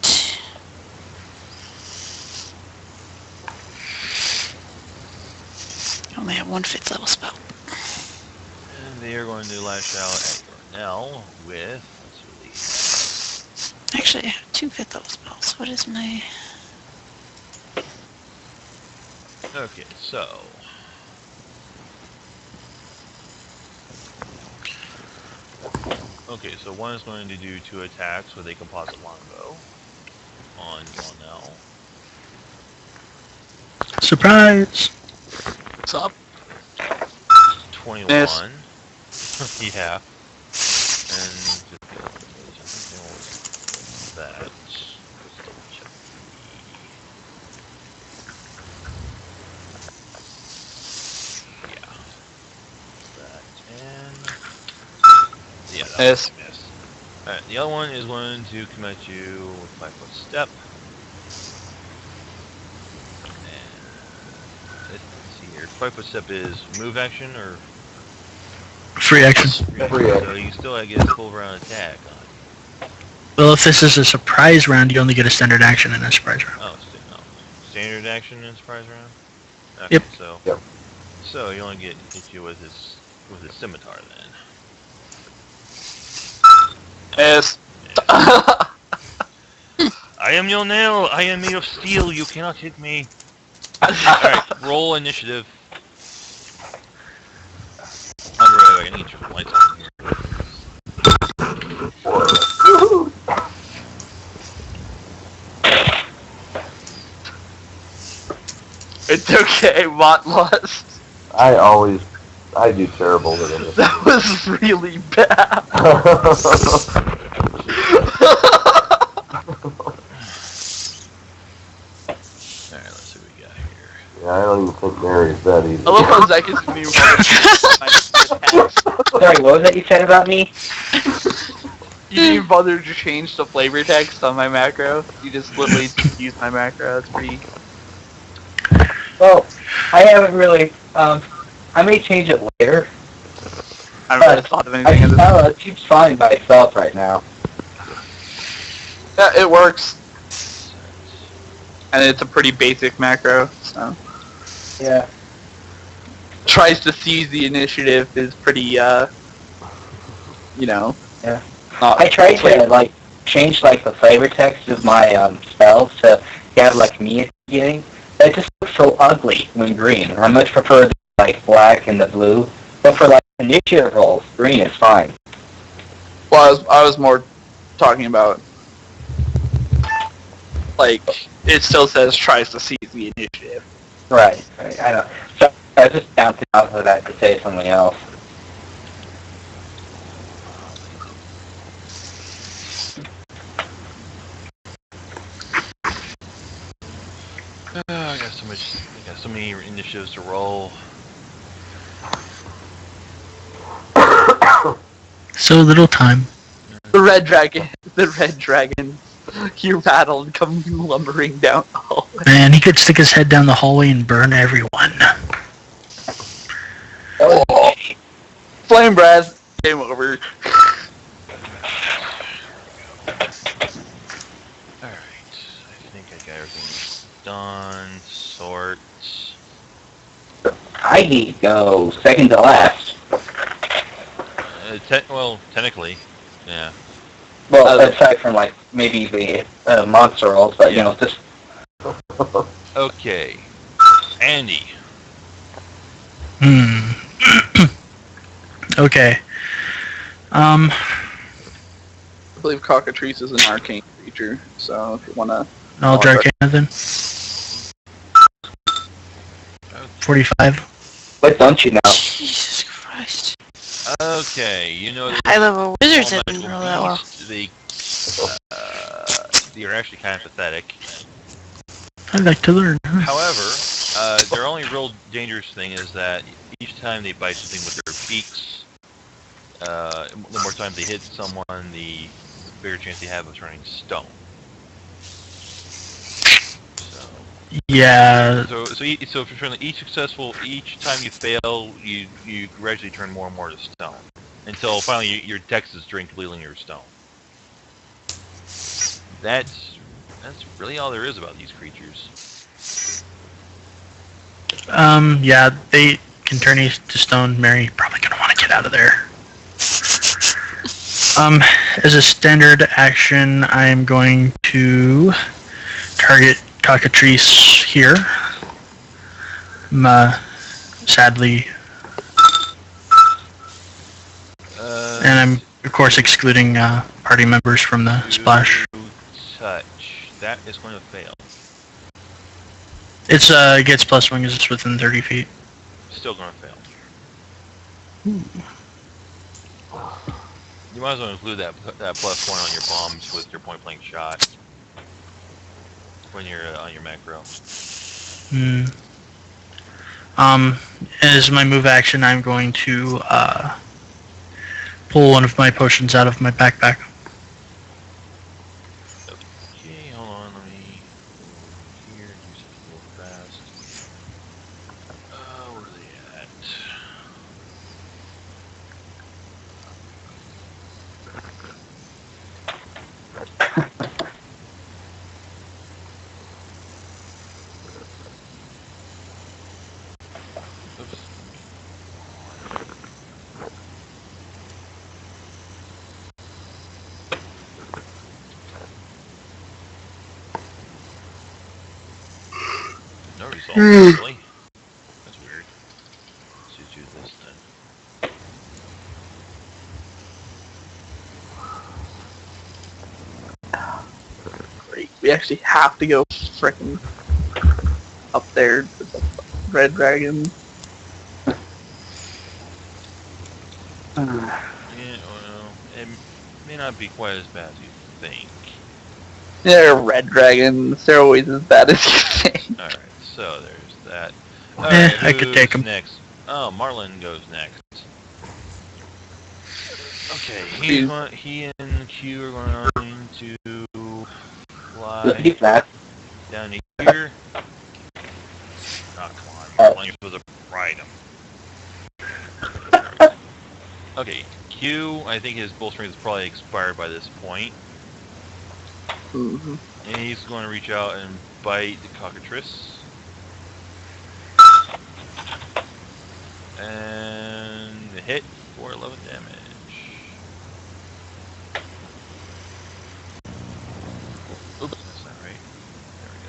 I only have one 5th level spell. And they are going to lash out at Cornell with... Let's see. Actually, I have 2 5th level spells. What is my... Okay, so... Okay, so one is going to do 2 attacks with a composite longbow on Cornell. Surprise! What's up? 21. Miss. Yeah. And that. Let's double check. Yeah. That and yeah, that Miss. was a miss. Alright, the other one is going to come at you with 5-foot step. Let's see here. 5-foot step is move action or Free action. Free action. so you still get a full round attack on. Well, if this is a surprise round, you only get a standard action in a surprise round. Oh, standard action in surprise round. Okay, Yep. So you only hit you with his scimitar then. Miss. I am your nail. I am made of steel. You cannot hit me. Alright, roll initiative. I need to get your lights on here. It's okay, Mott lost. I do terrible with it. That was really bad. Alright, let's see what we got here. Yeah, I don't even think Mary's that easy. I love how Zach is me Sorry, what was that you said about me? You didn't even bother to change the flavor text on my macro. You just literally use my macro. That's pretty. Well, I haven't really. I may change it later. I haven't really thought of I anything. don't know, it keeps fine by itself right now. Yeah, it works, and it's a pretty basic macro. So Yeah. tries to seize the initiative is pretty. You know. Yeah. Not I tried to change the flavor text of my spells to have me at the beginning. It just looks so ugly when green. I much prefer the black and the blue. But for initiative rolls, green is fine. Well, I was more talking about it still says tries to seize the initiative. Right. I know. So I just bounced off of that to say something else. I got so many initiatives to roll. So little time. The red dragon, he rattled, come lumbering down the hallway. Man, he could stick his head down the hallway and burn everyone. Oh. Flame Brass, game over. Alright, I think I got everything done. Sorts. I need to go second to last. Technically, yeah. Well, aside from maybe the monster rolls, but just. Okay, Andy. Okay. I believe Cockatrice is an arcane creature, so if you wanna... I'll Arcana then. 45. What don't you know? Jesus Christ. Okay, you know High level wizards all didn't magical roll that well. beasts, they're actually kind of pathetic. I'd like to learn. However, their only real dangerous thing is that each time they bite something with their beaks, the more times they hit someone, the bigger chance they have of turning stone. Yeah. So if you're turning each time you fail, you gradually turn more and more to stone, until finally your dex is drained completely in your stone. That's really all there is about these creatures. Yeah, they can turn you to stone. Mary probably gonna want to get out of there. As a standard action, I'm going to target Cockatrice here. Sadly, and I'm of course excluding party members from the splash. Touch. That is going to fail. It's gets plus one because it's within 30 feet. Still going to fail. You might as well include that +1 on your bombs with your point blank shot when you're on your macro. As my move action, I'm going to pull one of my potions out of my backpack. Okay, hold on, let me go here, do something real fast. Where are they at? Oops. No result, really? That's weird. Let's do this then. Great. We actually have to go frickin' up there with the red dragon. Yeah, well, it may not be quite as bad as you think. They're red dragons. They're always as bad as you think. Alright, so there's that. Alright, I could take who's him. next? Oh, Marlin goes next. Okay, he and Q are going to Flippity fly flap. down to here. Oh, come on. Why are you supposed to ride him? Okay, Q, I think his bull strength is probably expired by this point. Mm-hmm. And he's going to reach out and bite the cockatrice. And hit for 11 damage. Oops, that's not right. There we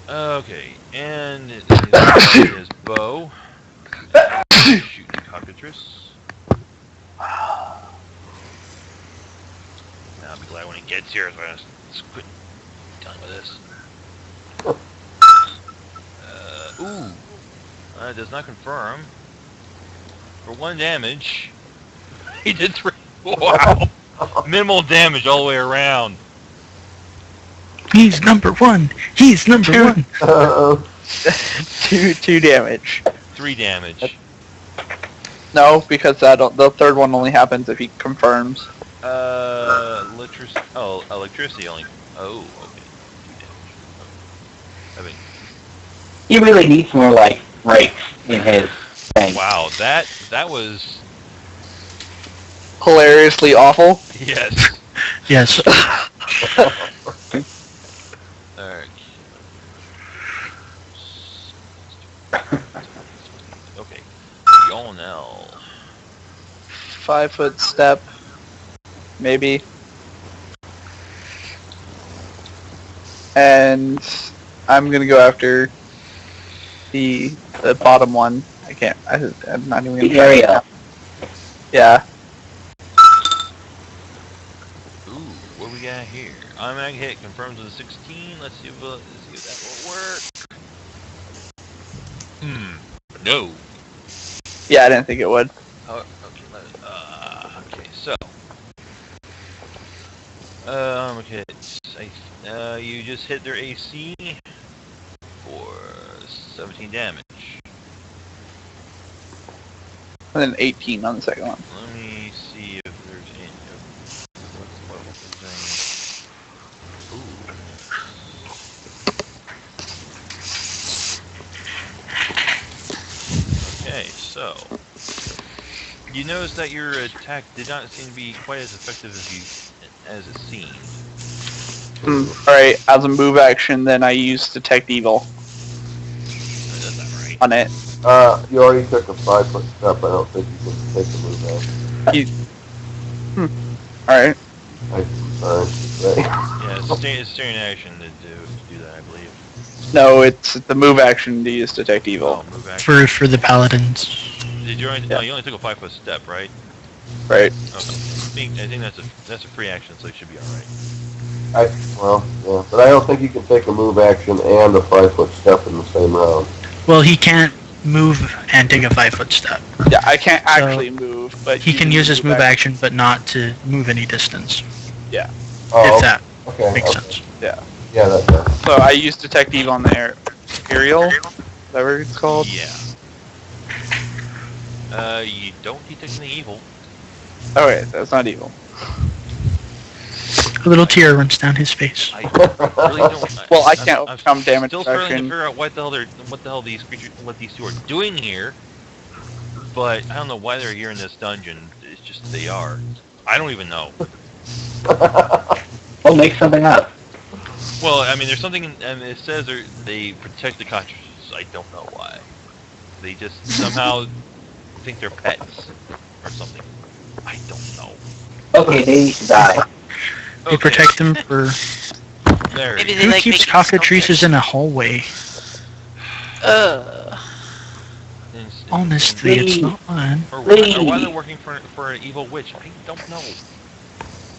go. Okay, and his bow. Shoot the cockatrice. Now I'll be glad when he gets here, so I just quit dealing with this. That does not confirm. For 1 damage, he did 3. Wow! Minimal damage all the way around. He's number one. He's number one. two damage. 3 damage. No, because the third one only happens if he confirms. Electricity. Oh, electricity only. Oh, okay. 2 damage. Okay. I mean, He really needs more like breaks in his thing. wow, that was Hilariously awful. yes. Yes. Alright. Okay. Yonel. 5-foot step. Maybe. And I'm gonna go after the bottom one. I'm not even gonna The area. Yeah. Ooh, what we got here? Automatic hit confirms with a 16. Let's see if that will work. No. Yeah, I didn't think it would. Oh, okay, so. Okay, you just hit their AC for 17 damage. And then 18 on the second one. Let me see if there's any. What was I? Ooh. Okay, so you notice that your attack did not seem to be quite as effective as it seemed. Alright, as a move action, then I use Detect Evil That's not right. on it. You already took a 5-foot step. I don't think you can take the move out. Alright. I'm sorry. Yeah, it's a standing action to do that, I believe. No, it's the move action to use Detect Evil. Oh, move action. For the paladins. Did you only? Yeah. No, you only took a 5-foot step, right? Right. Okay. I think that's a free action, so it should be all right. Yeah, but I don't think you can take a move action and a 5-foot step in the same round. Well, he can't move and take a 5-foot step. Yeah, I can't actually move, but He can use his move action, but not to move any distance. Oh, If that okay, makes okay. sense. Yeah. Yeah, that does. So I use Detect Evil on the aerial, whatever it's called. Yeah. You don't detect any evil. Okay, that's not evil. A little tear runs down his face. I really don't. Well, I can't overcome damage Still struggling to reduction. figure out what the hell these two are doing here. But I don't know why they're here in this dungeon. It's just they are. I don't even know. We'll make something up. Well, I mean, there's something, and it says they protect the cockatrices. I don't know why. They just somehow think they're pets or something. I don't know. Okay, they need to die. They protect them for... There. Maybe they Who like keeps making cockatrices in a hallway? Honestly, it's not mine. Or why they're working for an evil witch, I don't know.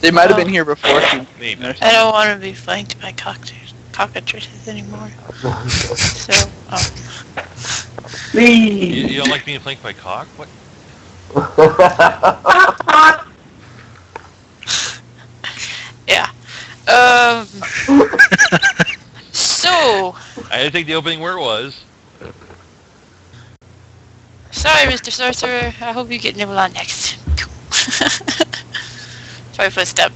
They might have been here before. Maybe. I don't want to be flanked by cockatrices anymore. So, Please. You don't like being flanked by cock? What? yeah. So, I didn't think the opening where it was. sorry, Mr. Sorcerer. I hope you get nibbled on next. 5-foot step.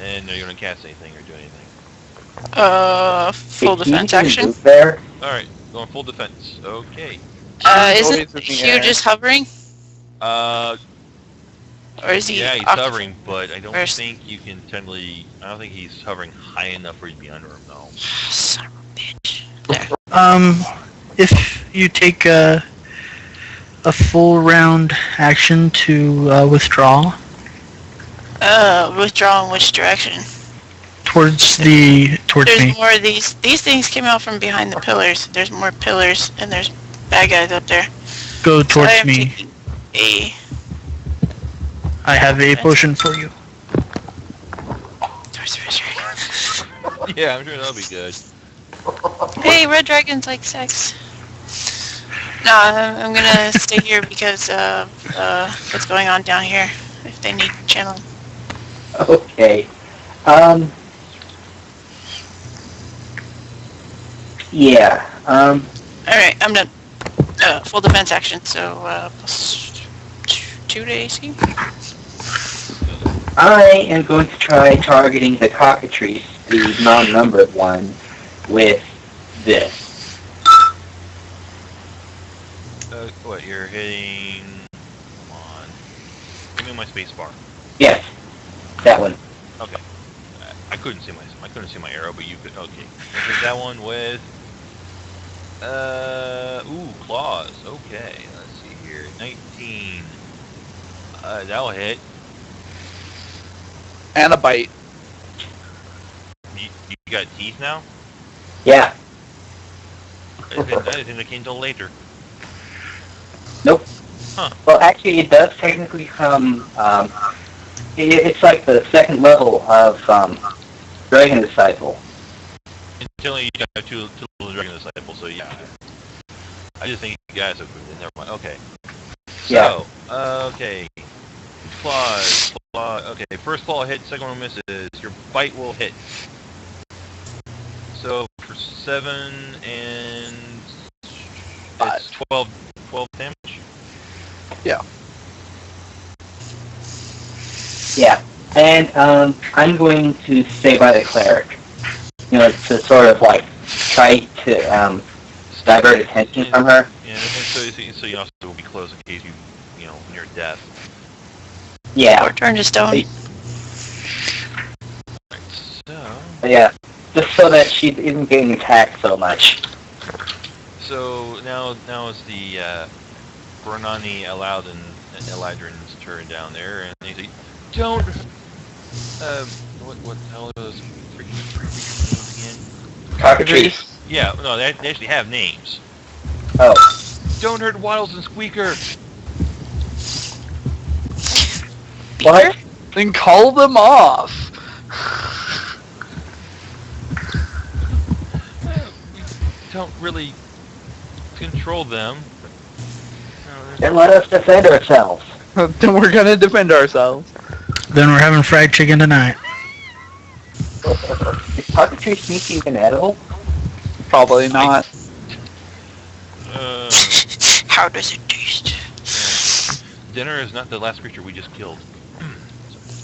And are you gonna cast anything or do anything? Full Hey, can you defense even action. move there? Alright, going full defense. Okay. Always Isn't in the Hugh air. just hovering? Uh, Or is he yeah, he's off hovering, but I don't first? think you can technically... I don't think he's hovering high enough for you to be under him, no. Son of a bitch. There. If you take a full round action to withdraw Withdraw in which direction? towards There's me. more of these. These things came out from behind the pillars. There's more pillars, and there's bad guys up there. Go So I towards am me. taking a... I have a potion for you. sorcery. Yeah, I'm sure that'll be good. Hey, red dragons like sex. No, I'm gonna stay here because of what's going on down here. If they need channeling. Okay. Yeah. Alright, I'm done. Full defense action, so plus 2 to AC. I am going to try targeting the cockatrice, the non-numbered one, with this. What, you're hitting... Come on. Give me my space bar. Yes, that one. Okay. I couldn't see my arrow, but you could. Okay. Hit that one with... Ooh, claws. Okay, let's see here. 19. That'll hit. And a bite. You got teeth now? Yeah. I didn't think that came till later. Nope. Huh. Well, actually, it does technically come. It's like the second level of Dragon Disciple. Until you got two little dragon disciples, so yeah. I just think you guys have... Never mind. Okay. Yeah. So, okay. Claws. Okay, first claw hit, second one misses. Your bite will hit. So, for 7 and... It's 12 damage? Yeah. And I'm going to stay by the cleric. You know, to sort of like try to divert attention from her. Yeah, and so you also will be close in case you know, near death. Yeah. Or turn to stone. Right, so... Yeah. Just so that she isn't getting attacked so much. So now is the Bernani Aladdin and Eladrin's turn down there, and they say, "Don't." What the hell are those freaking names again? Cockatrice. Yeah, no, they actually have names. Oh. Don't hurt Waddles and Squeaker. What? Then call them off. We don't really control them. Then let us defend ourselves. Then we're gonna defend ourselves. Then we're having fried chicken tonight. Is cockatrice meat even edible? Probably not. How does it taste? Dinner is not the last creature we just killed.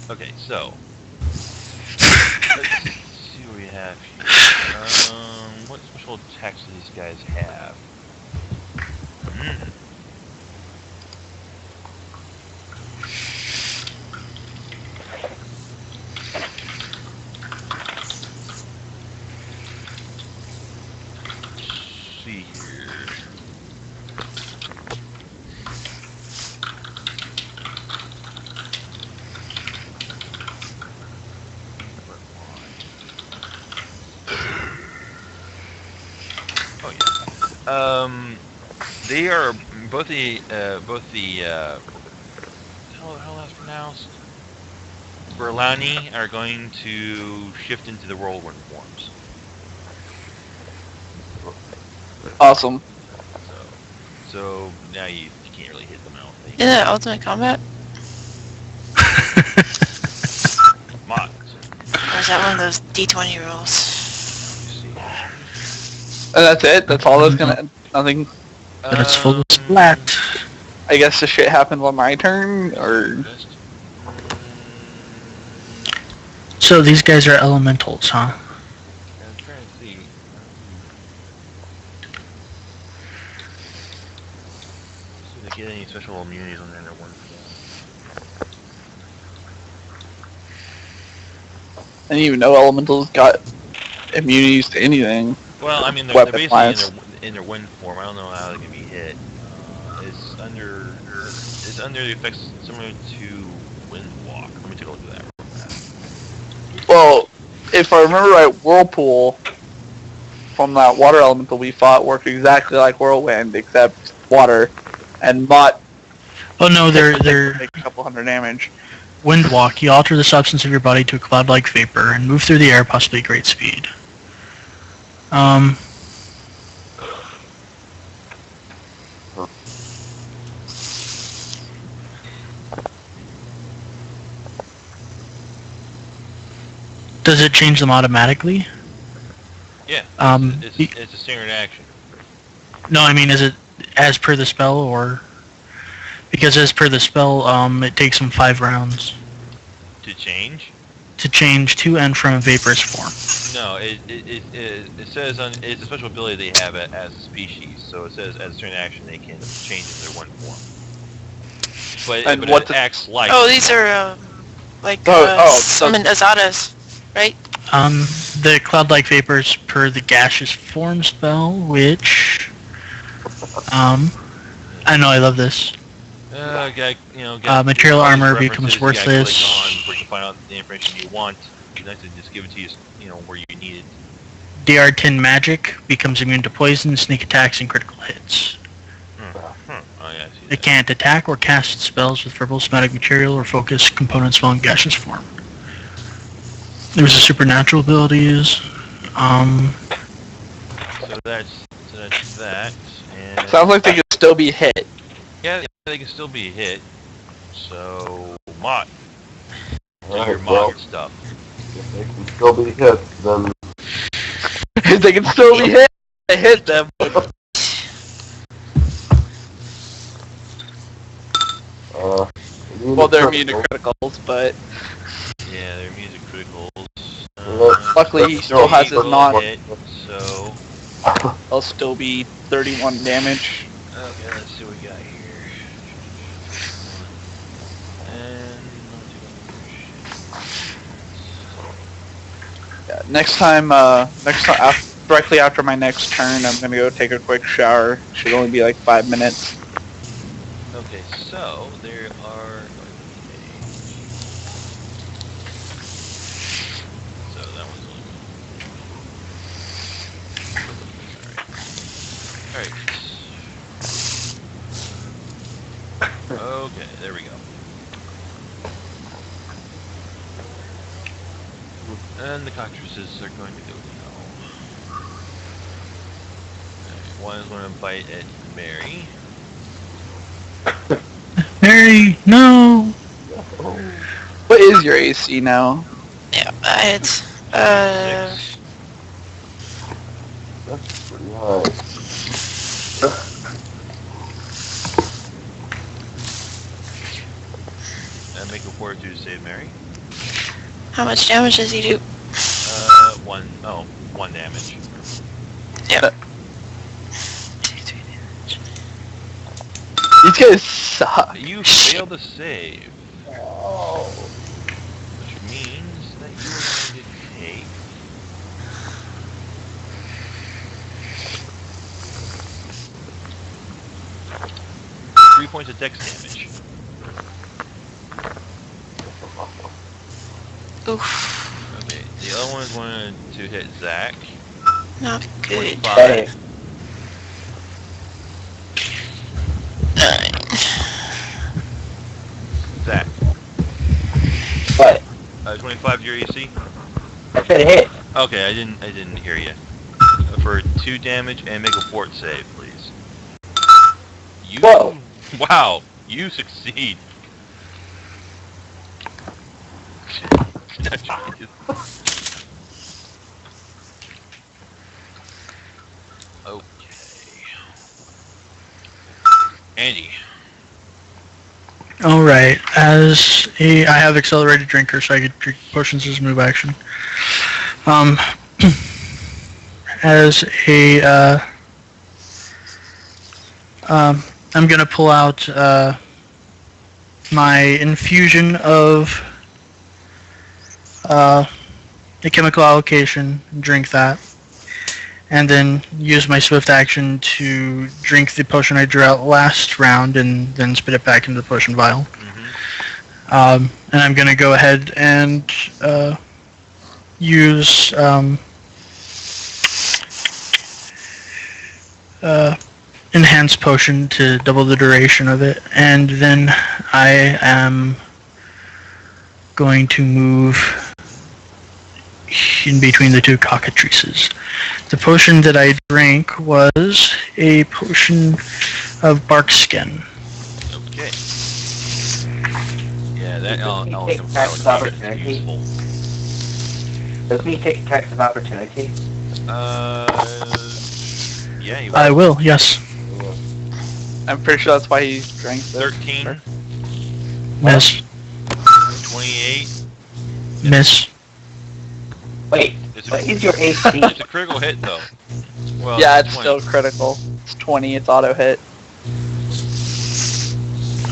Okay, so let's see what we have here. What special attacks do these guys have? Let's see here. Oh yeah. They are both the how that's pronounced? Berlani are going to shift into the whirlwind forms. Awesome. So now you can't really hit them out. Is that ultimate combat? Mods. Or is that one of those D20 rolls? And that's it? That's all that's gonna... Nothing... But it's full of splat. I guess the shit happened on my turn, or... So these guys are elementals, huh? I'm trying to see. See if they get any special immunities on their one form. I didn't even know elementals got immunities to anything. Well, I mean, they're Weapon basically wise. in their wind form. I don't know how they can be hit. It's under the effects similar to wind walk. Let me take a look at that real fast. Well, if I remember right, Whirlpool from that water elemental we fought worked exactly like Whirlwind, except water, and Mott Oh no, could they're make a couple hundred damage. Windwalk. You alter the substance of your body to a cloud-like vapor and move through the air, possibly at great speed. Does it change them automatically? Yeah, y- it's a standard action. No, I mean, is it as per the spell, or because as per the spell, it takes them 5 rounds To change? to change to and from a vaporous form. No, it says it's a special ability they have as a species. So it says as a certain action they can change into their one form. But it acts like. Oh, these are like so- summon Azadas, right? The cloud-like vapors per the gaseous form spell, which I know I love this. Material all these armor references, becomes you gotta worthless. click on where you can find out the information you want. It's nice to just give it to you, where you need it. DR10 magic becomes immune to poison, sneak attacks, and critical hits. Oh yeah, I see It that. can't attack or cast spells with verbal, somatic material, or focus component spell in gaseous form. There's a supernatural abilities. So that's that. And Sounds like they could still be hit. yeah, they can still be hit. So Mott, do Alright, your well, mod stuff. if they can still be hit, then If they can still be hit, I hit them. Well, they're immune to criticals, but Yeah, their music criticals. luckily he still has his non. hit, so They'll still be 31 damage. okay, let's see what we got here. And Yeah, next time, directly after my next turn, I'm gonna go take a quick shower. Should only be like 5 minutes. okay, so there are. So that one's only. Alright. Okay, there we go. And the cartridges are going to go now. Alright, one is going to bite at Mary. Mary, no! What is your AC now? Yeah, it's 6. that's pretty high. And make a fortitude save, Mary. how much damage does he do? 1 damage. Yep. These guys suck. You failed to save. Which means that you are going to take 3 points of dex damage. Oof, Okay, the other one is going to hit Zach. not good. 25. Zach. What? 25 your AC? I said hit. Okay, I didn't hear you. For 2 damage and make a fort save, please. You. Whoa. Wow, you succeed. Okay. Andy. Alright, I have accelerated drinker, so I could drink potions as a move action. As a, I'm gonna pull out, my infusion of, the chemical allocation, drink that, and then use my swift action to drink the potion I drew out last round and then spit it back into the potion vial. And I'm going to go ahead and use enhanced potion to double the duration of it, and then I am going to move in between the two cockatrices. The potion that I drank was a potion of bark skin. Okay. Yeah, that Does he take attacks of opportunity? useful. Does he take attacks of opportunity? Yeah, you I will, yes. I'm pretty sure that's why he drank this. 13, Miss. 28. Miss. Wait, It's what a, is your AC? it's a critical hit, though. Well, Yeah, it's 20. still critical. It's 20, it's auto hit.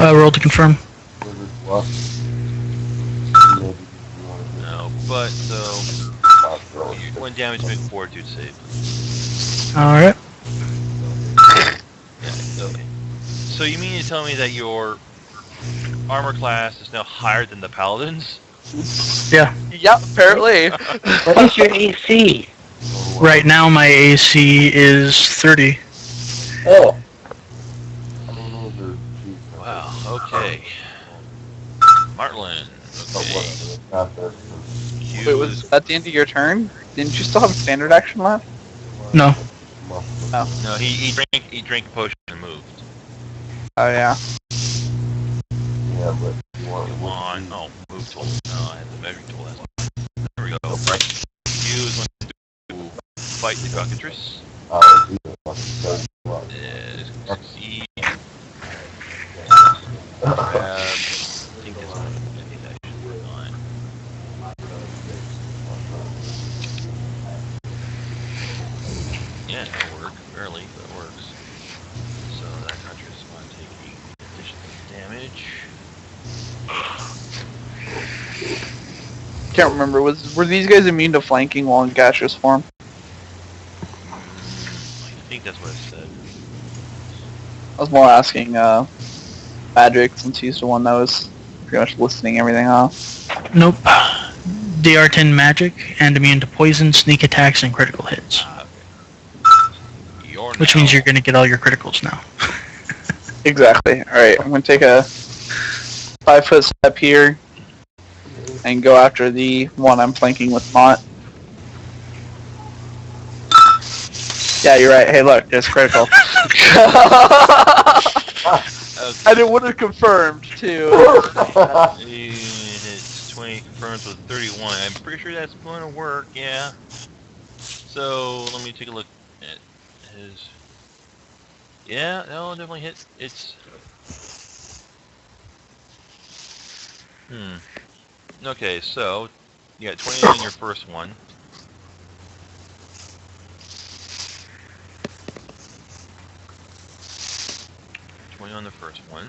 Roll to confirm. No, but so one damage, make fortitude save. Alright. Yeah, okay. So you mean to tell me that your armor class is now higher than the paladins? Yeah. Yep, apparently. What is your AC? Right now my AC is 30. Oh, Wow. Okay. Martlin. Okay. Wait, was that the end of your turn? Didn't you still have a standard action left? No. No, he drank a potion and moved. Oh, yeah. Yeah, but you want Come on. Oh, move tool. No, I have the measuring tool. There we go. You is going to fight the cockatrice. Succeed. I think that's what I think I should work on. Yeah, that'll work. Barely, but it works. So that cockatrice is going to take additional damage. Can't remember. Were these guys immune to flanking while in gaseous form? I think that's what it said. I was more asking Magic, since he's the one that was pretty much listing everything off. Nope. DR10 magic and immune to poison, sneak attacks, and critical hits. You're Which now- means you're going to get all your criticals now. Exactly. Alright, I'm going to take a 5-foot step here and go after the one I'm flanking with Mont. Yeah, you're right. Hey, look, it's critical. Okay. And it would have confirmed, too. It's 20 confirms with 31. I'm pretty sure that's going to work, yeah. So, let me take a look at his... Yeah, no, definitely hit. It's... Okay, so, you got 20 in your first one. On the first one,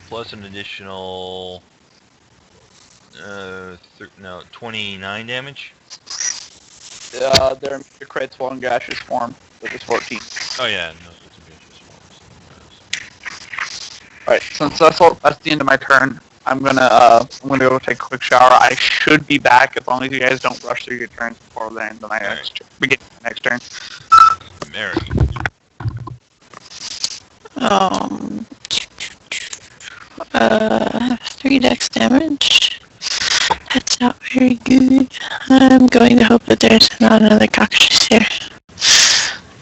plus an additional 29 damage. They're crits while in gaseous form, which is 14. Oh yeah, no, it's a vicious form. Alright, since that's the end of my turn, I'm gonna go take a quick shower. I should be back as long as you guys don't rush through your turns before the end of my begin my next turn. Mary. 3 dex damage. That's not very good. I'm going to hope that there's not another cockatrice here.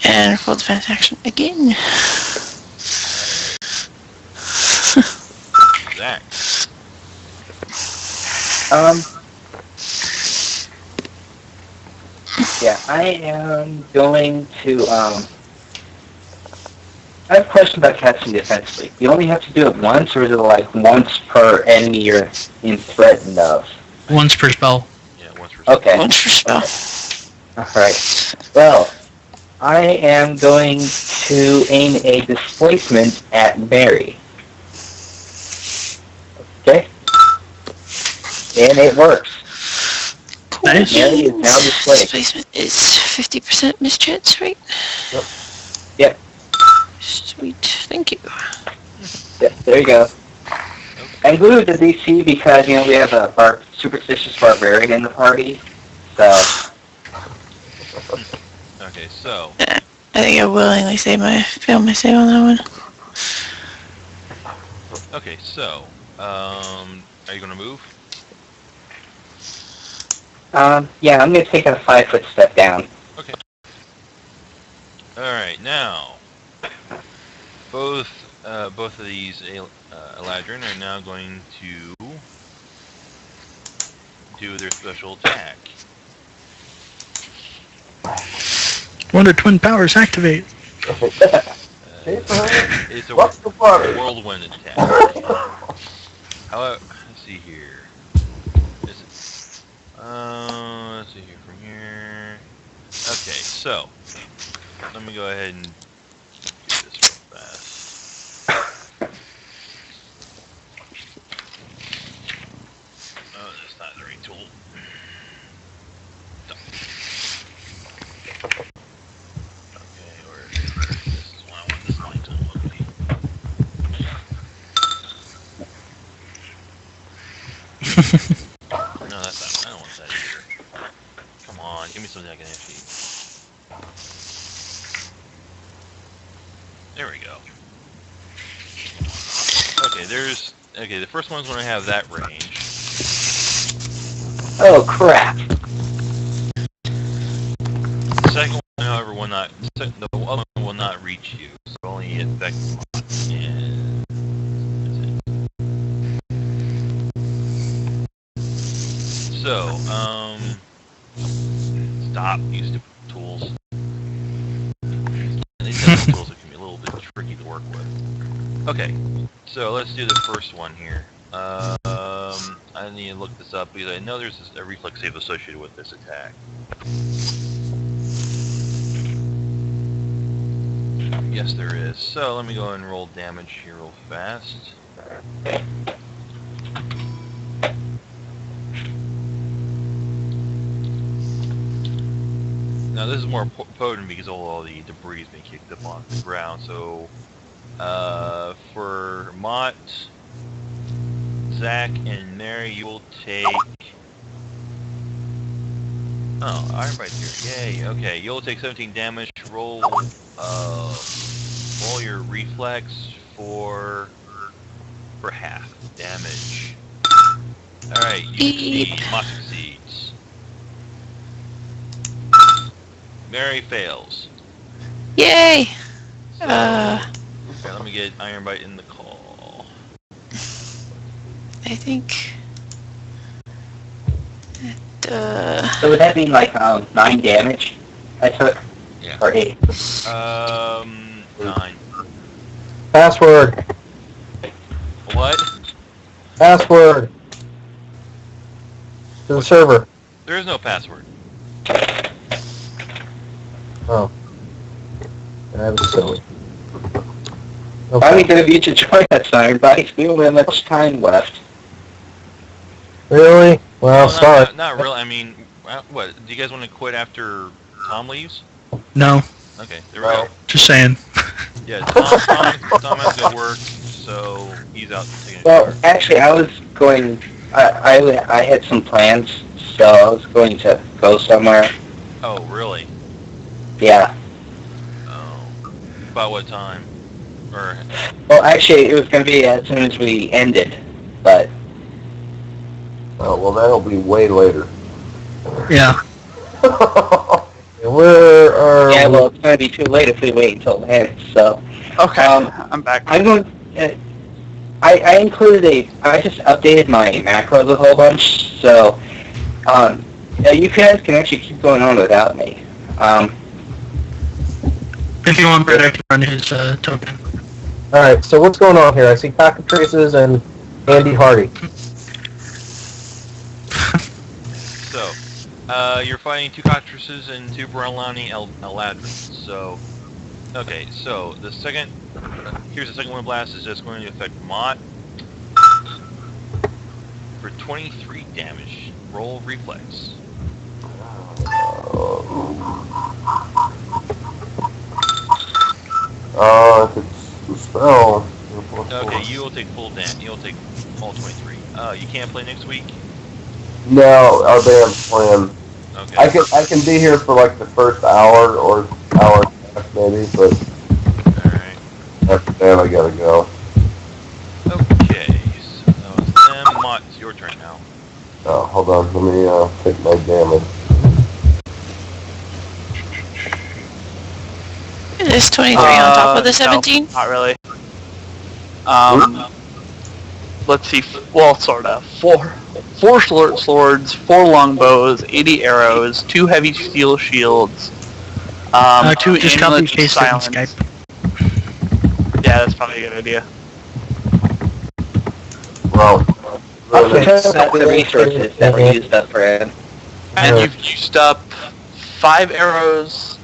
And full defense action again. Zach. Yeah, I am going to I have a question about casting defensively. You only have to do it once, or is it like once per enemy you're in threatened of? Once per spell. Yeah, once per Okay. One for spell. Alright. Well, I am going to aim a displacement at Mary. Okay? And it works. Cool. Nice. Mary is now displaced. Displacement is 50% mischance, right? Yep. Sweet. Thank you. Yeah, there you go. I included the DC because, we have a superstitious barbarian in the party. So, Okay, so I think I willingly fail my save on that one. okay, so are you gonna move? yeah, I'm going to take a 5-foot step down. All right, now both of these Eladrin are now going to do their special attack. Wonder Twin Powers activate. It's a What's the matter? whirlwind attack. However, let's see here. Is it? Let's see here from here. Okay, so let me go ahead and do this real fast. Oh, that's not the right tool. Okay, where is it? This is what I want this line to look like. No, that's not. I don't want that either. Come on, give me something I can actually. There we go. Okay, the first one's going to have that range. Oh, crap. The second one, however, will not. The other one will not reach you. So only affect one. And that's it. So, stop. Use stupid tools. These types of tools that can be a little bit tricky to work with. Okay, so let's do the first one here. I need to look this up because I know there's a reflex save associated with this attack. Yes, there is. So let me go and roll damage here real fast. Now this is more potent because all the debris has been kicked up on the ground. So for Mott, Zach, and Mary, you will take. Oh, Ironbite's here. Yay. Okay, you'll take 17 damage. Roll your reflex for half damage. All right, you succeed. Mott succeeds. Mary fails. Yay! So, okay, let me get Ironbite in the call. I think. So would that mean like 9 damage I took? Yeah. Or 8? 9. Password. What? Password. To the server. There is no password. Oh. That was silly. Finally Okay. going to be to join us, Ironbite. We don't have much time left. Really? Well, No, sorry. not really. I mean, what? Do you guys want to quit after Tom leaves? No, Okay, there we go. just saying. Yeah, Tom has to work, so he's out taking a Well, shower. actually, I was going... I had some plans, so I was going to go somewhere. Oh, really? Yeah. Oh. About what time? Or Well, actually, it was going to be as soon as we ended, but... Oh, well, that'll be way later. Yeah. Where are Yeah, we? well, it's going to be too late if we wait until it ends, so... Okay, I'm back. I'm going... I included I just updated my macros a whole bunch, so... you guys can actually keep going on without me. If you want, Brett, I can run his token. Alright, so what's going on here? I see cockatrices and Andy Hardy. So, you're fighting 2 cockatrices and 2 Baralani Eladrins. So, okay, so the second, here's the second one blast is just going to affect Mott for 23 damage. Roll reflex. If it's a spell. Okay, you will take full damage. You'll take all 23. You can't play next week? No, our band's playing. Okay. I can be here for like the first hour or hour and a half maybe, but Alright. after that I gotta go. Okay, so that was them. Mott, it's your turn now. Hold on, let me take my damage. Is 23 on top of the 17? No, not really. Let's see. Well, sort of. Four swords, 4 longbows, 80 arrows, 2 heavy steel shields. Just copy amulet of paste it in silence. Skype. Yeah, that's probably a good idea. Well, Okay. That's the resources that were used up for it. And Yeah. you've used up 5 arrows,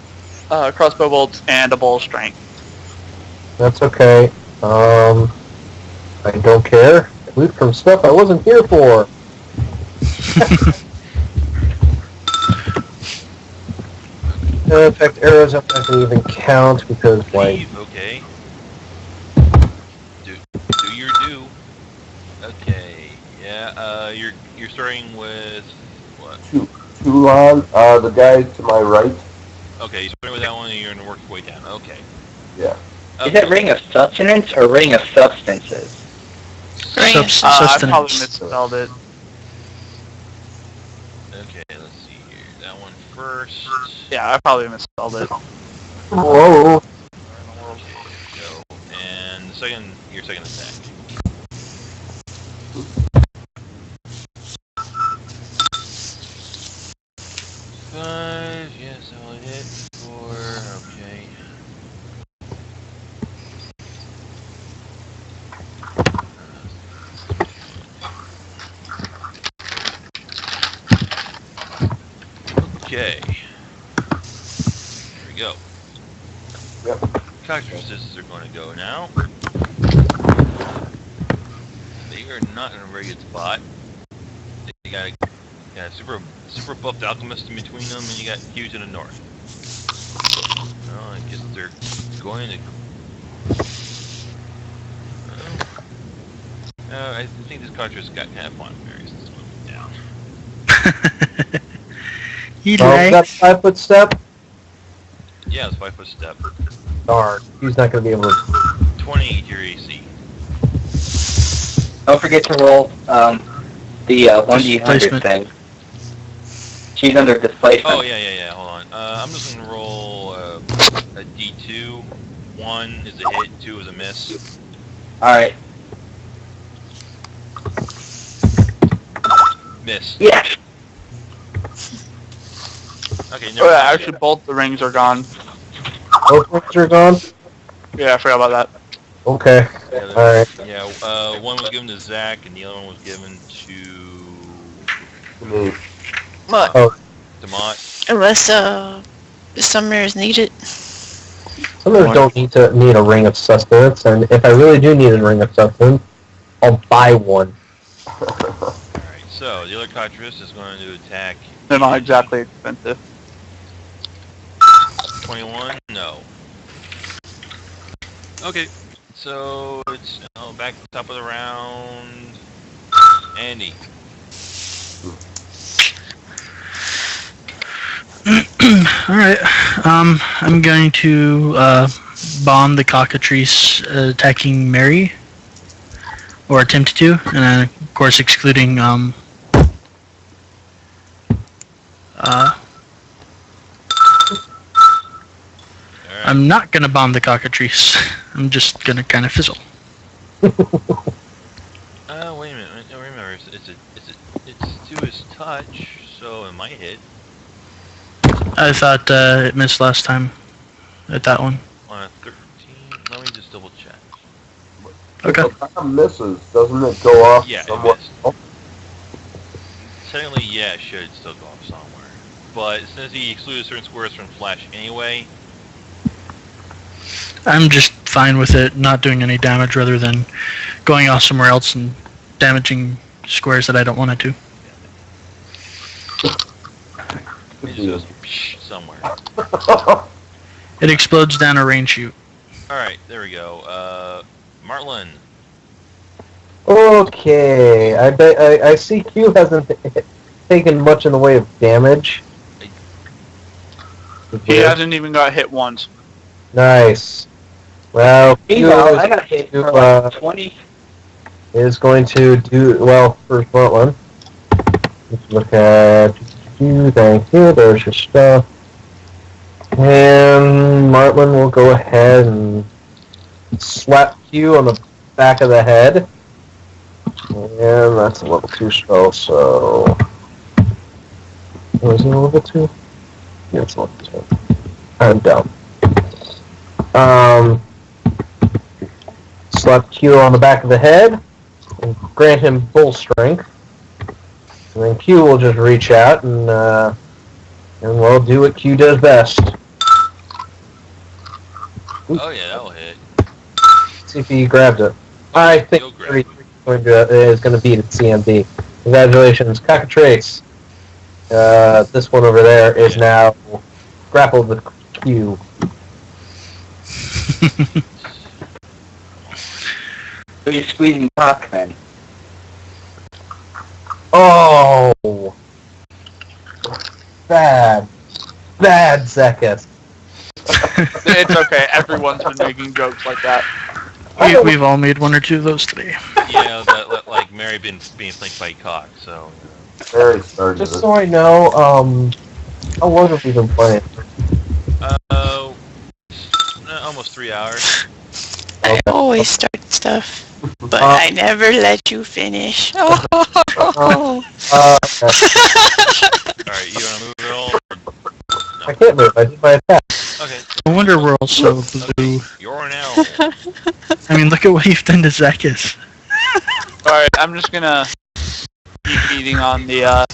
crossbow bolts, and a bull strength. That's okay. I don't care. Loot from stuff I wasn't here for. In fact, arrows I'm not going to even count because, like, Leave, okay. Do your do. Okay, yeah, you're starting with, what? Toulon, the guy to my right. Okay, you're starting with that one and you're gonna work your way down, okay. Yeah. Is it Ring of Sustenance or Ring of Substances? Ring of I probably Sustenance. misspelled it. Okay, let's see here. That one first. Yeah, I probably misspelled it. whoa. Go. And the second, your second attack. Five, yes, I will hit. 4, okay. Okay. Here we go. Yep. Cockatrices are going to go now. They are not in a very good spot. They got a super buffed alchemist in between them, and you got Hugh to the north. Well, I guess they're going to. I think this cockatrice got kind of fun. Mary's just moving down. He Oh, is that likes. 5 foot step? Yeah, it's 5 foot step. Darn. He's not going to be able to. 20 to your AC. Don't forget to roll the 1d100 Displacement. thing. She's under displacement. Oh yeah. Hold on. I'm just gonna roll a D2. 1 is a hit, 2 is a miss. Alright. Miss. Yes! Okay, Oh, never yeah, mind. actually, both the rings are gone. Both rings are gone? Yeah, I forgot about that. Okay. Yeah, Alright. yeah, one was given to Zach, and the other one was given To me. What? to Mott. Unless, Summoners need it. Summoners don't need a ring of sustenance, and if I really do need a ring of sustenance, I'll buy one. Alright, so the other cockatrice is going to attack. They're not exactly expensive. 21? No. Okay, so it's back to the top of the round. Andy. Alright. I'm going to bomb the cockatrice attacking Mary. Or attempt to, and then, of course, excluding Alright. I'm not gonna bomb the cockatrice. I'm just gonna kind of fizzle. Wait a minute. Remember, it's to his touch, so it might hit. I thought it missed last time at that one. On a 13, let me just double check. If Okay. the bomb misses, doesn't it go off Yeah, it somewhere missed. else? Technically, yeah, it should still go off somewhere. But since he excluded certain squares from flash anyway, I'm just fine with it not doing any damage rather than going off somewhere else and damaging squares that I don't want it to. it just goes psh, somewhere. It explodes down a range chute. Alright, there we go. Martlin. Okay, I see Q hasn't taken much in the way of damage. He hasn't even got hit once. Nice. Well, Q Meanwhile, I got hit for like 20. is going to do well for front one. Let's look at you. Thank you. There's your stuff. And Martlin will go ahead and slap Q on the back of the head. And that's a level 2 spell, so... Was it a level 2? Yeah, it's a level 2. I'm down. Slap Q on the back of the head and grant him full strength. And then Q will just reach out and we'll do what Q does best. Oh yeah, that'll hit. See if he grabs it. I think He'll grab it. 33 is going to beat at CMB. Congratulations, Cockatrace. This one over there is now grappled with Q. So you're squeezing cock, then. Oh! Bad. Bad, Zekis. It's okay. Everyone's been making jokes like that. We've all made one or two of those today. Yeah, that like Mary being flanked by cock, so. Very started Just it. so I know, how long have we been playing? Almost 3 hours. I always start stuff, but I never let you finish. Oh. Okay. Alright, you wanna move it all? I can't move. I did my attack. Okay. No wonder we're all so blue. You're an L. I mean, look at what you've done to Zekis. Alright, I'm just gonna keep eating on the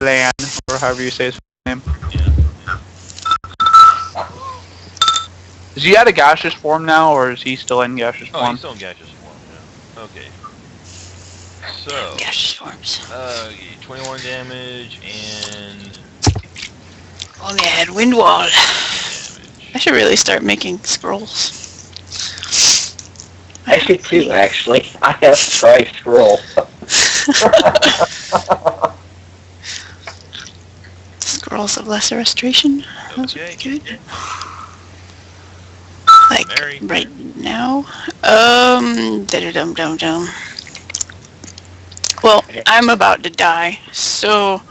land, or however you say his name. Yeah. Is he out of gaseous form now, or is he still in gaseous Oh, form? he's still in gaseous form, yeah. Okay. So, Gaseous forms. 21 damage and Only I had wind wall. I damage. should really start making scrolls. I should too, actually. I have to try scroll. Scrolls of lesser restoration. Those would Okay. be good. Like Mary. right now. Da-da-dum-dum-dum. Well, I'm about to die, so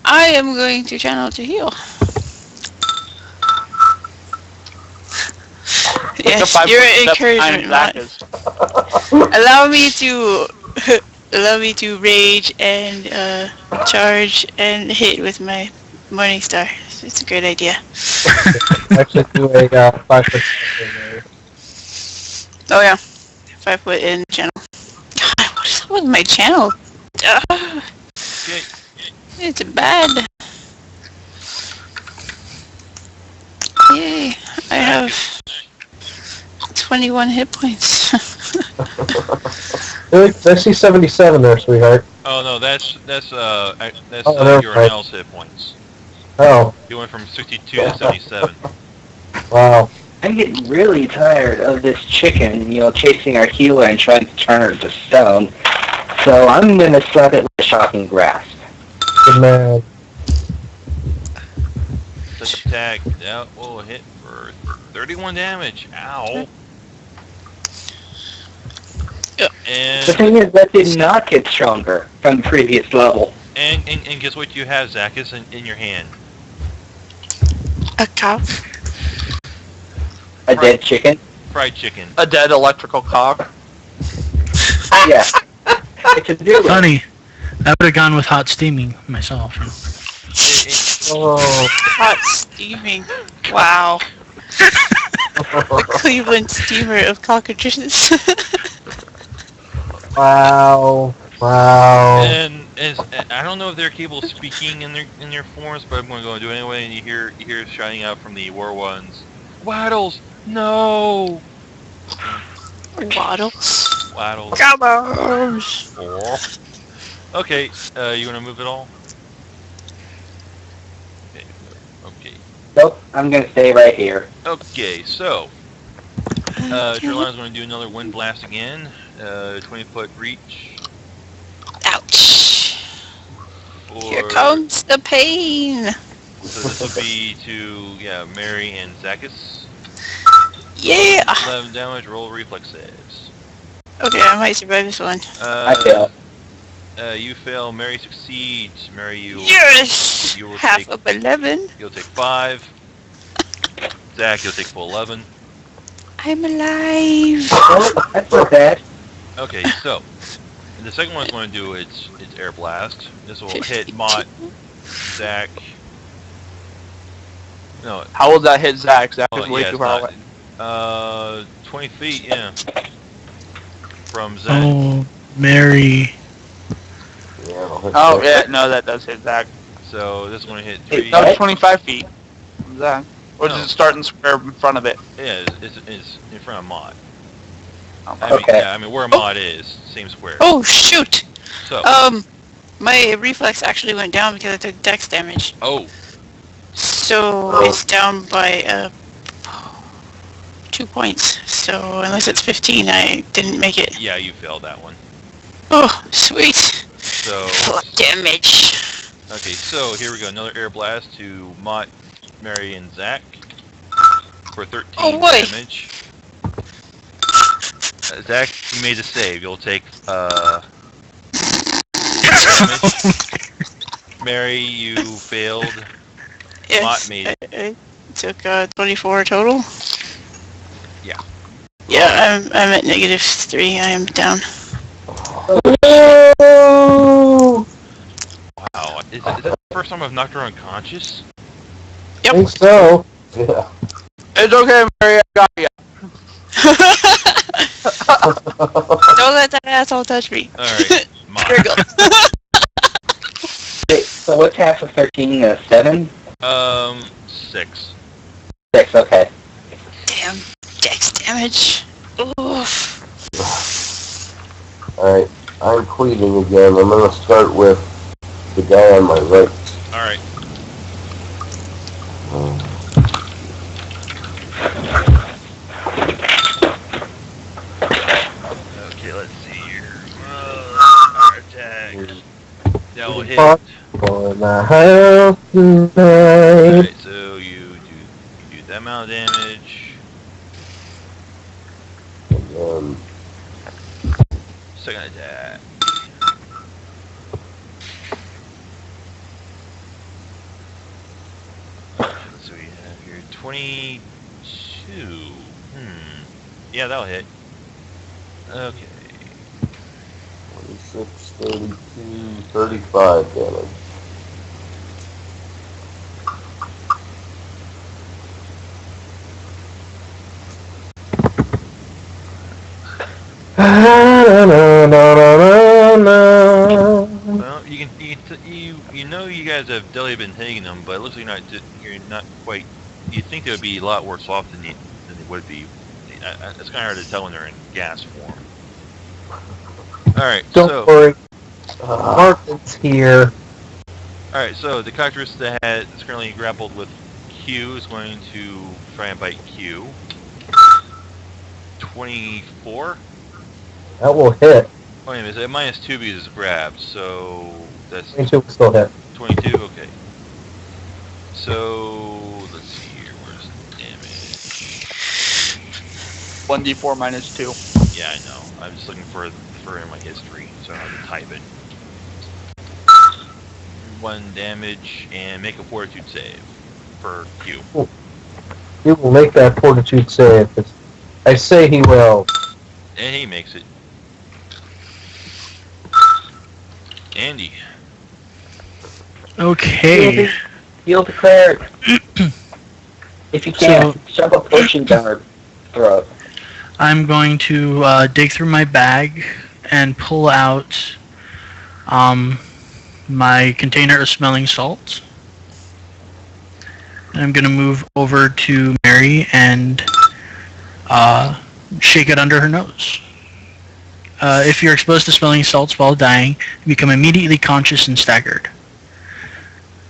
I am going to channel to heal. Yes, your encouragement, Matt. Allow me to rage and charge and hit with my Morning Star. It's a great idea. Actually, do a 5-foot step. Oh yeah, 5 foot in channel. God, what is up with my channel? Okay. It's bad. Yay! I have 21 hit points. I see 77 there, sweetheart. Oh no, that's Oh, never your mind. L's hit points. Oh, He went from 62 to 77. wow. I'm getting really tired of this chicken, chasing our healer and trying to turn her to stone. So I'm going to slap it with a shocking grasp. Good man. Such attack, that will hit for 31 damage. Ow. Yeah. The And thing is, that did not get stronger from the previous level. and guess what you have, Zacchus, in your hand? A cow. A dead chicken? Fried chicken. A dead electrical cock. Yeah. It's a new one. Funny. I would have gone with hot steaming myself. It, Oh, Hot steaming. Wow. The Cleveland steamer of cockroaches. Wow. Wow. And I don't know if they're capable of speaking in their forms, but I'm going to go and do it anyway. And you hear shouting out from the war ones, Waddles, no! Waddles. Waddles. Gabbers. Okay, you want to move it all? Okay. Nope, I'm gonna stay right here. Okay, so Trelaw's going to do another wind blast again. 20-foot reach. Ouch. For, Here comes the pain. So this will be to Mary and Zacchus. Yeah. 11 damage. Roll reflex saves. Okay, I might survive this one. I fail. You fail. Mary succeeds. Mary, you Yes. you will Half take of 11. you'll take 5. Zach, you'll take full 11. I'm alive. Oh, that's not bad. Okay, so and the second one is going to do its air blast. This will hit Mott, Zach. No, How will that hit Zach? Zach is way yeah, too it's far not. away. 20 feet, yeah. From Zach. Oh, Mary. Yeah, I'll hit Oh, that. yeah, no, that does hit Zach. So this one hit Hey, 3. No, What? 25 feet from Zach. Or does No. it start in square in front of it? Yeah, it's in front of Mott. Oh, I mean, Okay. yeah, I mean where Mott is, same square. Oh shoot. So, My reflex actually went down because I took dex damage. oh, So it's down by 2 points. So unless it's 15, I didn't make it. yeah, you failed that one. Oh, sweet. So, Full damage. okay, so here we go. Another air blast to Mott, Mary, and Zach for 13 Oh, boy. damage. Zach, you made a save. You'll take damage. Mary, you failed. Yes, Mott made it. I took 24 total. Yeah. Yeah, I'm at -3. I am down. Wow. Is that the first time I've knocked her unconscious? I think so. Yeah. It's okay, Mary, I got you. Don't let that asshole touch me. Alright, Mott. Here it goes. Wait, so what's half of 13? 7? 6. 6, okay. Damn, dex damage. Oof. Alright, I'm cleaving again. I'm gonna start with the guy on my right. Alright. Okay, let's see here. Attack. That will hit. On the house tonight. Alright, so you do that amount of damage. And Second attack. So we have here 22. Yeah, that'll hit. Okay. 26, 32, 35 damage. Well, you know you guys have definitely been hitting them, but it looks like you're not quite. You'd think they would be a lot worse off than they would be. It's kind of hard to tell when they're in gas form. All right, Don't so worry. Martin's here. all right, so the cockatrice that is currently grappled with Q is going to try and bite Q. 24. That will hit. Oh, wait a minute, it's at -2 because it's grabbed, so that's 22 will still hit. 22. Okay. So let's see here. Where's the damage? 1d4 minus 2. Yeah, I know. I'm just looking for in my history, so I have to type it. 1 damage and make a fortitude save for Q. He will make that fortitude save. I say he will. And he makes it. Andy. Heal declared. If you can't, shove a potion guard. Throat. I'm going to dig through my bag and pull out my container of smelling salts. And I'm going to move over to Mary and shake it under her nose. If you're exposed to smelling salts while dying, you become immediately conscious and staggered.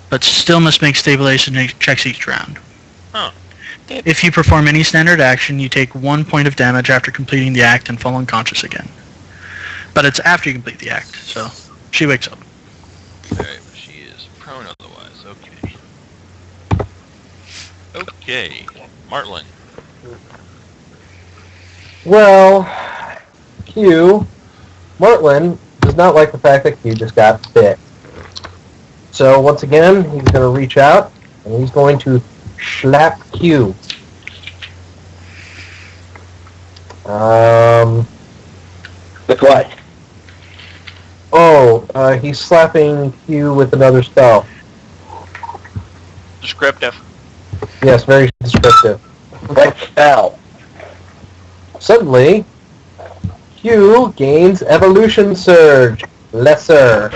But still must make stabilization checks each round. Huh. If you perform any standard action, you take 1 point of damage after completing the act and fall unconscious again. But it's after you complete the act, so she wakes up. Alright, she is prone otherwise. Okay. Okay. Martlin. Well, Q, Martlin does not like the fact that Q just got bit. So once again, he's going to reach out and he's going to slap Q. With what? He's slapping Q with another spell. Descriptive. Yes, very descriptive. What spell? Suddenly, Q gains Evolution Surge. Lesser.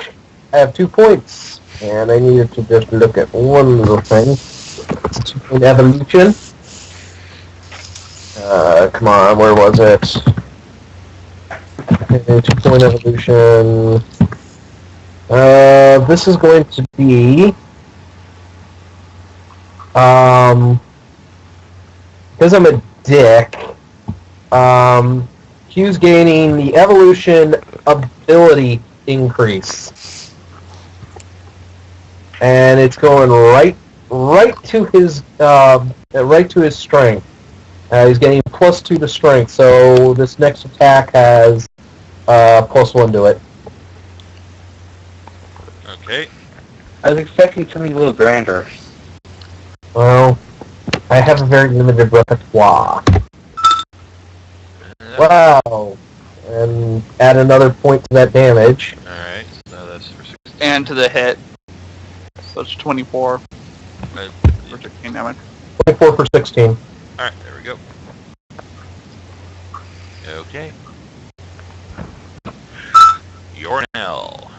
I have 2 points, and I needed to just look at one little thing. In Evolution. Come on, where was it? Okay, 2-point Evolution. This is going to be... because I'm a dick, Q's gaining the evolution ability increase, and it's going right to his strength. He's getting +2 to strength, so this next attack has +1 to it. Okay. I was expecting something a little grander. Well, I have a very limited repertoire. Wow. And add another point to that damage. Alright, so that's for 16. And to the hit. So it's 24 Uh, for 16 damage. 24 for 16. Alright, there we go. Okay. Yornell.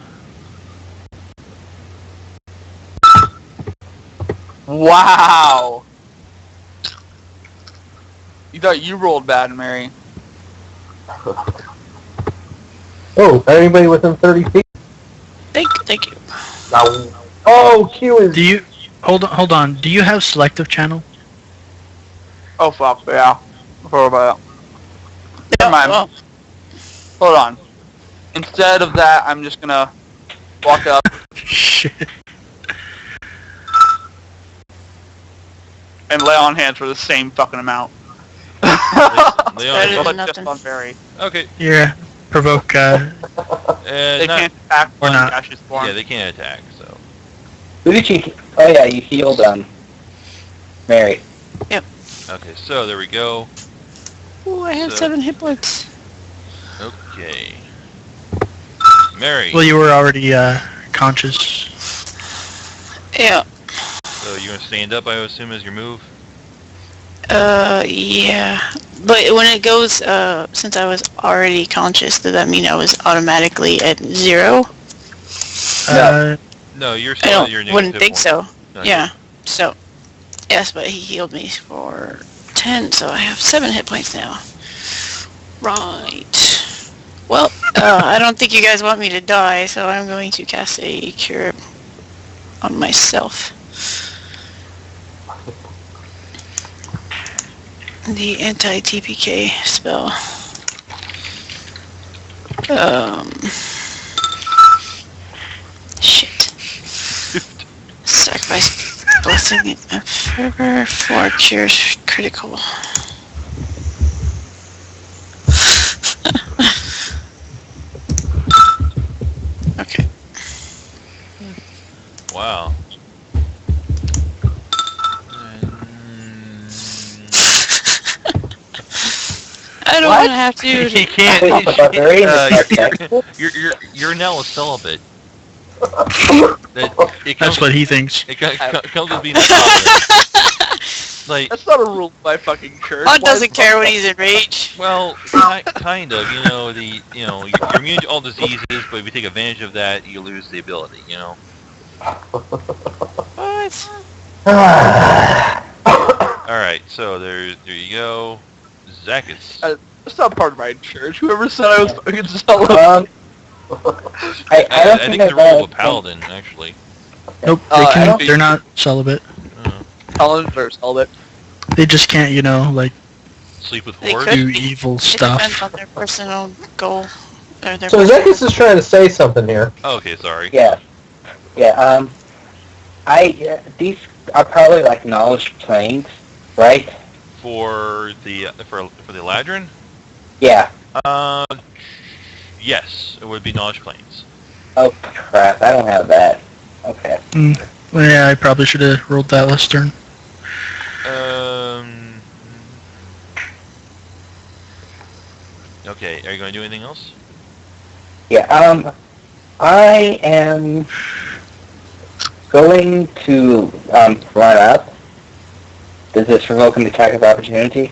Wow! You thought you rolled bad, Mary. Oh, anybody within 30 feet? Thank you. Oh, Q is... Do you hold on? Do you have selective channel? Oh fuck, yeah. Forgot about that. Never mind. Well, Hold on. Instead of that, I'm just gonna walk up. Shit. And lay on hands for the same fucking amount. Better Leon. than But just nothing. on Barry. Okay. Yeah. Provoke. They Not, can't attack Or when not. Dash is born. yeah, they can't attack, so. Who did you... Oh yeah, you healed Mary. Okay, so there we go. Ooh, I have So- 7 hit points. Okay. Mary. Well, you were already conscious. Yeah. So you're gonna stand up, I assume, as your move? Yeah. But when it goes, since I was already conscious, does that mean I was automatically at 0? No, you're I still at your wouldn't negative think one. so. No, Yeah. So, yes, but he healed me for 10, so I have 7 hit points now. Right. Well, I don't think you guys want me to die, so I'm going to cast a cure on myself. The anti-TPK spell. Shit. Sacrifice blessing of fervor for cures critical. Okay. Wow. I don't want to have to. He can't. Barbarian Uh, is not you're now a celibate. That it That's comes, what he thinks. it comes with being a celibate. Like, That's not a rule of my fucking church. Hunt Why doesn't is- care when he's enraged. well, kind of. You know, you're immune to all diseases, but if you take advantage of that, you lose the ability. You know. What? All right, so there you go. Zakis. That's not part of my church. Whoever said I was fucking celibate. I don't I think think it's the role of a that- paladin, actually. Nope, they're not celibate. Paladins are celibate. They just can't, like, Sleep with They hordes. could. do evil It depends stuff. on their personal goal. Or their So Zekis is trying to say something here. Okay, sorry. Yeah. These are probably like knowledge planes, right? For the Eladrin? Yeah. Yes, it would be knowledge planes. Oh crap! I don't have that. Okay. Well, yeah, I probably should have rolled that last turn. Okay, are you going to do anything else? Yeah. I am going to run up. Does this provoke an attack of opportunity?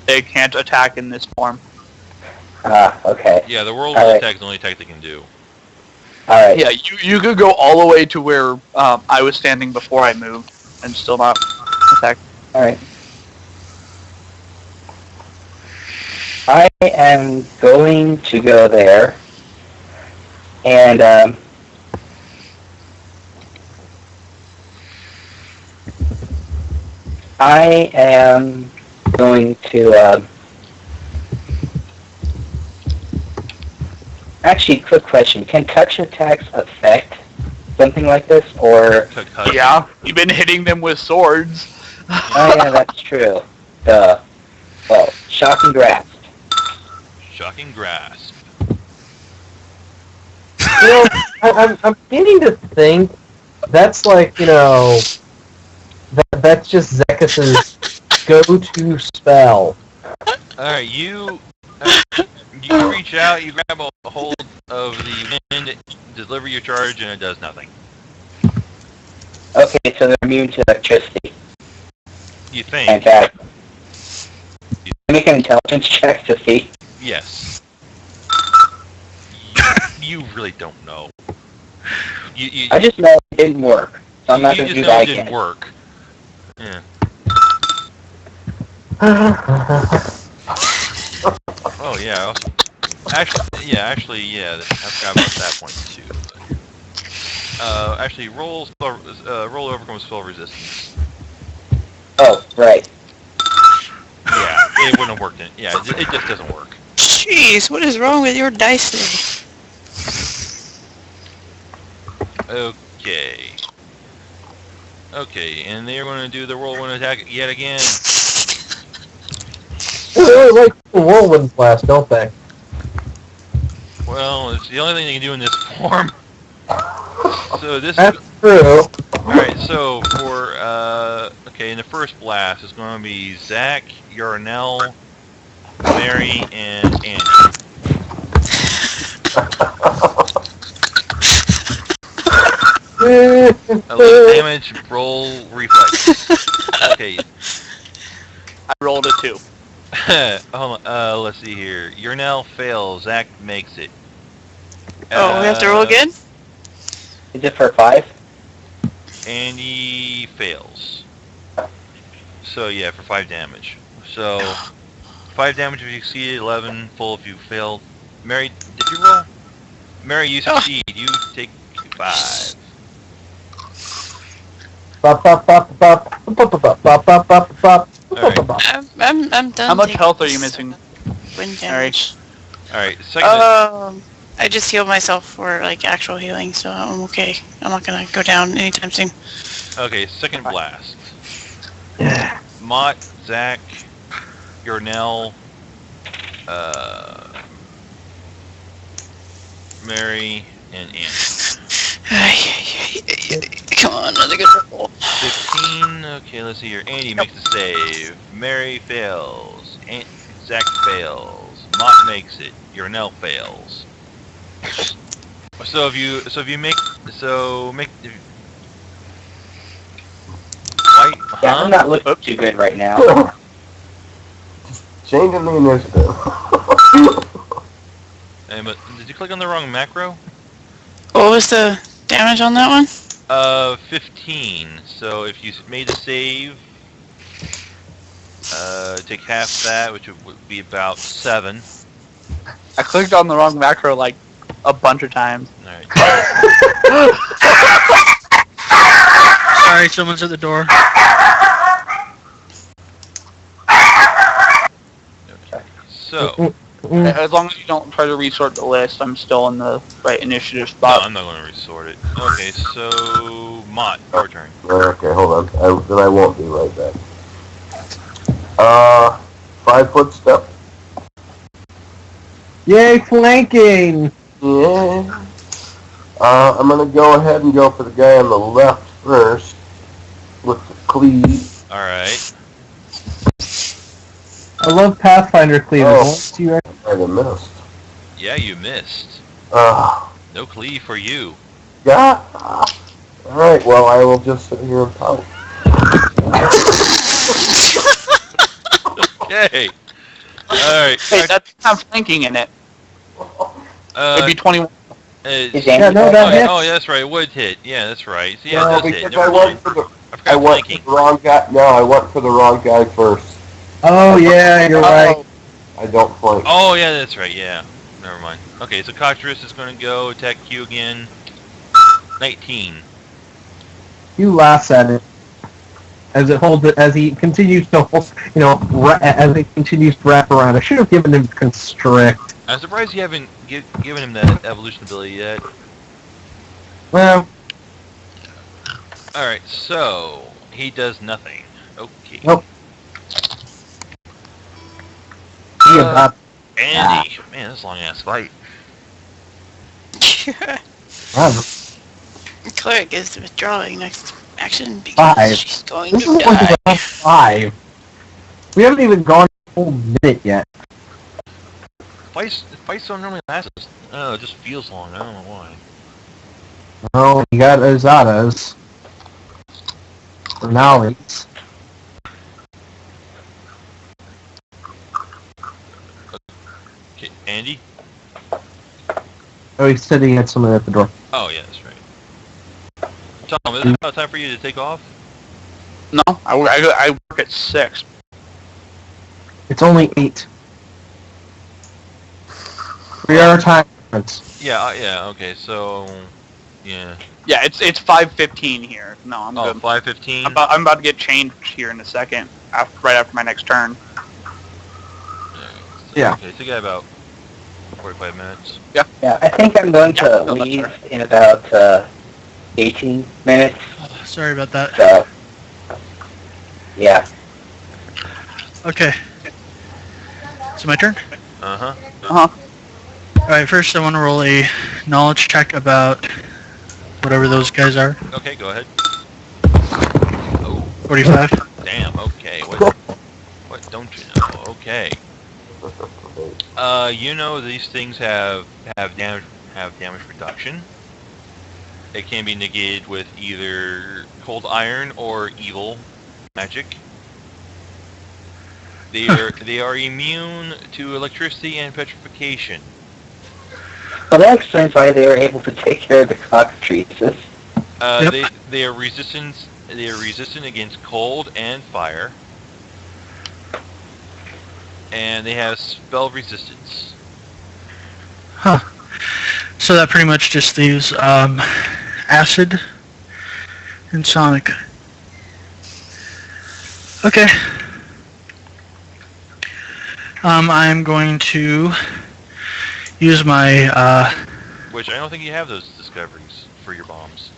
They can't attack in this form. Ah, okay. Yeah, the whirlwind All right. attack is the only attack they can do. All right. Yeah, you could go all the way to where I was standing before I moved and still not attack. All right. I am going to go there, and I am going to. Actually, quick question: can touch attacks affect something like this, or? Yeah, you've been hitting them with swords. Oh yeah, that's true. Well, shocking grasp. Shocking grasp. I'm beginning to think that's like, that's just Zekis's go-to spell. Alright, you reach out, you grab a hold of the wind, deliver your charge, and it does nothing. Okay, so they're immune to electricity. You think? Fantastic. Make an intelligence check to see. Yes. You really don't know. I just know it didn't work, so I'm not you going to just do know that it didn't again. work. Yeah. Oh yeah. Actually, yeah. I forgot about that point too. Actually, roll overcome spell resistance. Oh, right. Yeah, it wouldn't have worked. Yeah, it just doesn't work. Jeez, what is wrong with your dice today? Okay, and they're going to do the whirlwind attack yet again. They really like the whirlwind blast, don't they? Well, it's the only thing they can do in this form. So this That's is... true. Alright, so for, okay, in the first blast, it's going to be Zach, Yarnell, Mary, and Andy. Damage, roll, reflex. Okay. I rolled a 2. Hold on, let's see here. Yarnell fails, Zach makes it. Oh, we have to roll again? Is it for 5? Andy fails. So yeah, for 5 damage. So 5 damage if you succeeded, 11 full if you failed. Mary, did you roll? Mary, you succeed. You take 5. Bop, bop, bop, bop, bop, bop, bop, bop, bop, bop, bop, Alright. bop, bop. I'm done. How much taking health are you this missing? Wind Mary? damage. Alright, second. I just healed myself for like actual healing, so I'm okay. I'm not gonna go down anytime soon. Okay, second blast. Mott, Zach, Yarnell, Mary, and Andy. Come on, another good roll. 15. Okay, let's see here. Andy makes a save. Mary fails. Zach fails. Mott makes it. Yarnell fails. So make white Yeah, I'm not looking too good right now. Just changing the initiative. Hey, but did you click on the wrong macro? What was the damage on that one? 15. So if you made a save, take half that, which would be about 7. I clicked on the wrong macro like a bunch of times. Alright. Sorry, someone's at the door. So, As long as you don't try to resort the list, I'm still in the right initiative no, spot. I'm not going to resort it. Okay, so, Mott, your turn. Okay, hold on. Then I won't be right back. 5-foot step. Yay, flanking! Yeah. I'm gonna go ahead and go for the guy on the left first with the cleave. Alright. I love Pathfinder cleavage. Oh. Once you I might have missed. Yeah, you missed. Uh, No cleave for you. yeah. Alright, well, I will just sit here and pout. Okay. Alright. Hey, that's not flanking in it. It'd be 21. Yeah, no, that hits. Oh, yeah, that's right. It would hit. Yeah, that's right. So, yeah, No, it does hit. because Never I went mind. for the I forgot I went flanking. for the wrong guy. No, I went for the wrong guy first. Oh, yeah, you're right. I don't flank. Oh, yeah, that's right. Yeah. Never mind. Okay, so Cotris is going to go attack you again. 19. You laughs at it. As it holds it, as he continues to hold, as it continues to wrap around. I should have given him constrict. I'm surprised you haven't given him that evolution ability yet. Well, Alright, so he does nothing. Okay. Nope. yeah, Andy. Man, this is a long ass fight. Cleric is withdrawing next action because 5. she's going This to is like die. about 5. We haven't even gone a whole minute yet. Fights don't normally last. Oh, it just feels long. I don't know why. Oh, you got Ozadas. Finales. Okay, Andy? Oh, he said he had someone at the door. Oh, yeah, that's right. Tom, is it about time for you to take off? No, I work at 6. It's only 8. 3 hour time difference. Yeah, yeah, okay, so... Yeah. Yeah, it's 5:15 here. No, I'm Oh, good. 5:15? I'm about to get changed here in a second, right after my next turn. Yeah. Okay, so you got about 45 minutes. Yeah, I think I'm going to no, that's leave right. in about 18 minutes. Sorry about that. So, yeah. Okay. It's my turn. Uh-huh. Uh-huh. Alright, first I want to roll a knowledge check about whatever those guys are. Okay, go ahead. Oh, 45. damn, okay. What don't you know? Okay. You know these things have damage reduction. It can be negated with either cold iron or evil magic. They are immune to electricity and petrification. Well, that explains why they were able to take care of the cockatrices. Yep. They are resistant against cold and fire. And they have spell resistance. Huh. So that pretty much just leaves acid and sonic. Okay. I'm going to use my Which I don't think you have those discoveries for your bombs.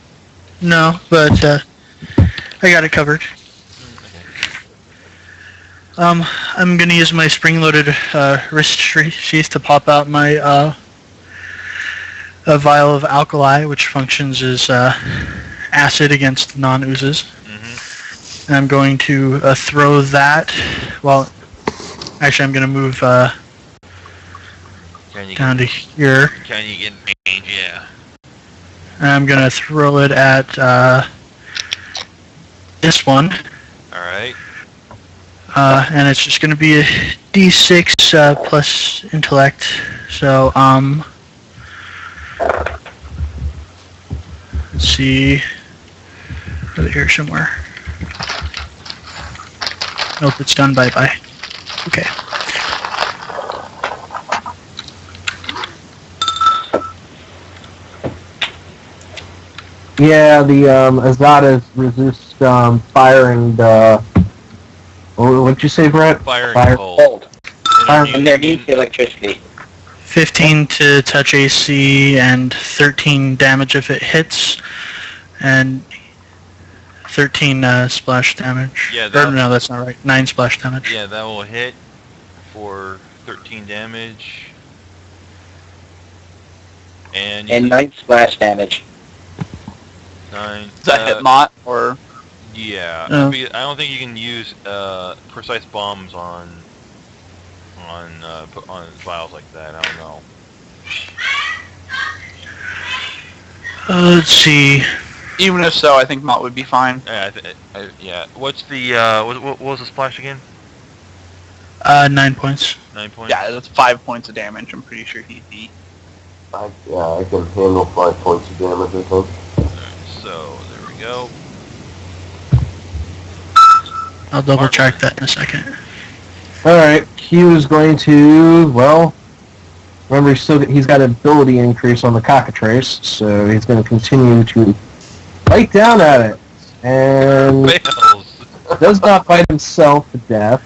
no, but I got it covered. Okay. I'm gonna use my spring-loaded wrist sheath to pop out my a vial of alkali, which functions as acid against non-oozes. Mm-hmm. And I'm going to throw that. Well, actually, I'm gonna move down to here, Can you get range? Yeah. and I'm gonna throw it at this one. Alright. And it's just going to be a d6 plus intellect. So, let's see. Over here somewhere. Nope, it's done. Bye-bye. Okay. Yeah, the Azadas resist firing the. What'd you say, Brett? Firing cold. Cold. Fire- And they're immune to electricity. 15 to touch AC and 13 damage if it hits, and 13 splash damage. Yeah, No, that's not right. 9 splash damage. Yeah, that will hit for 13 damage. And, And 9 splash damage. 9. Is that hit Mott or? Yeah. Oh. I don't think you can use precise bombs on vials like that. I don't know. Let's see. Even if so, I think Mott would be fine. Yeah. What's the what was the splash again? 9 points. 9 points. Yeah, that's 5 points of damage. I'm pretty sure he'd be. I can handle 5 points of damage, I think. So there we go. I'll double check that in a second. Alright, Q is going to, well, remember he's got ability increase on the cockatrice, so he's going to continue to bite down at it. And Fails. does not bite himself to death.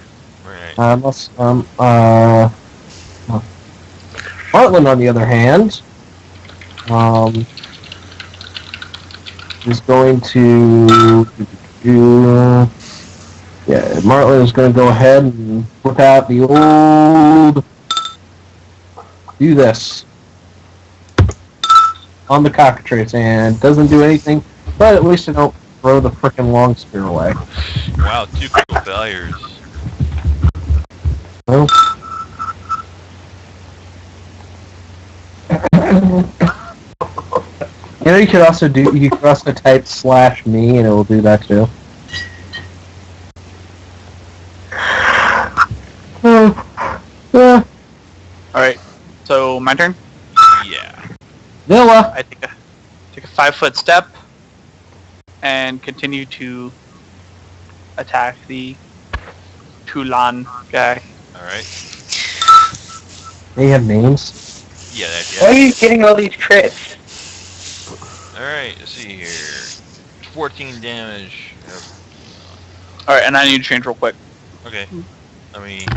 Right. Heartland, on the other hand, is going to do. Yeah, Martland is going to go ahead and whip out the old. Do this on the cockatrice, and doesn't do anything, but at least I don't throw the frickin' long spear away. Wow, 2 critical failures. Well. You know, you could also type /me and it will do that too. Alright, so my turn. Yeah. Villa! I take a 5-foot step and continue to attack the Tulan guy. Alright. They have names. Yeah, Why are yeah. you getting all these crits? Alright, let's see here. 14 damage. Alright, and I need to change real quick. Okay. I mean,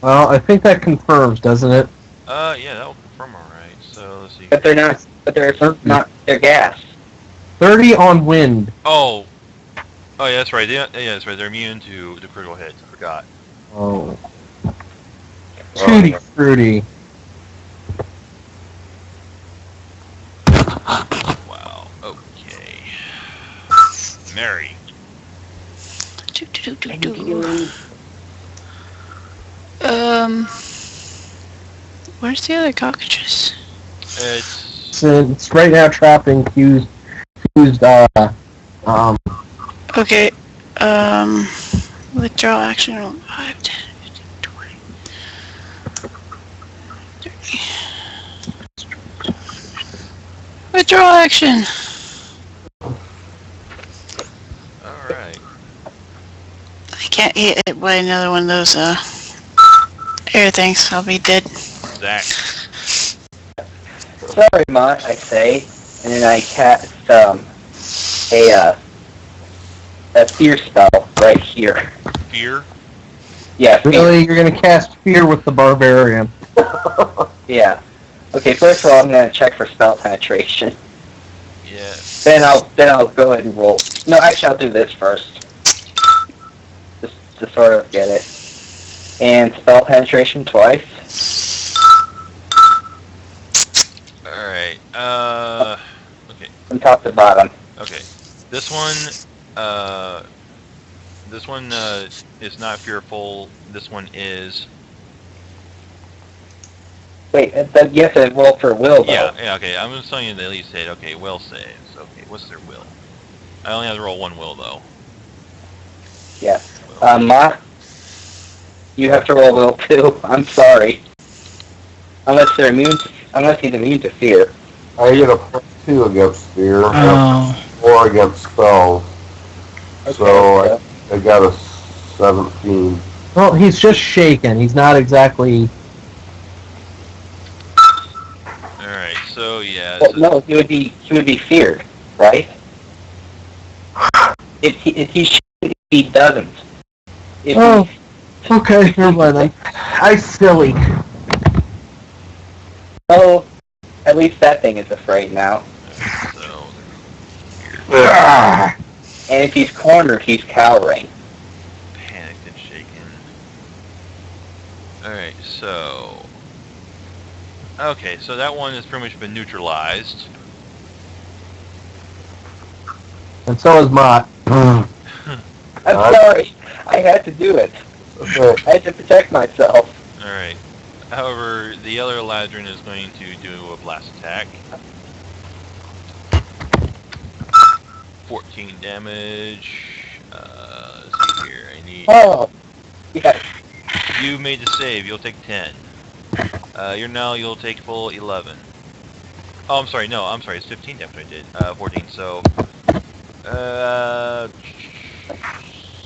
Well, I think that confirms, doesn't it? yeah, that will confirm alright. So, let's see. But they're not. But they're not. They're gas. 30 on wind. Oh, yeah, that's right. Yeah, that's right. They're immune to critical hits. I forgot. Oh. Tutti fruity. Wow. Okay. Mary. Where's the other cockatrice? It's It's right now trapped in Q's Okay, withdraw action on 5, 10, 15, 20, 30. Withdraw action! alright. I can't get hit by another one of those, air things. I'll be dead. Zach. Sorry, Mott, I say, and then I cast a fear spell right here. Fear. Yeah, fear. Really, you're gonna cast fear with the barbarian. Yeah. Okay, first of all, I'm gonna check for spell penetration. Yeah. Then I'll go ahead and roll. No, actually, I'll do this first. Just to sort of get it. And spell penetration twice. Alright. Okay. From top to bottom. Okay. This one is not fearful. This one is. Wait, but you have to roll for will, though. Yeah, okay. I'm just telling you the at least hit. Okay, will saves. Okay, what's their will? I only have to roll 1 will, though. Yeah. Ma, you have to roll well too. I'm sorry. Unless he's immune to fear. I get a +2 against fear, and Oh. 4 against spells. Okay, So I got a 17. Well, he's just shaken. He's not exactly. Alright, so yeah. well, So, no, he would be feared, right? If he doesn't. If Oh. he, Okay, never mind. I silly. oh, at least that thing is afraid now. so Ah. And if he's cornered, he's cowering. panicked and shaken. Alright, so... Okay, so that one has pretty much been neutralized. And so is Mott. I'm sorry. I had to do it. Okay. I had to protect myself. Alright. However, the other Ladrin is going to do a blast attack. 14 damage. Let's see here. I need... Oh, yes. You made the save. You'll take 10. You'll take full 11. Oh, I'm sorry. No, I'm sorry. It's 15 damage I did. 14. So,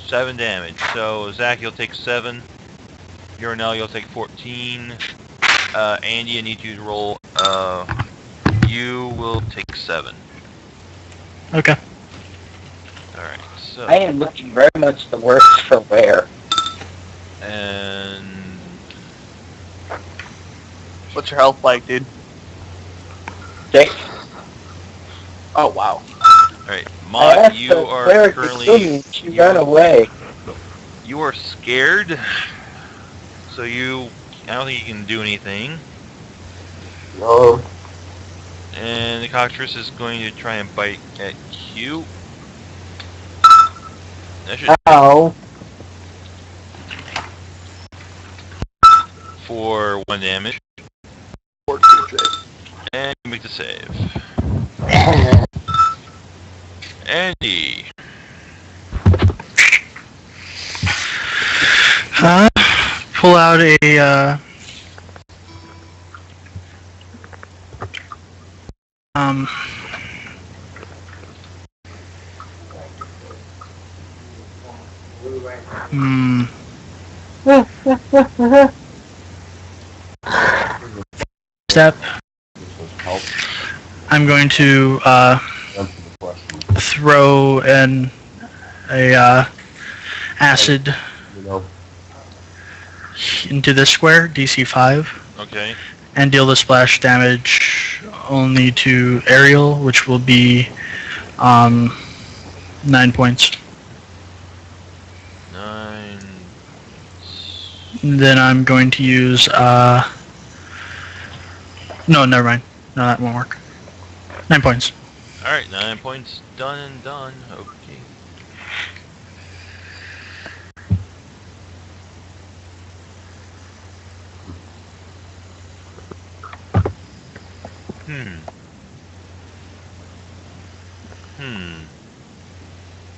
7 damage. So, Zach, you'll take 7. You'll take 14. Andy, I need you to roll. You will take 7. Okay. Alright, so... I am looking very much the worse for wear. And... What's your health like, dude? Jake, Oh, wow. Alright, I Mott, asked you the are cleric to currently... kill me. She ran away. You are scared. So I don't think you can do anything. And the cockatrice is going to try and bite at Q. That should Ow. for 1 damage. And you make the save. Andy. Pull out a step. I'm going to throw a acid into this square, DC 5, Okay. and deal the splash damage only to Ariel, which will be 9 points. 9. Then I'm going to use no, never mind. No, that won't work. 9 points. Alright, 9 points done and done. Okay.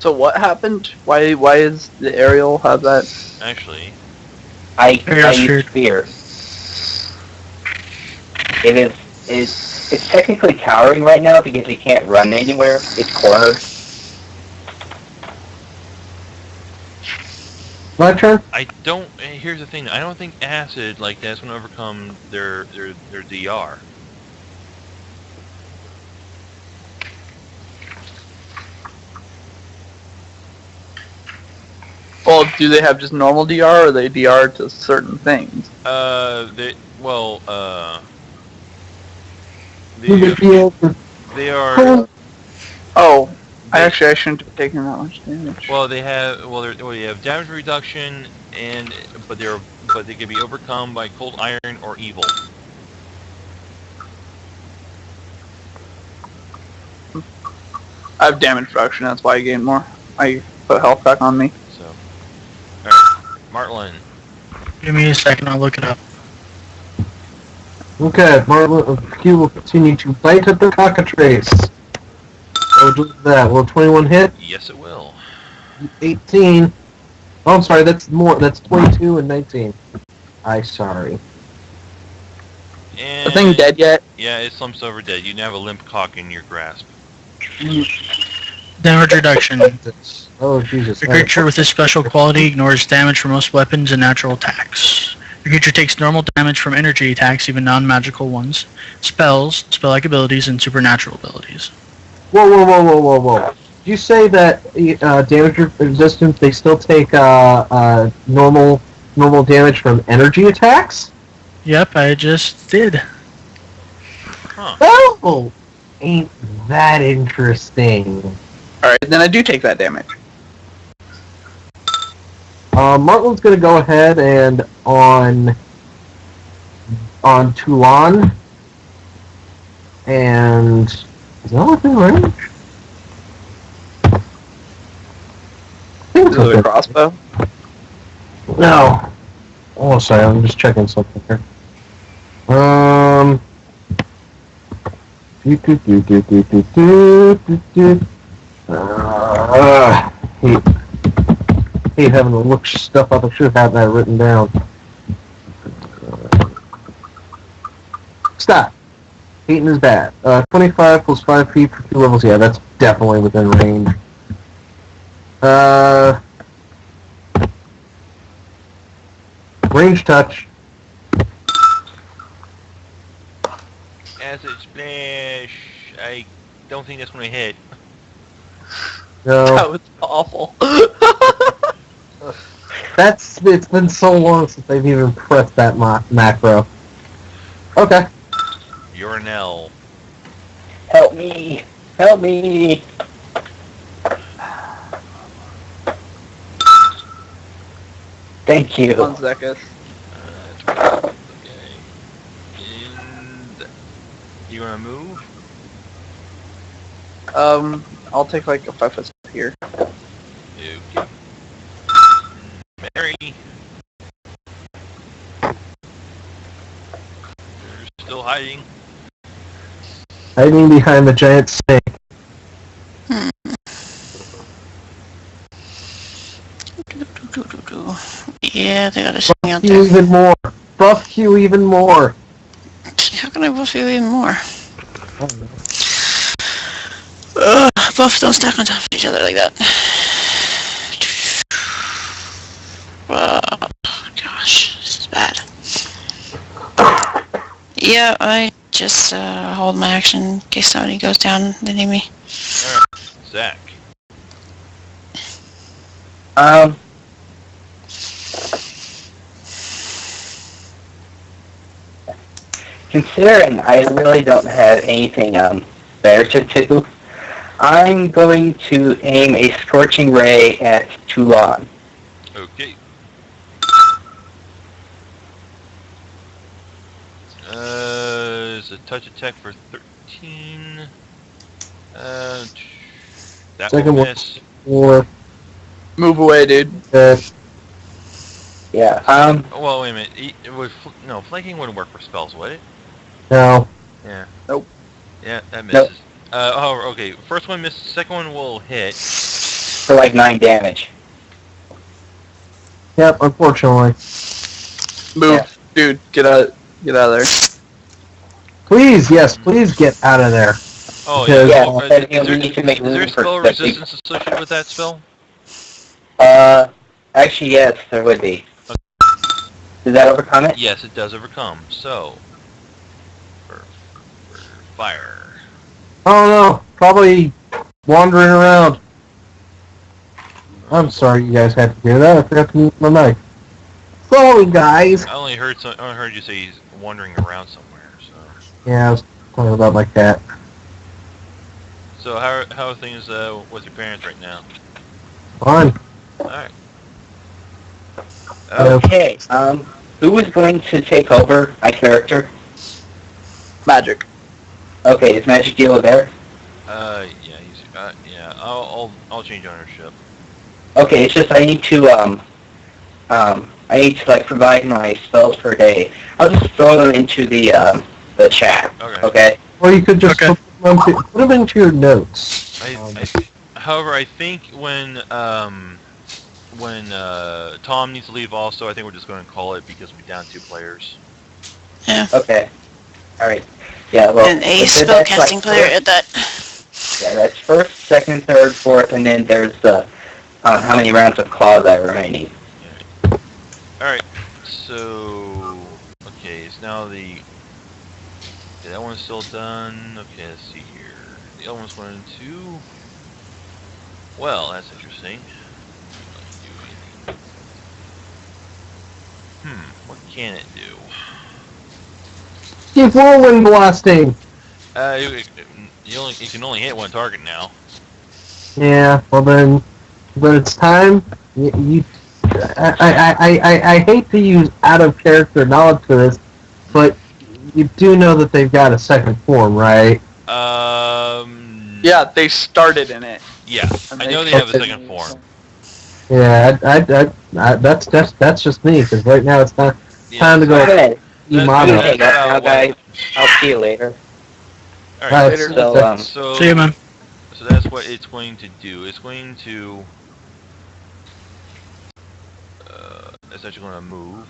So what happened? Why is the aerial have that? Actually, I Ariel's use fear. It's technically cowering right now because he can't run anywhere. It's cornered. My turn? I don't... Here's the thing. I don't think acid like that's going to overcome their DR. Well, do they have just normal DR, or they DR to certain things? They are... Oh, I shouldn't have taken that much damage. Well, they have... they have damage reduction, but they can be overcome by cold iron or evil. I have damage reduction, that's why I gain more. I put health back on me. So, alright, Martlin. Give me a second, I'll look it up. Okay, Q will continue to bite at the cockatrice. I'll do that. Will 21 hit? Yes, it will. 18. Oh, I'm sorry. That's more. That's 22 and 19. Sorry. And The thing dead yet? Yeah, it slumps over dead. You now have a limp cock in your grasp. Damage reduction. Oh, Jesus. The creature with this special quality ignores damage from most weapons and natural attacks. The creature takes normal damage from energy attacks, even non-magical ones, spells, spell-like abilities, and supernatural abilities. Whoa. Did you say that damage resistance, they still take normal damage from energy attacks? Yep, I just did. Huh. Oh! Ain't that interesting. Alright, then I do take that damage. Martlin's gonna go ahead and on Toulon, and is that within range? I think it's With a within- crossbow? No. Oh, sorry, I'm just checking something here. Hate having to look stuff up. I should have had that written down. Stop. Hating is bad. 25 plus 5 feet for 2 levels. Yeah, that's definitely within range. Range touch. Acid splash. I don't think that's going to hit. No. That was awful. It's been so long since they've even pressed that macro. Okay. You're an L. Help me! Help me! Thank you. One second. Okay. And you want to move? I'll take like a 5 foot step here. Okay. Mary. You're still hiding. Hiding behind the giant snake. Yeah, they got a thing out You there. even more. Buff you even more. How can I buff you even more? I don't know. Buffs don't stack on top of each other like that. Gosh, this is bad. Yeah, I just hold my action in case somebody goes down to need me. Alright. Zach. Considering I really don't have anything better to do, I'm going to aim a scorching ray at Toulon. Okay. It's a touch attack for 13. That Second will one. miss. Or Move away, dude. Yeah. Well, wait a minute. It would no, flanking wouldn't work for spells, would it? no. Yeah. Nope. Yeah, that misses. Okay. First one misses. Second one will hit. For like 9 damage. Yep, unfortunately. Move, Yeah. dude. Get out of there. Please, yes, please get out of there. Oh Because- yeah. Yeah, Oh, but, you know, we need to make is there room for spell the big- resistance associated with that spell? Actually, yes, there would be. Does that overcome it? Yes, it does overcome. So, for fire. Oh no, probably wandering around. I'm sorry you guys had to do that. I forgot to mute my mic. Sorry, guys. I only heard you say he's wandering around somewhere. So, Yeah, I was talking about my cat. so how are things with your parents right now? Fine. All right. Okay. Who was going to take over my character? Magic. Okay, is Magic Dealer there? Yeah, he's yeah. I'll change ownership. Okay, it's just I need to like provide my spells per day. I'll just throw them into the chat. Okay. Okay. Or you could just Okay. put them into your notes. However, I think when when Tom needs to leave also, I think we're just going to call it because we're down 2 players. Yeah. Okay. Alright. Yeah, well, And a so that's spellcasting like player at that. Yeah, that's first, second, third, fourth, and then there's how many rounds of claws I remaining. Alright, so... Okay, so now okay, that one's still done. Okay, let's see here. The other one's going to... Well, that's interesting. What can it do? Keep rolling, blasting. You can only hit 1 target now. Yeah, well then, but it's time. I hate to use out of character knowledge for this, but you do know that they've got a second form, right? Yeah, they started in it. Yeah, And I know they have a kept it second in- form. Yeah, that's just me because right now it's time to go. Okay. Yamato. Okay, now guys, I'll see you later. Alright, Later. So, See you, man. So that's what it's going to do. It's going to... it's actually going to move.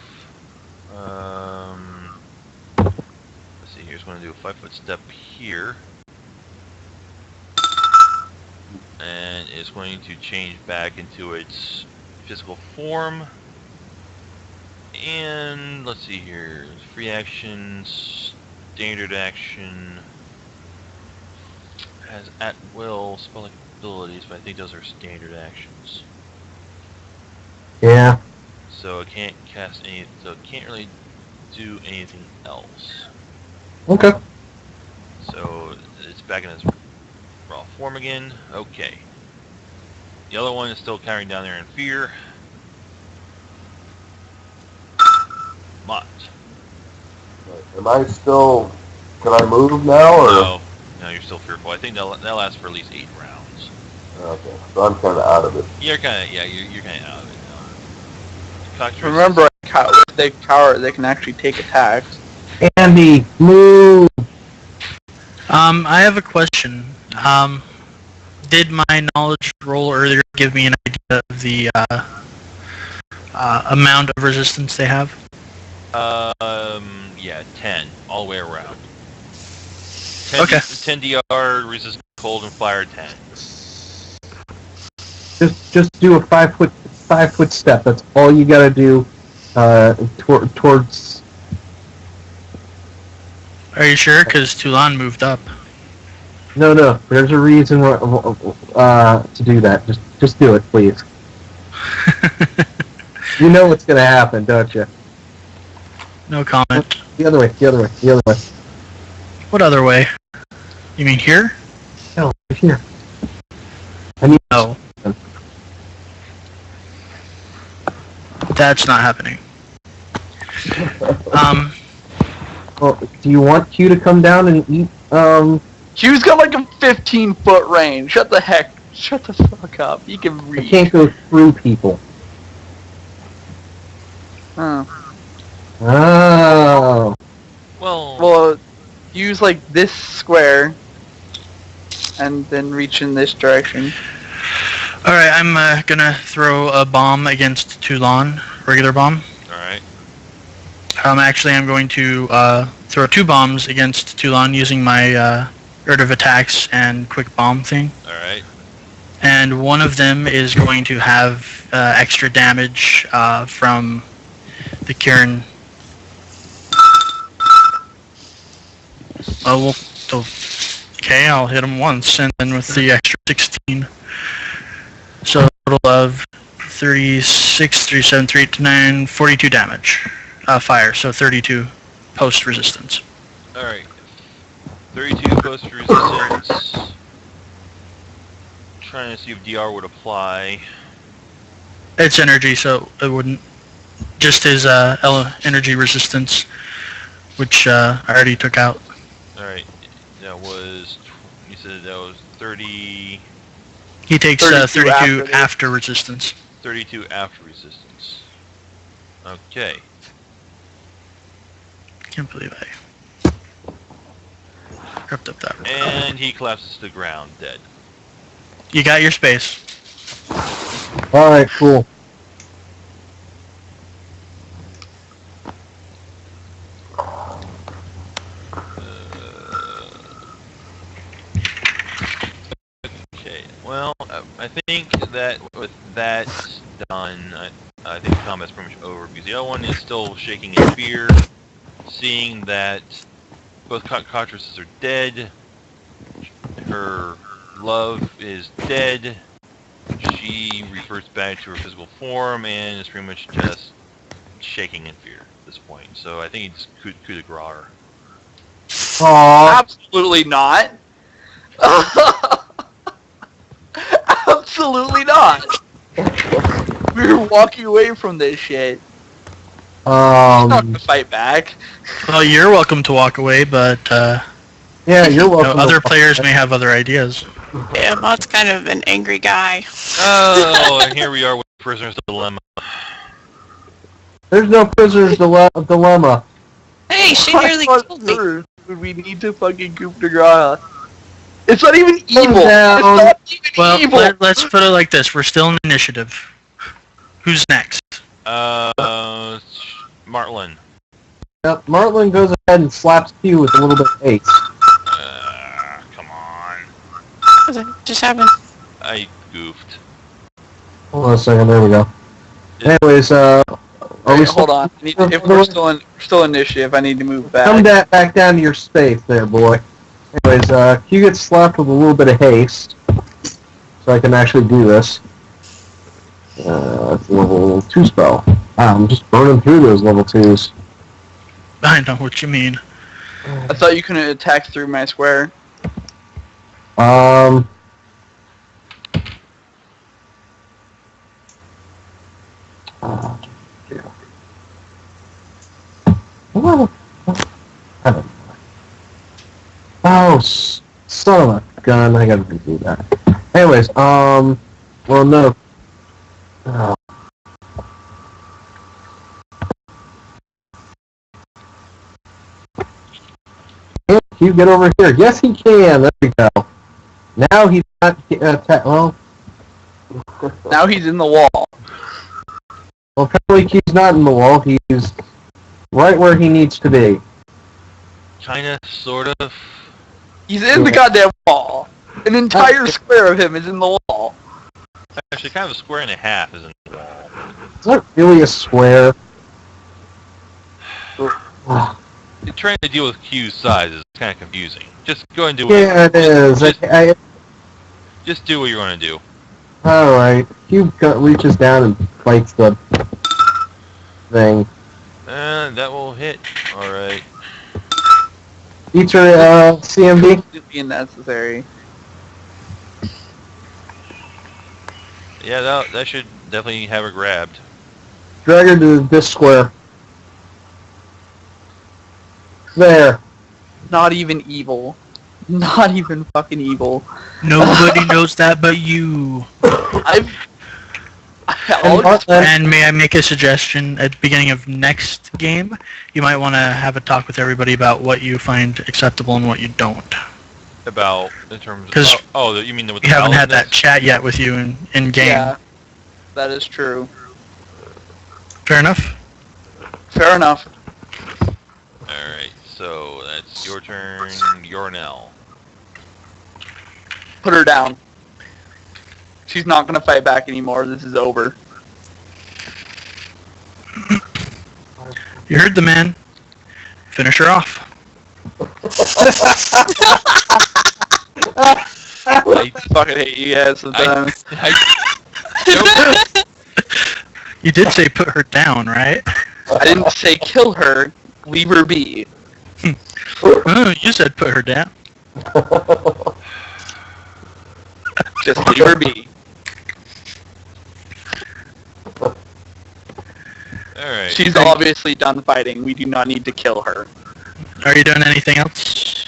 Let's see here. It's going to do a 5-foot step here. And it's going to change back into its physical form. And let's see here. Free action, standard action. Has at will spell abilities, but I think those are standard actions. Yeah. So it can't cast any. So it can't really do anything else. Okay. So it's back in its raw form again. Okay. The other one is still carrying down there in fear. Mott. Am I still... Can I move now, or...? No, you're still fearful. I think they'll last for at least 8 rounds. Okay, so I'm kind of out of it. You're kind of out of it now. Cockatrice- Remember, they can actually take attacks. Andy, move. I have a question. Did my knowledge roll earlier give me an idea of the amount of resistance they have? Yeah, 10 all the way around. 10 Okay. 10 DR, resist cold and fire 10. Just do a 5-foot step. That's all you gotta do. Towards. Are you sure? Because Toulon moved up. No. There's a reason to do that. Just do it, please. You know what's gonna happen, don't you? No comment. The other way. What other way? You mean here? No, right here. I mean, No. That's not happening. well, do you want Q to come down and eat? Q's got like a 15-foot range. Shut the fuck up. He can I reach. can't go through people. Oh. Well, Use like this square, and then reach in this direction. Alright, I'm gonna throw a bomb against Toulon. Regular bomb. alright. Actually, I'm going to throw 2 bombs against Toulon using my Urt of Attacks and Quick Bomb thing. Alright. And one of them is going to have extra damage from the Kieran. Okay, I'll hit him once, and then with the extra 16. So a total of 36, 37, 39, 42 damage. Fire, so 32 post resistance. Alright. 32 post resistance. Trying to see if DR would apply. It's energy, so it wouldn't. Just his energy resistance, which I already took out. Alright. That was... You said that was 30... He takes 32 after resistance. 32 after resistance. Okay. Can't believe I crept up that roll. And he collapses to the ground, dead. You got your space. All right, cool. Well, I think that with that done, I think the combat's pretty much over because the other one is still shaking in fear, seeing that both cockatrices are dead. Her love is dead. She reverts back to her physical form and is pretty much just shaking in fear at this point. So I think he just coup de grace her. Aww. Absolutely not. Absolutely not. We're walking away from this shit. He's not gonna fight back. Well, you're welcome to walk away, but yeah, you're welcome. other players may have other ideas. Yeah, Maud's kind of an angry guy. Oh, and here we are with Prisoner's Dilemma. There's no prisoner's dilemma. Hey, she nearly killed me. Earth would we need to fucking coup de grace? It's not even evil. down. It's not even Well, evil. let's put it like this. We're still in initiative. Who's next? Martlin. Yep, Martlin goes ahead and slaps Q with a little bit of haste. Come on. What just happened? I goofed. Hold on a second, there we go. Anyways, are we Hold on. If we're still initiative, I need to move back. Come back down to your space there, boy. Anyways, Q gets slapped with a little bit of haste. So I can actually do this. It's a level 2 spell. Wow, I'm just burning through those level 2s. I know what you mean. I thought you couldn't attack through my square. Oh, yeah. Oh, son of a gun, I gotta do that. Anyways, well, no. Oh. Can you get over here? Yes, he can. There we go. Now he's not. Well, Now he's in the wall. apparently he's not in the wall. He's right where he needs to be. Kinda, sort of. He's in the goddamn wall. An entire square of him is in the wall. Actually, kind of a square and a half is in the wall. Is that really a square? Trying to deal with Q's size is kind of confusing. Just go and do what Yeah, it is. just do what you want to do. Alright. Q reaches down and bites the thing. And that will hit. Alright. Eats her CMD. Be necessary. Yeah, that should definitely have her grabbed. Drag her to this square. There. Not even evil. Not even fucking evil. Nobody knows that but you. And may I make a suggestion? At the beginning of next game, you might want to have a talk with everybody about what you find acceptable and what you don't. About, in terms of... 'Cause you mean with the We haven't had paladin? that chat yet with you in game. Yeah, that is true. Fair enough? Fair enough. Alright, so that's your turn, Yornell. Put her down. She's not gonna fight back anymore. This is over. You heard the man. Finish her off. I fucking hate you guys sometimes. You did say put her down, right? I didn't say kill her. Leave her be. Oh, you said put her down. Just leave her be. Alright. She's obviously done fighting. We do not need to kill her. Are you doing anything else?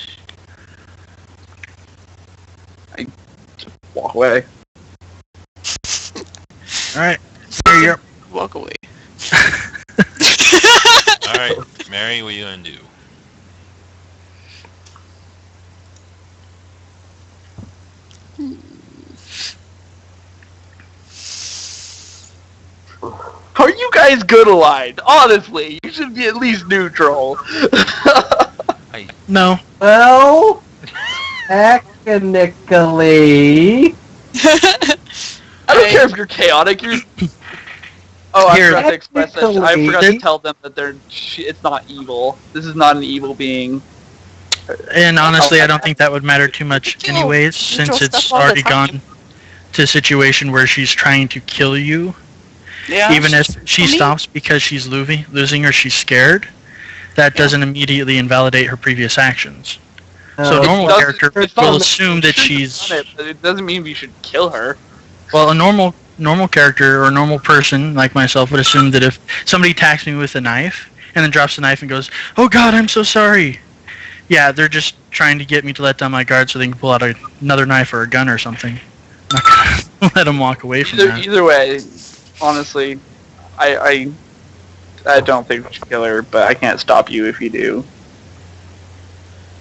Walk away. Alright. Here you're... Walk away. Alright, Mary, what are you gonna do? How are you guys good aligned? Honestly, you should be at least neutral. No. Well, technically, I don't care if you're chaotic. You're. Oh, I Here. forgot to express that. I forgot to Then- tell them that it's not evil. This is not an evil being. And honestly, I don't think that would matter too much Kill anyways, neutral since it's stuff all the already time. gone to a situation where she's trying to kill you. Yeah. Even if she I mean- stops because she's losing or she's scared, that doesn't immediately invalidate her previous actions. So a normal character will assume that she's... But it doesn't mean we should kill her. Well, a normal character or a normal person like myself would assume that if somebody attacks me with a knife and then drops the knife and goes, "Oh God, I'm so sorry," yeah, they're just trying to get me to let down my guard so they can pull out another knife or a gun or something. I'm not gonna let them walk away from that. Either way, honestly, I don't think we should kill her, but I can't stop you if you do.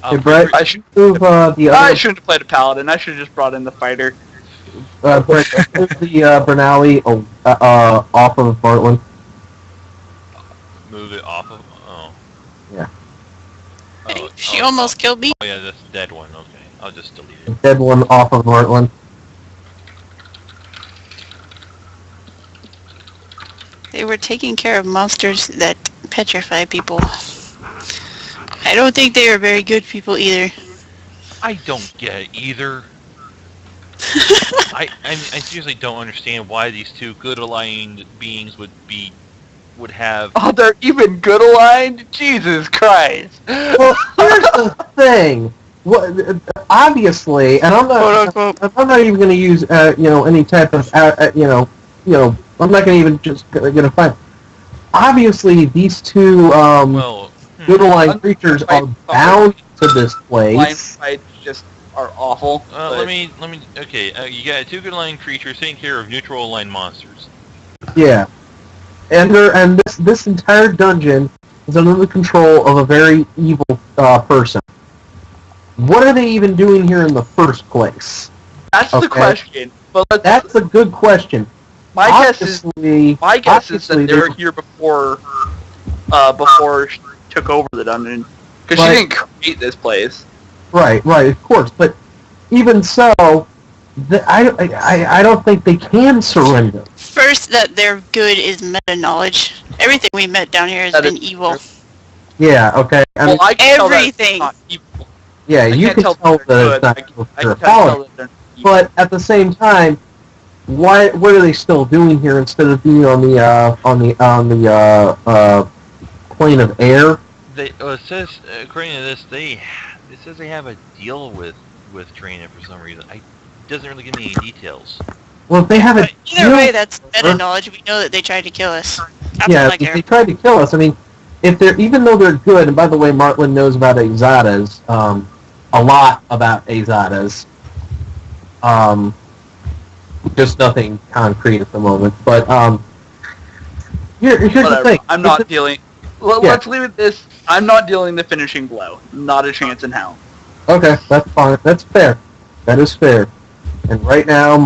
Hey, Brett, I should. move the I other. shouldn't have played a paladin. I should have just brought in the fighter. Brett, move the Bernali off of Bartland. Move it off of. Oh. Yeah. Oh, She almost killed me. Oh yeah, that's the dead one. Okay, I'll just delete it. The dead one off of Bartland. They were taking care of monsters that petrify people. I don't think they are very good people either. I don't get it either. I seriously don't understand why these two good aligned beings would have. Oh, they're even good aligned? Jesus Christ! Well, here's the thing. What, obviously, and I'm not even going to use any type of I'm not going to even just going to find. Obviously, these two good aligned creatures are bound to this Blind place. fights just are awful. Let me. Okay, you got two good aligned creatures taking care of neutral aligned monsters. Yeah, and this entire dungeon is under the control of a very evil person. What are they even doing here in the first place? That's the question. But That's a good question. my guess is that they were here before she took over the dungeon, because she didn't create this place. Right, of course. But even so, I don't think they can surrender. First, that they're good is meta knowledge. Everything we met down here has been evil. Yeah, okay. I can tell that it's everything. not evil. Yeah, you can't can tell tell that that they're it's not good. evil I for can tell Apollo. that they're evil. But at the same time, what are they still doing here instead of being on the plane of air? It says according to this, it says they have a deal with Trina for some reason. It doesn't really give me any details. Well, if they have a But either way, that's meta knowledge. We know that they tried to kill us. That's yeah, all I if care. they tried to kill us. I mean, even though they're good, and by the way, Martland knows about Azadas, a lot about Azadas. Just nothing concrete at the moment. But here's the thing. I'm not dealing. Let's leave it this. I'm not dealing the finishing blow. Not a chance in hell. Okay, that's fine. That's fair. That is fair. And right now,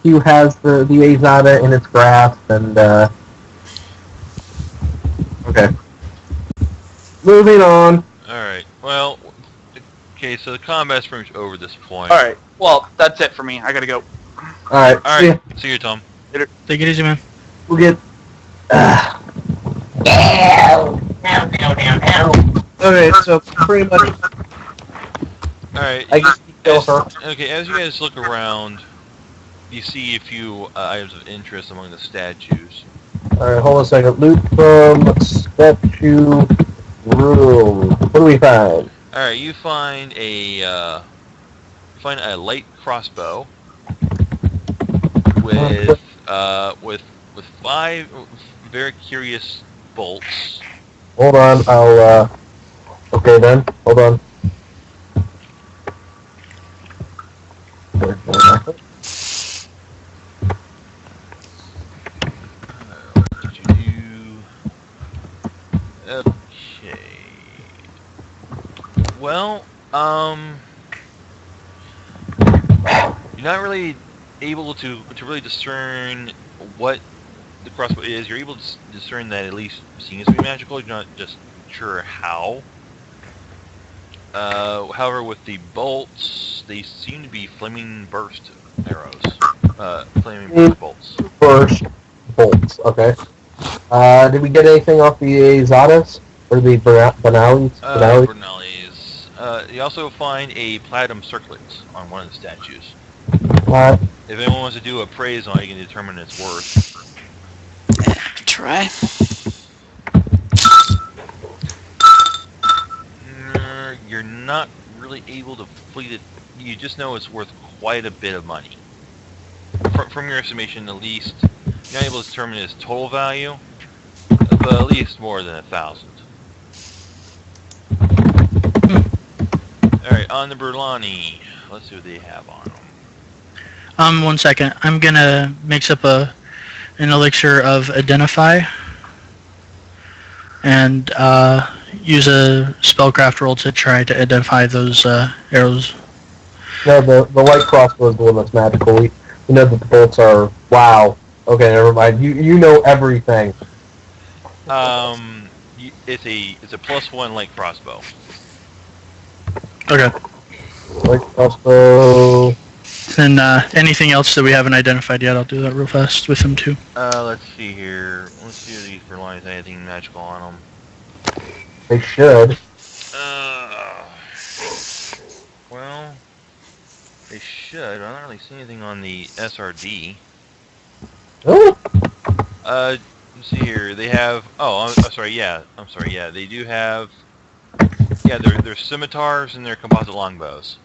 Q has the Azada in its grasp, and okay. Moving on. All right. Well, okay. So the combat's pretty much over at this point. All right. Well, that's it for me. I gotta go. All right. All right. See ya. See you, Tom. Take it easy, man. We'll get. Okay, so pretty much. All right. I guess you kill her. Okay. As you guys look around, you see a few items of interest among the statues. Alright, hold on a second. Loot from statue room. What do we find? All right. You find a light crossbow with 5 very curious bolts. Hold on, I'll, okay then, hold on. What did you do? Okay. Well, you're not really able to really discern what the crossbow is. You're able to discern that at least seems to be magical. You're not just sure how. However, with the bolts, they seem to be flaming burst arrows. Flaming burst bolts. Burst bolts. Okay. Did we get anything off the Zadas or the Banales? Bernales. You also find a platinum circlet on one of the statues. What? If anyone wants to do a praise on it, you can determine its worth. Try. You're not really able to fleet it. You just know it's worth quite a bit of money. From your estimation, at least, you're not able to determine its total value, but at least more than 1,000. Alright, on the Burlani. Let's see what they have on them. 1 second. I'm gonna mix up an elixir of identify and use a spellcraft roll to try to identify those arrows. No, the light crossbow is the one that's magical. We know that the bolts are... Wow. Okay, never mind. You know everything. It's a +1 light crossbow. Okay. Light crossbow... And anything else that we haven't identified yet, I'll do that real fast with them too. Let's see here. Let's see if these Burlani have anything magical on them. They should. Well, they should. I don't really see anything on the SRD. Oh. Let's see here. They have. Oh, I'm sorry. Yeah, I'm sorry. Yeah, they do have. Yeah, they're scimitars and they're composite longbows.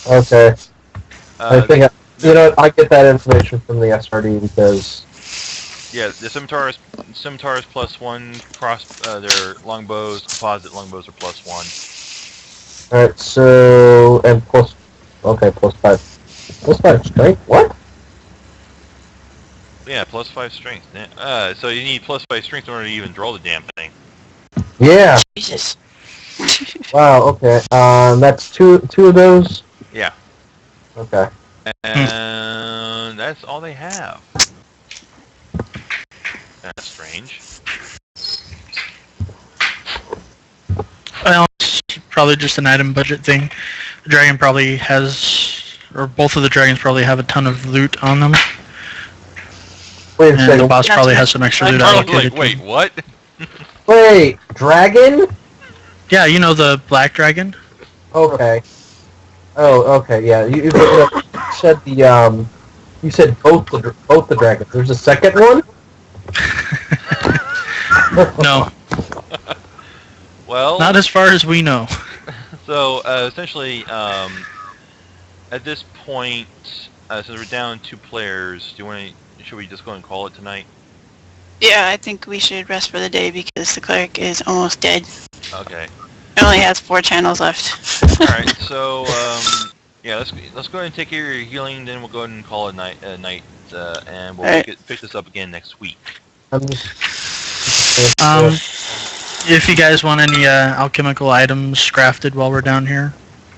Okay. I think I get that information from the SRD because. Yeah, the scimitars +1 cross. Their longbows, composite longbows are +1. All right. So and plus. Okay, +5. +5 strength. What? Yeah, +5 strength. So you need +5 strength in order to even draw the damn thing. Yeah. Jesus. Wow. Okay. That's two of those. Yeah. Okay. And that's all they have. That's strange. Well, it's probably just an item budget thing. The dragon probably has, or both of the dragons probably have a ton of loot on them. Wait a And second. the boss probably has some extra loot Carla's allocated. like, wait, what? Wait, dragon? Yeah, you know the black dragon? Okay. Oh, okay. Yeah. You said the You said both the dragons. There's a second one? No, Well, not as far as we know. so essentially, at this point, since we're down 2 players, should we just go and call it tonight? Yeah, I think we should rest for the day because the cleric is almost dead. Okay. It only has 4 channels left. All right. So yeah, let's go ahead and take care of your healing. Then we'll go ahead and call it night, and we'll pick this up again next week. If you guys want any alchemical items crafted while we're down here,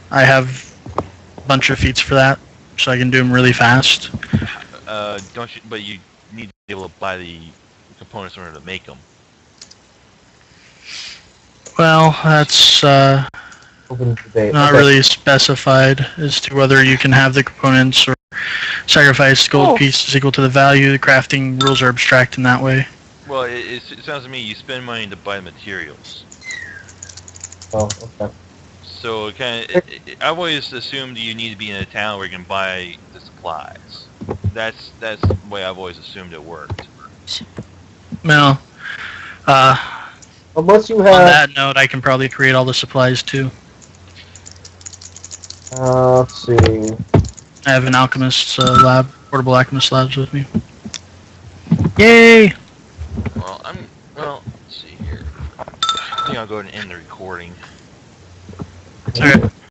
I have a bunch of feats for that, so I can do them really fast. Don't you? But you need to be able to buy the components in order to make them. Well, that's not really specified as to whether you can have the components or sacrifice gold pieces equal to the value. The crafting rules are abstract in that way. Well, it sounds to me you spend money to buy materials. Oh, okay. So I've always assumed you need to be in a town where you can buy the supplies. That's the way I've always assumed it worked. Well, Unless you on have... that note, I can probably create all the supplies too. Let's see. I have an alchemist's lab, portable alchemist labs with me. Yay! Well, let's see here. I think I'll go ahead and end the recording. Okay.